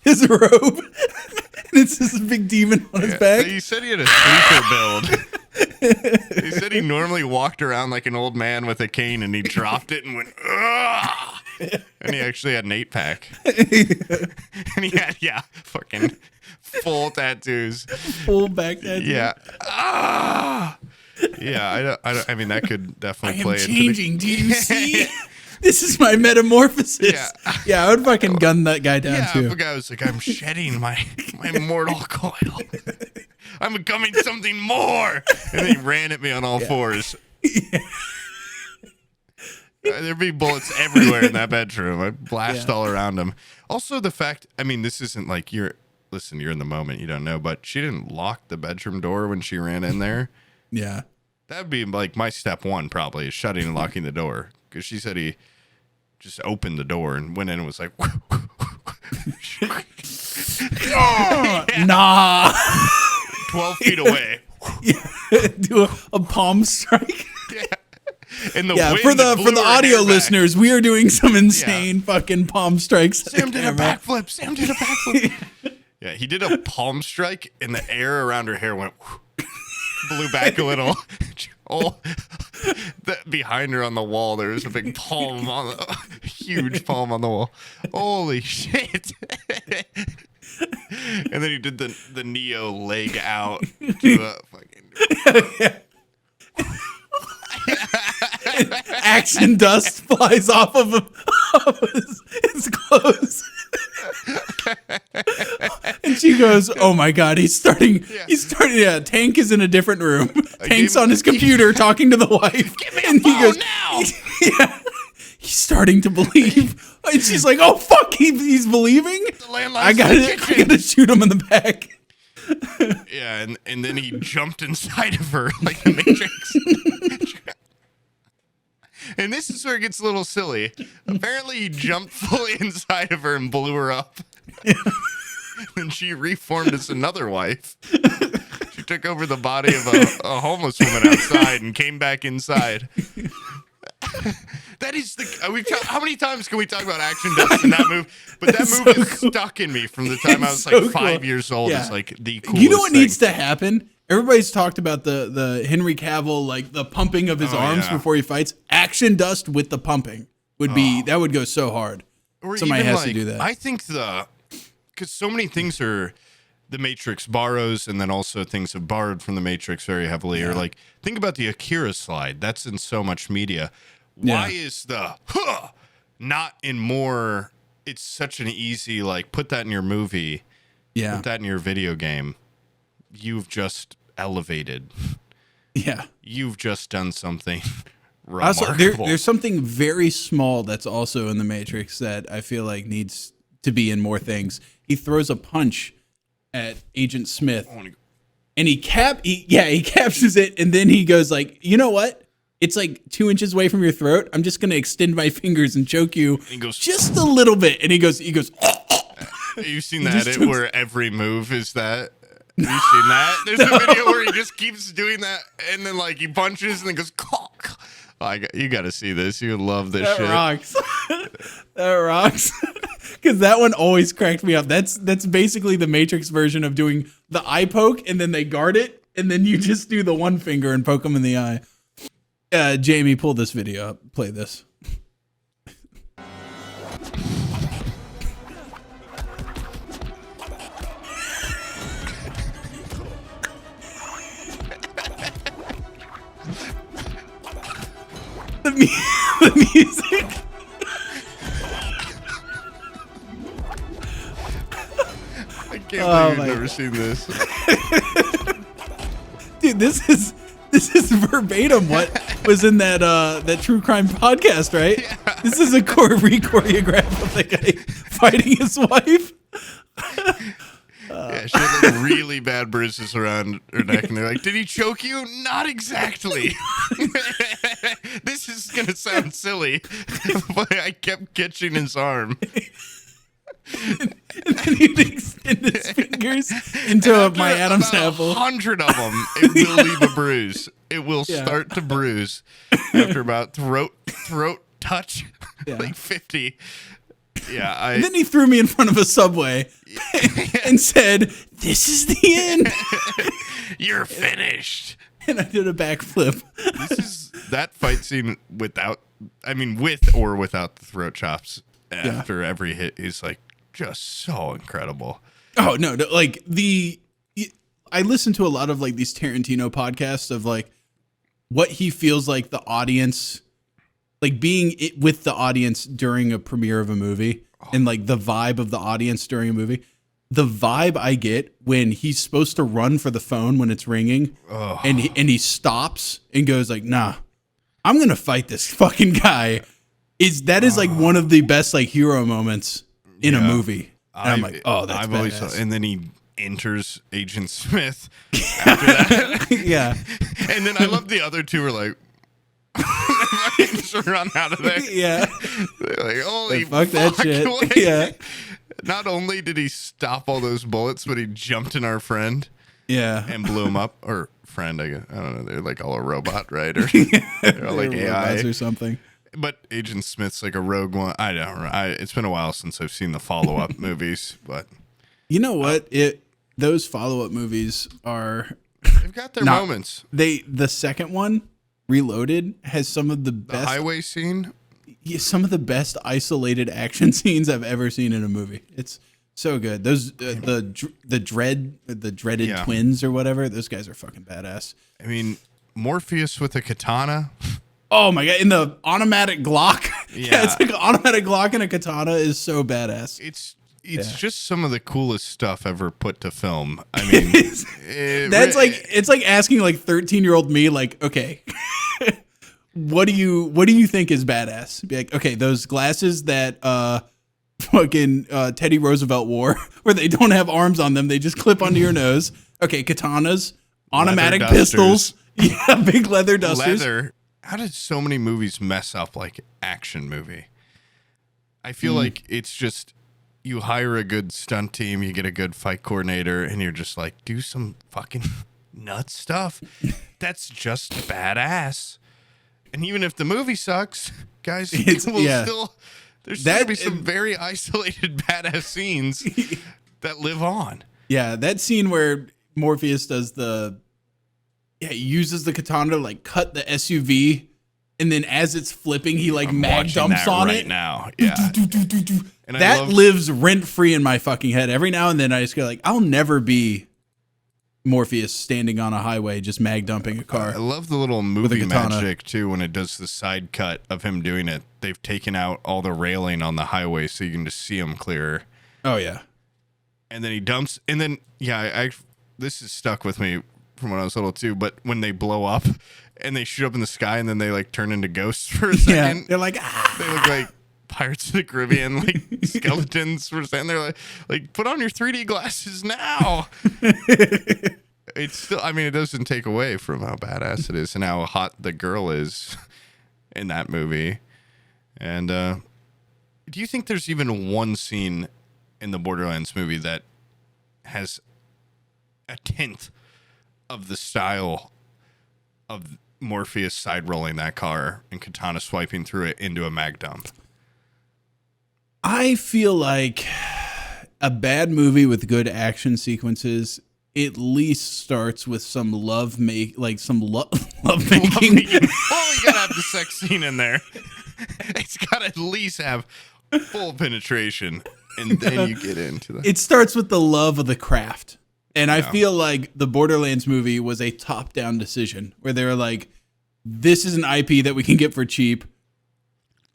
his robe and it's this big demon on his back. He said he had a sleeper build. He said he normally walked around like an old man with a cane, and he dropped it and went, "Ugh!" And he actually had an 8-pack. And he had, fucking full tattoos. Full back tattoo. Yeah. Ah! Yeah, I mean, that could definitely play into changing. Do you see? This is my metamorphosis. Yeah. Yeah, I would fucking gun that guy down Yeah, too. the guy was like, I'm shedding my mortal coil. I'm becoming something more. And then he ran at me on all fours. There'd be bullets everywhere in that bedroom. I blast all around him. Also, the fact, I mean, this isn't like you're in the moment, you don't know, but she didn't lock the bedroom door when she ran in there. Yeah. That'd be like my step one, probably, is shutting and locking the door. Because she said he just opened the door and went in and was like, Nah. 12 feet away. Do a palm strike. Yeah. And the Yeah, wind for the blew her audio hair back. listeners, we are doing some insane fucking palm strikes. Sam did a backflip. Sam did a backflip. Yeah, he did a palm strike, and the air around her hair went blew back a little. Behind her on the wall, there was a big palm on the huge palm on the wall. Holy shit! And then he did the Neo leg out to a fucking. Action dust flies off of his clothes. And she goes, "Oh my god, he's starting. Yeah. He's starting. Yeah, Tank is in a different room. Tank's on his computer talking to the wife. Give me a phone now." Yeah, he's starting to believe. And she's like, "Oh fuck, he's believing. I gotta shoot him in the back." Yeah, and then he jumped inside of her like the Matrix. And this is where it gets a little silly. Apparently, he jumped fully inside of her and blew her up. And she reformed as another wife. She took over the body of a homeless woman outside and came back inside. That is how many times can we talk about action dust in that movie? But that movie is stuck in me from the time I was like 5 years old. Yeah. It's like the coolest You know what thing. needs to happen? Everybody's talked about the Henry Cavill, like the pumping of his arms before he fights. Action dust with the pumping would be that would go so hard. Or Somebody even has to do that. I think because so many things are the Matrix borrows, and then also things have borrowed from the Matrix very heavily. Or like think about the Akira slide. That's in so much media. Why is the not in more? It's such an easy put that in your movie. Yeah. Put that in your video game. You've just elevated. Yeah. You've just done something remarkable. Also, there's something very small that's also in the Matrix that I feel like needs to be in more things. He throws a punch at Agent Smith, and he captures it, and then he goes like, "You know what? It's like 2 inches away from your throat. I'm just gonna extend my fingers and choke you he goes, just a little bit." And he goes. You've seen that edit where every move is that. Have you seen that? There's a video where he just keeps doing that, and then he punches and then goes, "Caulk." You got to see this. You would love this shit. Rocks. That rocks. Because that one always cracked me up. That's basically the Matrix version of doing the eye poke, and then they guard it, and then you just do the one finger and poke them in the eye. Jamie, pull this video up. Play this. The music. I can't believe you've never seen this. Dude, this is verbatim what was in that true crime podcast, right? Yeah. This is a choreograph of the guy fighting his wife. Yeah, she had really bad bruises around her neck, and they're like, "Did he choke you?" Not exactly. This is gonna sound silly, but I kept catching his arm. And then he'd extend his fingers into my Adam's apple. 100 of them, it will leave a bruise. It will start to bruise after about throat touch, like 50. Yeah, and then he threw me in front of a subway and said, "This is the end. You're finished." And I did a backflip. This is that fight scene with or without the throat chops after every hit is just so incredible. Oh no, I listen to a lot of these Tarantino podcasts of what he feels like the audience like being with the audience during a premiere of a movie and like the vibe of the audience during a movie. The vibe I get when he's supposed to run for the phone when it's ringing and he stops and goes like, nah, I'm going to fight this fucking guy. That is like one of the best like hero moments in a movie. And I'm like, oh, that's badass. And then he enters Agent Smith after that. Yeah. And then I love the other two were like, just run out of there. Yeah. They're like, holy fuck that shit. Like, yeah. Not only did he stop all those bullets, but he jumped in our friend. Yeah. And blew him up. Or friend, I guess. I don't know. They're like all a robot, right? Or they're all like AI or something. But Agent Smith's like a rogue one. I don't know. It's been a while since I've seen the follow-up movies, but you know what? Those follow-up movies are they've got their moments. The second one, Reloaded, has some of the best highway scene. Some of the best isolated action scenes I've ever seen in a movie. It's so good. Those the dreaded twins or whatever. Those guys are fucking badass. I mean, Morpheus with a katana. Oh my god! In the automatic Glock. Yeah, it's like an automatic Glock and a katana is so badass. It's just some of the coolest stuff ever put to film. I mean, it's like asking like 13-year-old me, like, okay, what do you think is badass? Be like, okay, those glasses that fucking Teddy Roosevelt wore, where they don't have arms on them, they just clip onto your nose. Okay, katanas, automatic pistols, yeah, big leather dusters. How did so many movies mess up like action movie? I feel like it's just you hire a good stunt team, you get a good fight coordinator, and you're just like, do some fucking nut stuff. That's just badass. And even if the movie sucks, guys, there's going to be some very isolated badass scenes that live on. Yeah, that scene where Morpheus does he uses the katana to like cut the SUV, and then as it's flipping, he like mag dumps on it. Now, yeah, and that lives rent free in my fucking head. Every now and then, I just go like, I'll never be Morpheus standing on a highway just mag dumping a car. I love the little movie magic too when it does the side cut of him doing it. They've taken out all the railing on the highway so you can just see him clearer. Oh yeah, and then he dumps, and then this is stuck with me from when I was little too, but when they blow up and they shoot up in the sky and then they like turn into ghosts for a second. They're like, they look like Pirates of the Caribbean, like skeletons for a second. They're like, put on your 3D glasses now. It's still, I mean, it doesn't take away from how badass it is and how hot the girl is in that movie. And do you think there's even one scene in the Borderlands movie that has a tenth of the style of Morpheus side rolling that car and katana swiping through it into a mag dump? I feel like a bad movie with good action sequences at least starts with some love making. Oh, you gotta have the sex scene in there. It's gotta at least have full penetration, and then you get into the. It starts with the love of the craft. And I feel like the Borderlands movie was a top-down decision where they were like, this is an IP that we can get for cheap.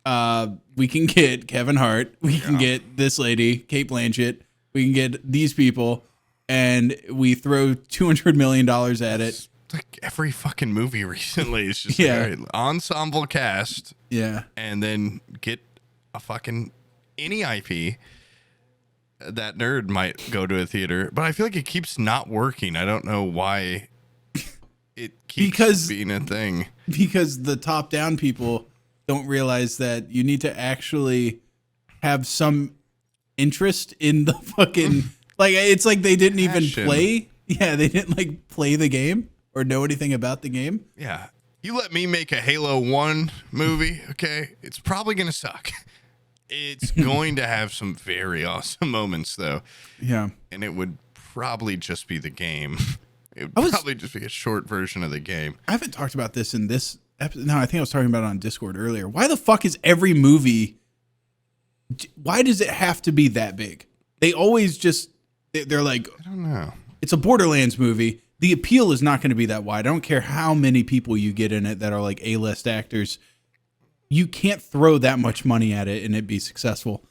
We can get Kevin Hart. We can get this lady, Cate Blanchett. We can get these people. And we throw $200 million at it. It's like every fucking movie recently. It's just like, ensemble cast. Yeah. And then get a fucking any IP that nerd might go to a theater, but I feel like it keeps not working. I don't know why it keeps being a thing. Because the top-down people don't realize that you need to actually have some interest in the fucking... like, it's like they didn't even play. Yeah, they didn't, like, play the game or know anything about the game. Yeah. You let me make a Halo 1 movie, okay? It's probably going to suck. It's going to have some very awesome moments, though. Yeah. And it would probably just be the game. It would probably just be a short version of the game. I haven't talked about this in this episode. No, I think I was talking about it on Discord earlier. Why the fuck is every movie... Why does it have to be that big? They always just... They're like... I don't know. It's a Borderlands movie. The appeal is not going to be that wide. I don't care how many people you get in it that are like A-list actors. you can't throw that much money at it and it be successful.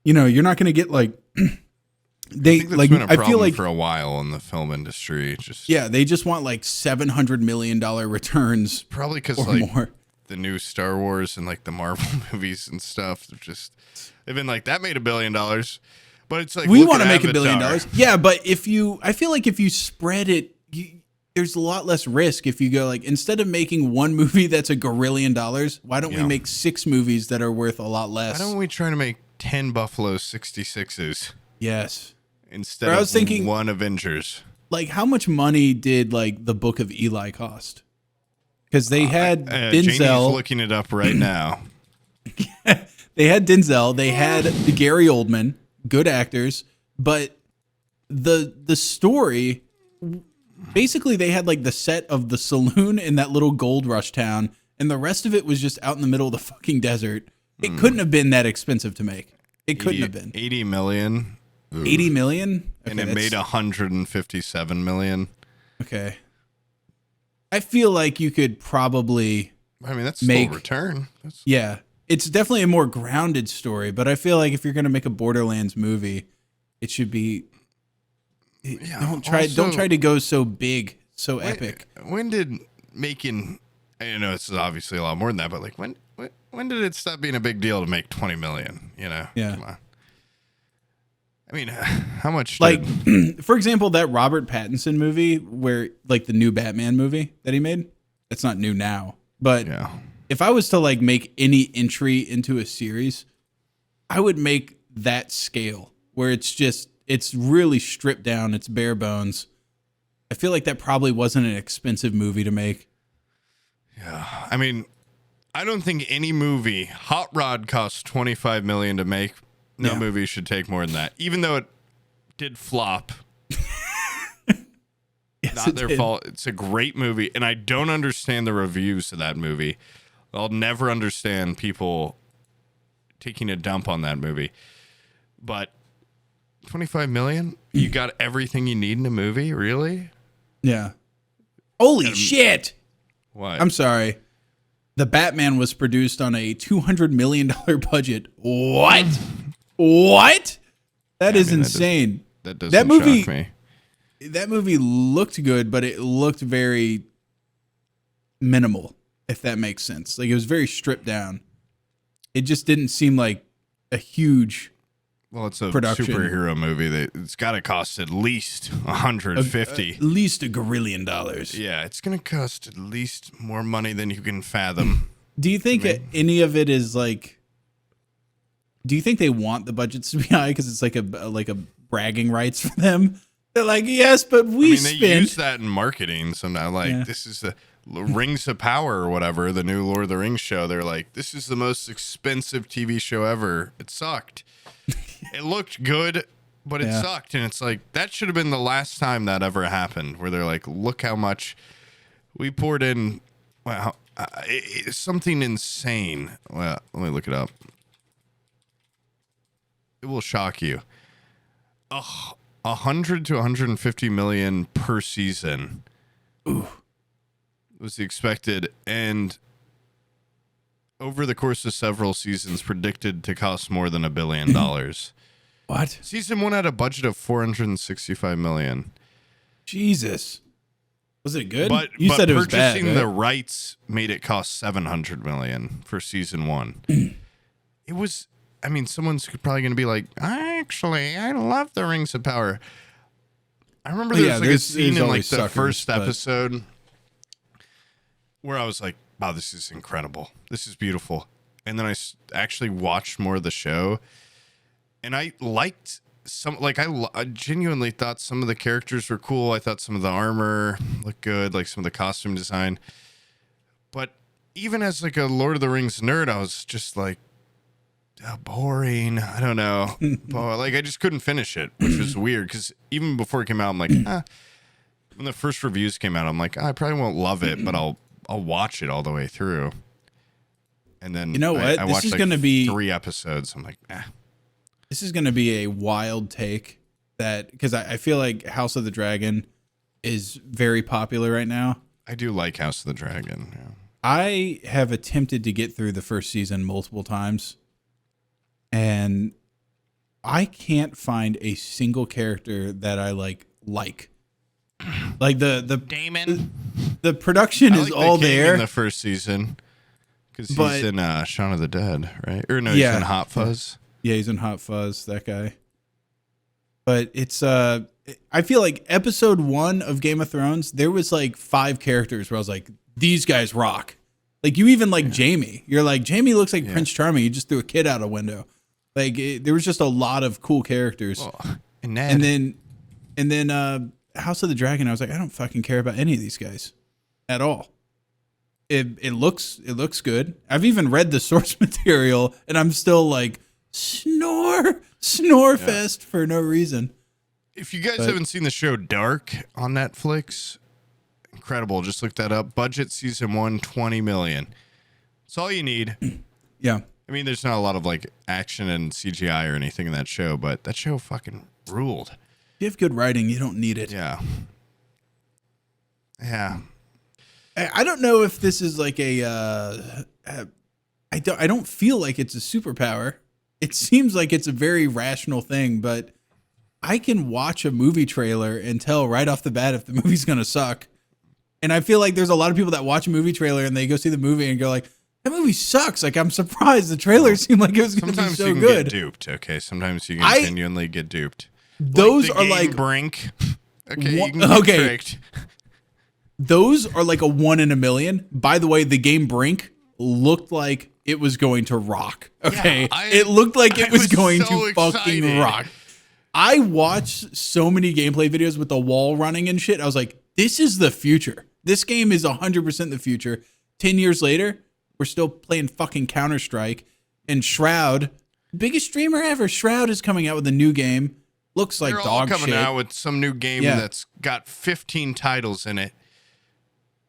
You know, you're not going to get like I think that's been a I problem feel like for a while in the film industry. Just they just want like $700 million returns, probably because or like more. the new Star Wars and like the Marvel movies and stuff, they've been like, that made $1 billion, but it's like, We look want to at make $1 billion. Avatar. Yeah, but I feel like if you spread it, there's a lot less risk if you go like, instead of making one movie that's $1 gazillion, why don't we Yeah. make 6 movies that are worth a lot less? Why don't we try to make 10 Buffalo 66s Yes. instead But I of was thinking- one Avengers? Like, how much money did like the Book of Eli cost? Because they had Janie's Denzel. looking it up right now. They had Denzel. They had Gary Oldman. Good actors, but the story. Basically, they had like the set of the saloon in that little gold rush town, and the rest of it was just out in the middle of the fucking desert. It couldn't have been that expensive to make. It couldn't have been. 80 million. Ooh. 80 million? And Okay, it made 157 million. Okay. I feel like you could probably, I mean, that's make- still a return. yeah. It's definitely a more grounded story, but I feel like if you're going to make a Borderlands movie, it should be don't try to go so big, so epic. When did making, I know it's obviously a lot more than that, but like when did it stop being a big deal to make 20 million, you know? Yeah. Come on. I mean, how much Like, for example, that Robert Pattinson movie where, like, the new Batman movie that he made, it's not new now. But yeah. if I was to, like, make any entry into a series, I would make that scale where it's really stripped down, it's bare bones. I feel like that probably wasn't an expensive movie to make. Yeah. I mean, I don't think any movie, Hot Rod costs 25 million to make. No Yeah. movie should take more than that, even though it did flop. Yes, Not it their did. fault. It's a great movie, and I don't understand the reviews of that movie. I'll never understand people taking a dump on that movie. But 25 million? You got everything you need in a movie? Really? Yeah. Holy shit! What? I'm sorry. The Batman was produced on a $200 million budget. What? What? That is I mean, insane. that doesn't that movie- shock me. That movie looked good, but it looked very minimal, if that makes sense. Like, it was very stripped down. It just didn't seem like a huge Well, it's a production. superhero movie. It's got to cost at least 150. at least $1 gazillion. Yeah, it's going to cost at least more money than you can fathom. Do you think any of it is like? Do you think they want the budgets to be high because it's like a bragging rights for them? They're like, yes, but we I mean, they spent. use that in marketing. So now, like, this is the Rings of Power or whatever, the new Lord of the Rings show. They're like, this is the most expensive TV show ever. It sucked. It looked good, but it sucked. And it's like, that should have been the last time that ever happened, where they're like, look how much we poured in. Wow. It's something insane. Well, let me look it up. It will shock you. 100 to 150 million per season. Ooh. Was the expected, and over the course of several seasons predicted to cost more than $1 billion. What? Season 1 had a budget of 465 million. Jesus. Was it good? But You said it was bad. purchasing Right? the rights made it cost 700 million for season 1. It was, I mean, someone's probably going to be like, I love the Rings of Power. I remember there was like a scene in like always the suckers, first but- episode where I was like, wow, this is incredible. This is beautiful. And then I actually watched more of the show, and I liked some, like, I genuinely thought some of the characters were cool. I thought some of the armor looked good, like some of the costume design. But even as like a Lord of the Rings nerd, I was just like, boring. I don't know. But, like, I just couldn't finish it, which was weird, because even before it came out, I'm like, when the first reviews came out, I'm like, I probably won't love it, but I'll watch it all the way through. And then You know what? I This watched is like gonna be- 3 episodes. I'm like, This is going to be a wild take that because I feel like House of the Dragon is very popular right now. I do like House of the Dragon. Yeah. I have attempted to get through the first season multiple times, and I can't find a single character that I like. Like the Damon. the production I is like all the king there. in the first season because But- he's in Shaun of the Dead, right? Or no, Yeah. he's in Hot Fuzz. Yeah, he's in Hot Fuzz, that guy. But it's I feel like episode 1 of Game of Thrones, there was like 5 characters where I was like, these guys rock. Like you even like Jamie. You're like, Jamie looks like Prince Charming. You just threw a kid out a window. Like there was just a lot of cool characters. Oh, and Ned. And then House of the Dragon, I was like, I don't fucking care about any of these guys at all. It looks good. I've even read the source material and I'm still like snore fest for no reason. If you guys haven't seen the show Dark on Netflix, incredible. Just look that up. Budget season 1, $20 million. That's all you need. Yeah. I mean, there's not a lot of like action and CGI or anything in that show, but that show fucking ruled. If you have good writing, you don't need it. Yeah. Yeah. I don't know if this is like I don't feel like it's a superpower. It seems like it's a very rational thing, but I can watch a movie trailer and tell right off the bat if the movie's going to suck. And I feel like there's a lot of people that watch a movie trailer and they go see the movie and go like, that movie sucks. Like, I'm surprised. The trailer seemed like it was going to be Sometimes so you can good. get duped, okay? Sometimes you can genuinely get duped. Those the are game like Brink. Okay, Wha- you can get okay. tricked. Those are like a 1 in a million. By the way, the game Brink looked like it was going to rock. Okay. Yeah, it looked like it I was going so to fucking excited. rock. I watched so many gameplay videos with the wall running and shit. I was like, this is the future. This game is 100% the future. 10 years later, we're still playing fucking Counter-Strike. And Shroud, biggest streamer ever, Shroud is coming out with a new game. Looks like They're all dog coming shit. out with some new game Yeah. that's got 15 titles in it.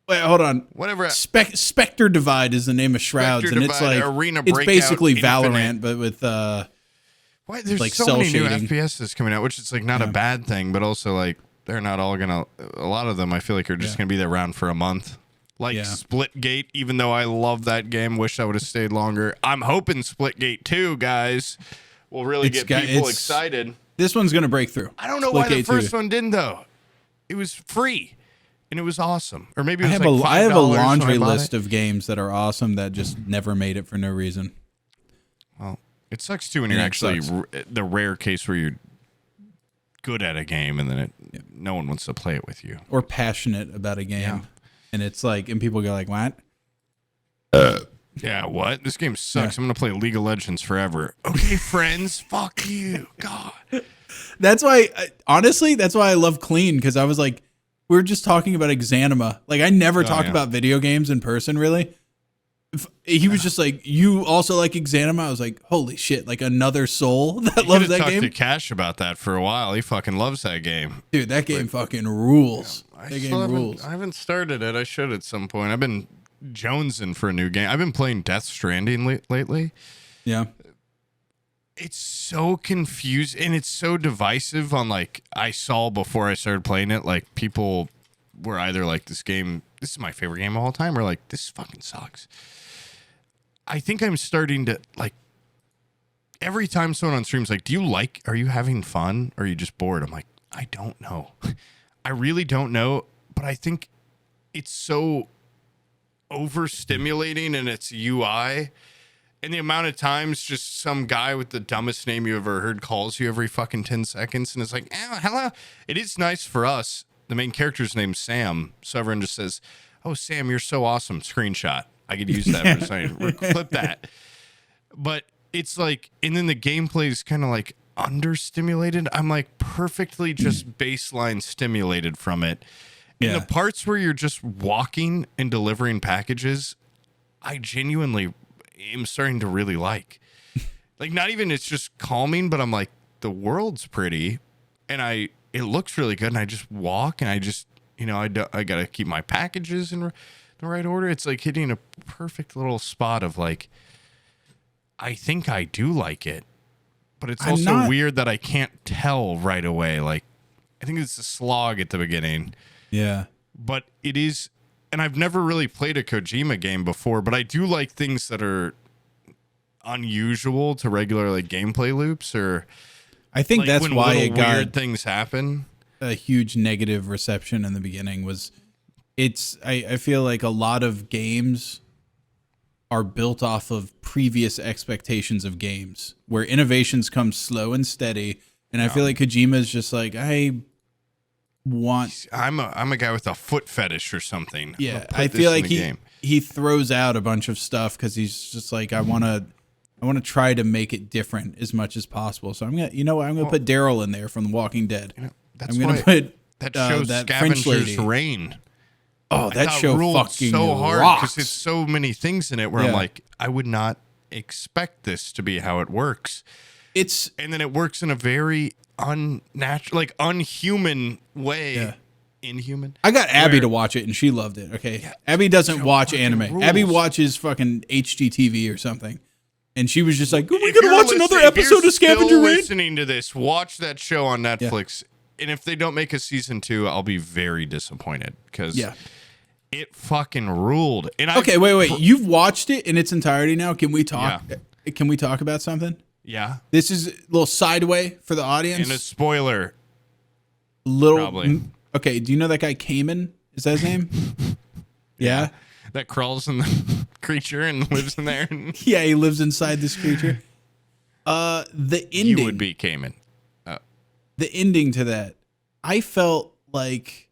Wait, hold on. Whatever. Spectre Divide is the name of Shrouds, Spectre and it's Divide, like Arena it's Breakout basically Infinite. Valorant, but with Why there's like so cell many new shading. FPSs coming out, which is like not a bad thing, but also like they're not all gonna. A lot of them I feel like are just gonna be around for a month. Like Splitgate, even though I love that game, wish I would have stayed longer. I'm hoping Splitgate 2, guys, will really get people excited. This one's gonna break through. I don't know why the Splitgate first 2. one didn't though. It was free, and it was awesome. Or maybe it I was have like $5 I have a laundry when I bought list it. of games that are awesome that just never made it for no reason. Well, it sucks too when you're Yeah, it actually sucks. the rare case where you're good at a game and then no one wants to play it with you. Or passionate about a game, Yeah. and it's like, and people go like, "What?" Yeah, what? This game sucks. I'm gonna play League of Legends forever. Okay, friends, fuck you. God. That's why, honestly, that's why I love Clean, because I was like, we were just talking about Exanima. Like, I never talk about video games in person, really. He was just like, you also like Exanima? I was like, holy shit, like another soul that loves that talked game? to Cash about that for a while. He fucking loves that game. Dude, that game fucking rules. I That still game rules. I haven't started it. I should at some point. I've been jonesing for a new game. I've been playing Death Stranding lately. Yeah. It's so confused and it's so divisive on like I saw before I started playing it, like people were either like this is my favorite game of all time, or like this fucking sucks. I think I'm starting to like every time someone on stream's like, are you having fun or are you just bored? I'm like, I don't know. I really don't know, but I think it's so overstimulating in its UI. And the amount of times just some guy with the dumbest name you ever heard calls you every fucking 10 seconds. And it's like, hello. It is nice for us. The main character's name's Sam. So everyone just says, oh, Sam, you're so awesome. Screenshot. I could use that for something. Clip that. But it's like, and then the gameplay is kind of like understimulated. I'm like perfectly just baseline stimulated from it. And the parts where you're just walking and delivering packages, I genuinely am starting to really like not even it's just calming, but I'm like, the world's pretty and it looks really good, and I just walk and I just I gotta keep my packages in the right order. It's like hitting a perfect little spot of like, I think I do like it, but it's also weird that I can't tell right away. Like, I think it's a slog at the beginning. Yeah. But it is and I've never really played a Kojima game before, but I do like things that are unusual to regular like gameplay loops, or I think like that's when why little it got weird things happen. a huge negative reception in the beginning. I feel like a lot of games are built off of previous expectations of games where innovations come slow and steady. And I feel like Kojima is just like, I'm a guy with a foot fetish or something. yeah. I feel like he throws out a bunch of stuff because he's just like, I want to try to make it different as much as possible. So I'm gonna put Daryl in there from The Walking Dead. That's I'm gonna why put that show that French Scavenger's lady. Reign. Oh, that show ruled fucking so hard rocks. because it's so many things in it where I'm like, I would not expect this to be how it works. And then it works in a very unnatural, like unhuman way. Yeah. Inhuman. I got Abby to watch it and she loved it. Okay. Yeah, Abby doesn't watch anime. rules. Abby watches fucking HGTV or something. And she was just like, "Are we going to watch another episode of Scavenger Raid?" Listening to this, watch that show on Netflix. And if they don't make a season 2, I'll be very disappointed because it fucking ruled. And okay, wait. You've watched it in its entirety now. Can we talk? Yeah. Can we talk about something? Yeah. This is a little sideway for the audience. And a spoiler. Probably. Okay, do you know that guy Cayman? Is that his name? Yeah. That crawls in the creature and lives in there. Yeah, he lives inside this creature. The ending. You would be Cayman. The ending to that, I felt like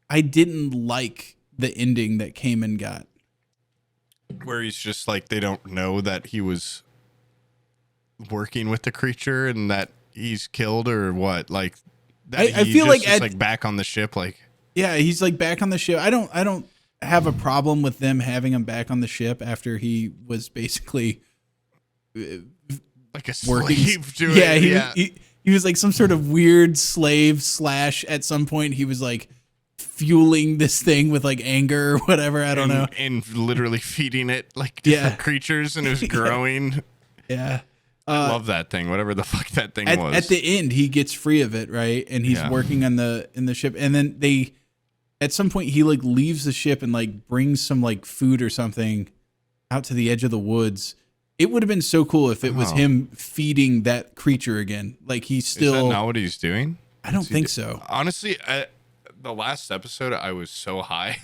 I didn't like the ending that Cayman got. Where he's just like, they don't know that he was working with the creature and that he's killed or what? Like, that I feel like like back on the ship. Like, yeah, he's like back on the ship. I don't have a problem with them having him back on the ship after he was basically like a working. slave to it. He was like some sort of weird slave / at some point he was like fueling this thing with like anger or whatever. I don't know. And literally feeding it like different creatures and it was growing. Yeah. I love that thing, whatever the fuck that thing was. At the end, he gets free of it, right? And he's working on in the ship. And then at some point, he like leaves the ship and like brings some like food or something out to the edge of the woods. It would have been so cool if it was him feeding that creature again. Like he's still. Is that not what he's doing? I don't think so. Honestly, the last episode, I was so high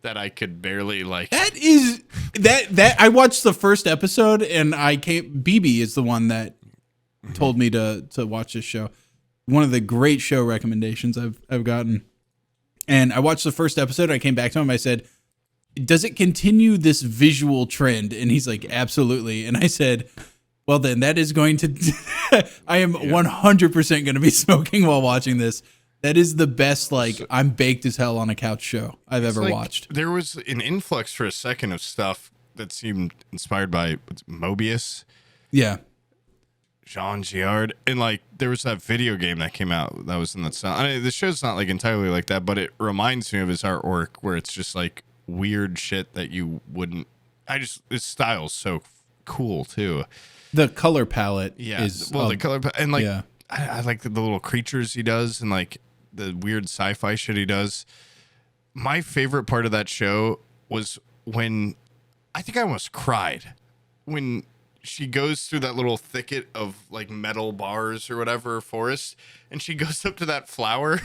that I could barely like. That I watched the first episode and BB is the one that told me to watch this show. One of the great show recommendations I've gotten. And I watched the first episode. I came back to him. I said, "Does it continue this visual trend?" And he's like, "Absolutely." And I said, "Well, then that is going to, I am 100% going to be smoking while watching this." That is the best, like, I'm baked as hell on a couch show I've ever watched. There was an influx for a second of stuff that seemed inspired by Mobius. Yeah. Jean Girard. And, like, there was that video game that came out that was in that style. I mean, the show's not, like, entirely like that, but it reminds me of his artwork where it's just, like, weird shit that you wouldn't... His style's so cool, too. The color palette is... Well, the color palette... And, like, yeah. I like the little creatures he does and, like, the weird sci-fi shit he does. My favorite part of that show was when... I think I almost cried when she goes through that little thicket of like metal bars or whatever forest, and she goes up to that flower,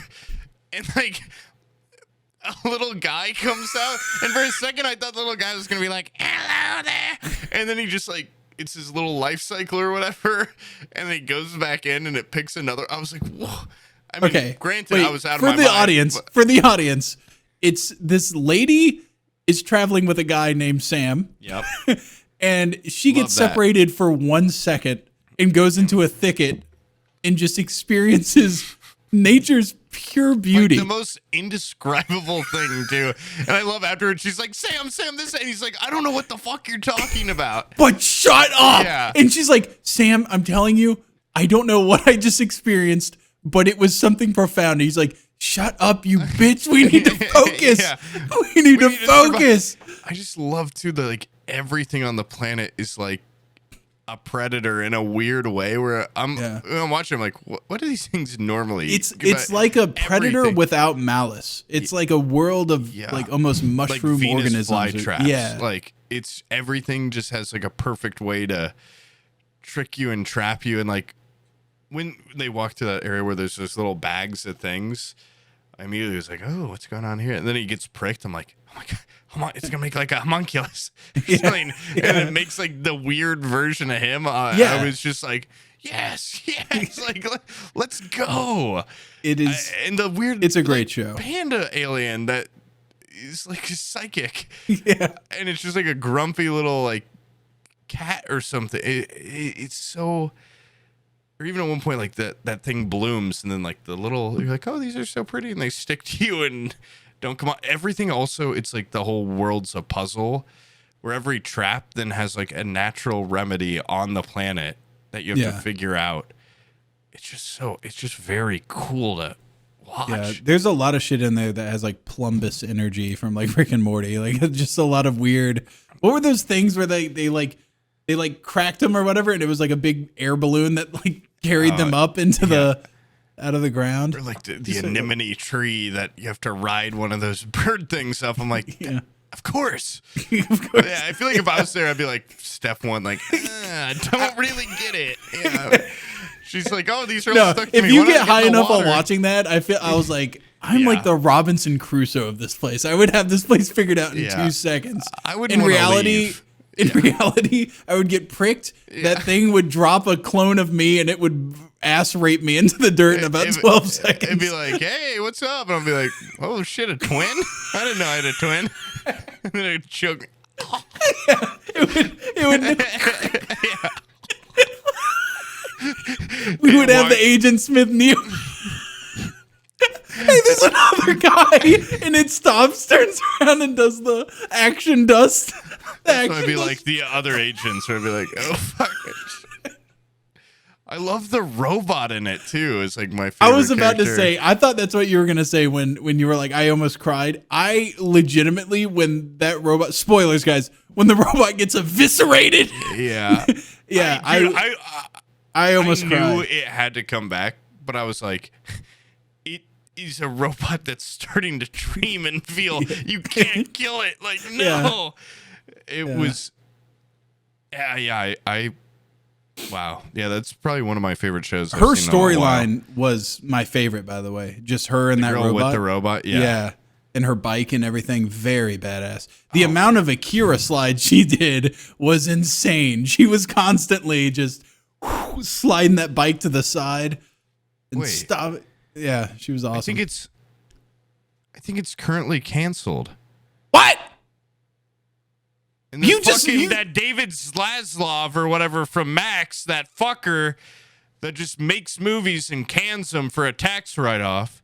and like a little guy comes out, and for a second I thought the little guy was gonna be like, "Hello there," and then he just like it's his little life cycle or whatever, and then he goes back in and it picks another. I was like, whoa. I mean, okay. Granted, I was out of my mind. For the audience, it's this lady is traveling with a guy named Sam. Yep. And she gets separated for 1 second and goes into a thicket and just experiences nature's pure beauty. Like the most indescribable thing, too. And I love afterwards, she's like, Sam, this. And he's like, I don't know what the fuck you're talking about. But shut up. Yeah. And she's like, Sam, I'm telling you, I don't know what I just experienced, but it was something profound. And he's like, shut up, you bitch. We need to focus. Yeah. We need to focus. I just love, too, the like everything on the planet is like a predator in a weird way where I'm watching. I'm like, what do these things normally eat? It's like a predator everything. without malice. It's like a world of like almost mushroom like Venus organisms. flytraps. Yeah, Like it's everything just has like a perfect way to trick you and trap you. And like when they walk to that area where there's those little bags of things, I immediately was like, oh, what's going on here? And then he gets pricked. I'm like, oh my God. It's gonna make like a homunculus, and it makes like the weird version of him. I was just like, yes, like let's go. It is, and the weird. It's a great show. Panda alien that is like psychic, Yeah, and it's just like a grumpy little like cat or something. It's so. Or even at one point, like that thing blooms, and then like the little, you're like, oh, these are so pretty, and they stick to you and don't come on. Everything also, it's like the whole world's a puzzle, where every trap then has like a natural remedy on the planet that you have to figure out. It's just very cool to watch. Yeah, there's a lot of shit in there that has like Plumbus energy from like Rick and Morty. Like just a lot of weird. What were those things where they cracked them or whatever, and it was like a big air balloon that like carried them up into out of the ground. Or like the anemone tree that you have to ride one of those bird things up. I'm like, of course. Of course. Yeah, I feel like if I was there, I'd be like, step one, like, I don't really get it. Yeah. She's like, oh, these are all stuck to if me. you get high enough while watching that, I was like, I'm like the Robinson Crusoe of this place. I would have this place figured out in 2 seconds. I wouldn't want to leave. In reality, I would get pricked. That thing would drop a clone of me, and it would ass rape me into the dirt in about 12 seconds. It'd be like, hey, what's up? And I'll be like, oh, shit, a twin? I didn't know I had a twin. And then it would choke me. It would we would have the Agent Smith Neo. Hey, there's another guy, and it stops, turns around, and does the action dust. So I'd be like the other agents, or I'd be like, oh, fuck it. I love the robot in it, too. It's like my favorite I was about character. to say, I thought that's what you were going to say when you were like, I almost cried. I legitimately, when that robot, spoilers, guys, when the robot gets eviscerated. Yeah. Yeah, I almost cried. I knew it had to come back, but I was like, he's a robot that's starting to dream and feel. You can't kill it. Like, no. It was. I wow. Yeah, that's probably one of my favorite shows. Her storyline was my favorite, by the way. Just her and that robot. With the robot, yeah. And her bike and everything, very badass. The amount of Akira slides she did was insane. She was constantly just sliding that bike to the side and stop it. Yeah, she was awesome. I think it's currently canceled. What? And that David Zaslav or whatever from Max, that fucker that just makes movies and cans them for a tax write-off,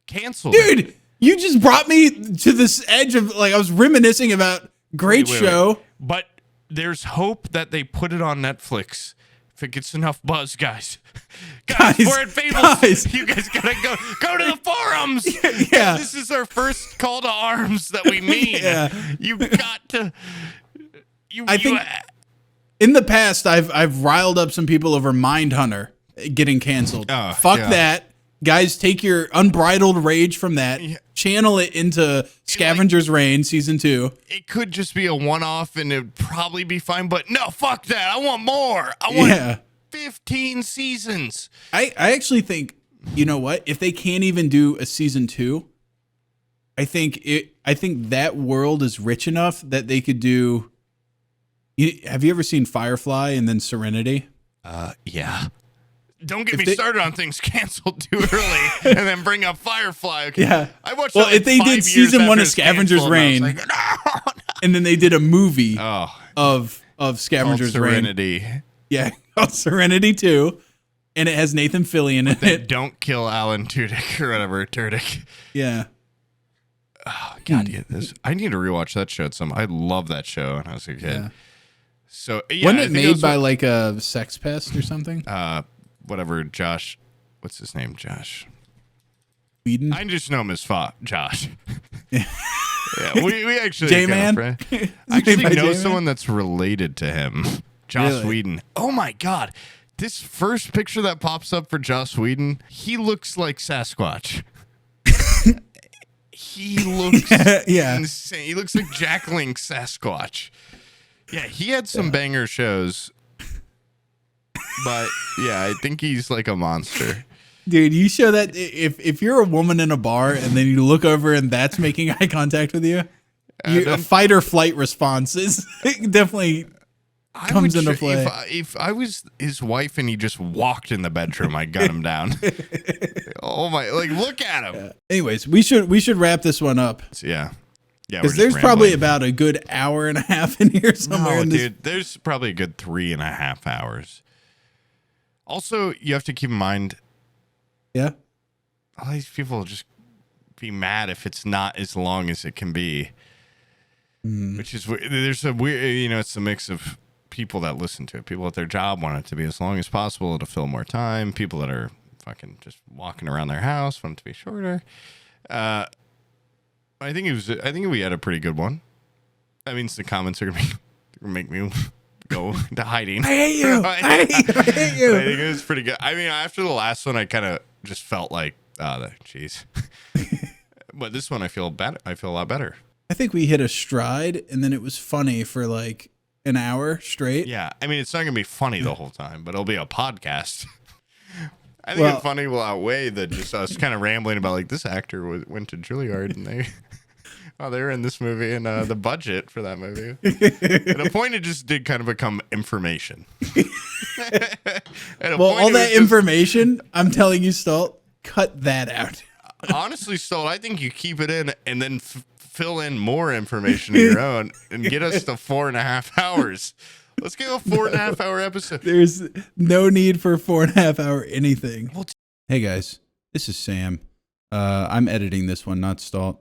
canceled Dude, it. You just brought me to this edge of, like, I was reminiscing about great show. Wait. But there's hope that they put it on Netflix if it gets enough buzz, guys. Guys, we're at Fables. You guys gotta go to the forums. Yeah. This is our first call to arms that we mean. You got to. I think in the past I've riled up some people over Mindhunter getting canceled. Fuck that. Guys, take your unbridled rage from that, channel it into Scavenger's Reign Season 2. It could just be a one-off and it'd probably be fine, but no, fuck that. I want more. I want 15 seasons. I actually think, you know what? If they can't even do a Season 2, I think that world is rich enough that they could do... Have you ever seen Firefly and then Serenity? Yeah. Don't get me started on things canceled too early and then bring up Firefly. Okay. Yeah. I watched well, if they did Season 1 of Scavenger's Reign, like, no. and then they did a movie of Scavenger's Serenity. Reign. Yeah, called Serenity 2, and it has Nathan Fillion in it. Don't kill Alan Tudyk or whatever, Turdyk. Yeah. Oh, God, I need to rewatch that show. I love that show when I was a kid. Yeah. So, wasn't it made by like a sex pest or something? Whatever, Josh. What's his name? Josh Whedon? I just know him as Josh. Yeah, we actually J-Man? I actually know someone that's related to him. Joss Really? Whedon. Oh my God. This first picture that pops up for Joss Whedon, he looks like Sasquatch. He looks insane. He looks like Jack Link Sasquatch. Yeah, he had some banger shows. But yeah, I think he's like a monster. Dude, you show that if you're a woman in a bar and then you look over and that's making eye contact with you, a fight or flight response is definitely comes into play. If I was his wife and he just walked in the bedroom, I'd gun him down. Oh my! Like, look at him. Yeah. Anyways, we should wrap this one up. Yeah. Because there's probably about a good hour and a half in here somewhere. No, in this. dude, there's probably a good 3.5 hours. Also, you have to keep in mind. Yeah. All these people will just be mad if it's not as long as it can be. Which is, there's a weird, it's a mix of people that listen to it. People at their job want it to be as long as possible to fill more time. People that are fucking just walking around their house want it to be shorter. I think we had a pretty good one. That means the comments are gonna make me go into hiding. I hate you. I hate you. I think it was pretty good. I mean, after the last one, I kind of just felt like, jeez. But this one, I feel better. I feel a lot better. I think we hit a stride, and then it was funny for like an hour straight. Yeah, I mean, it's not gonna be funny the whole time, but it'll be a podcast. I think the funny will outweigh the just us kind of rambling about like this actor went to Juilliard and they were in this movie and the budget for that movie. At a point, it just did kind of become information. All that information, I'm telling you, Stalltt, cut that out. Honestly, Stalltt, I think you keep it in and then fill in more information of your own and get us to 4.5 hours. Let's get a 4.5 hour episode. There's no need for 4.5 hour anything. Hey guys, this is Sam. I'm editing this one, not Stalltt.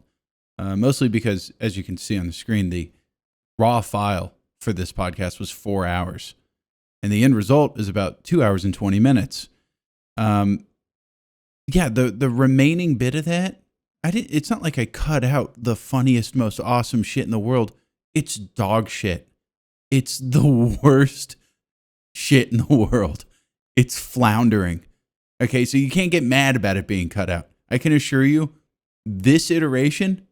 Mostly because, as you can see on the screen, the raw file for this podcast was 4 hours. And the end result is about 2 hours and 20 minutes. The remaining bit of that, it's not like I cut out the funniest, most awesome shit in the world. It's dog shit. It's the worst shit in the world. It's floundering. Okay, so you can't get mad about it being cut out. I can assure you, this iteration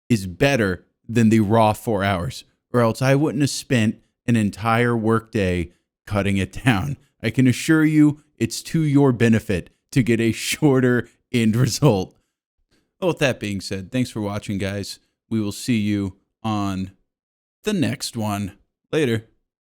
is better than the raw 4 hours, or else I wouldn't have spent an entire workday cutting it down. I can assure you, it's to your benefit to get a shorter end result. Well, with that being said, thanks for watching, guys. We will see you on the next one. Later.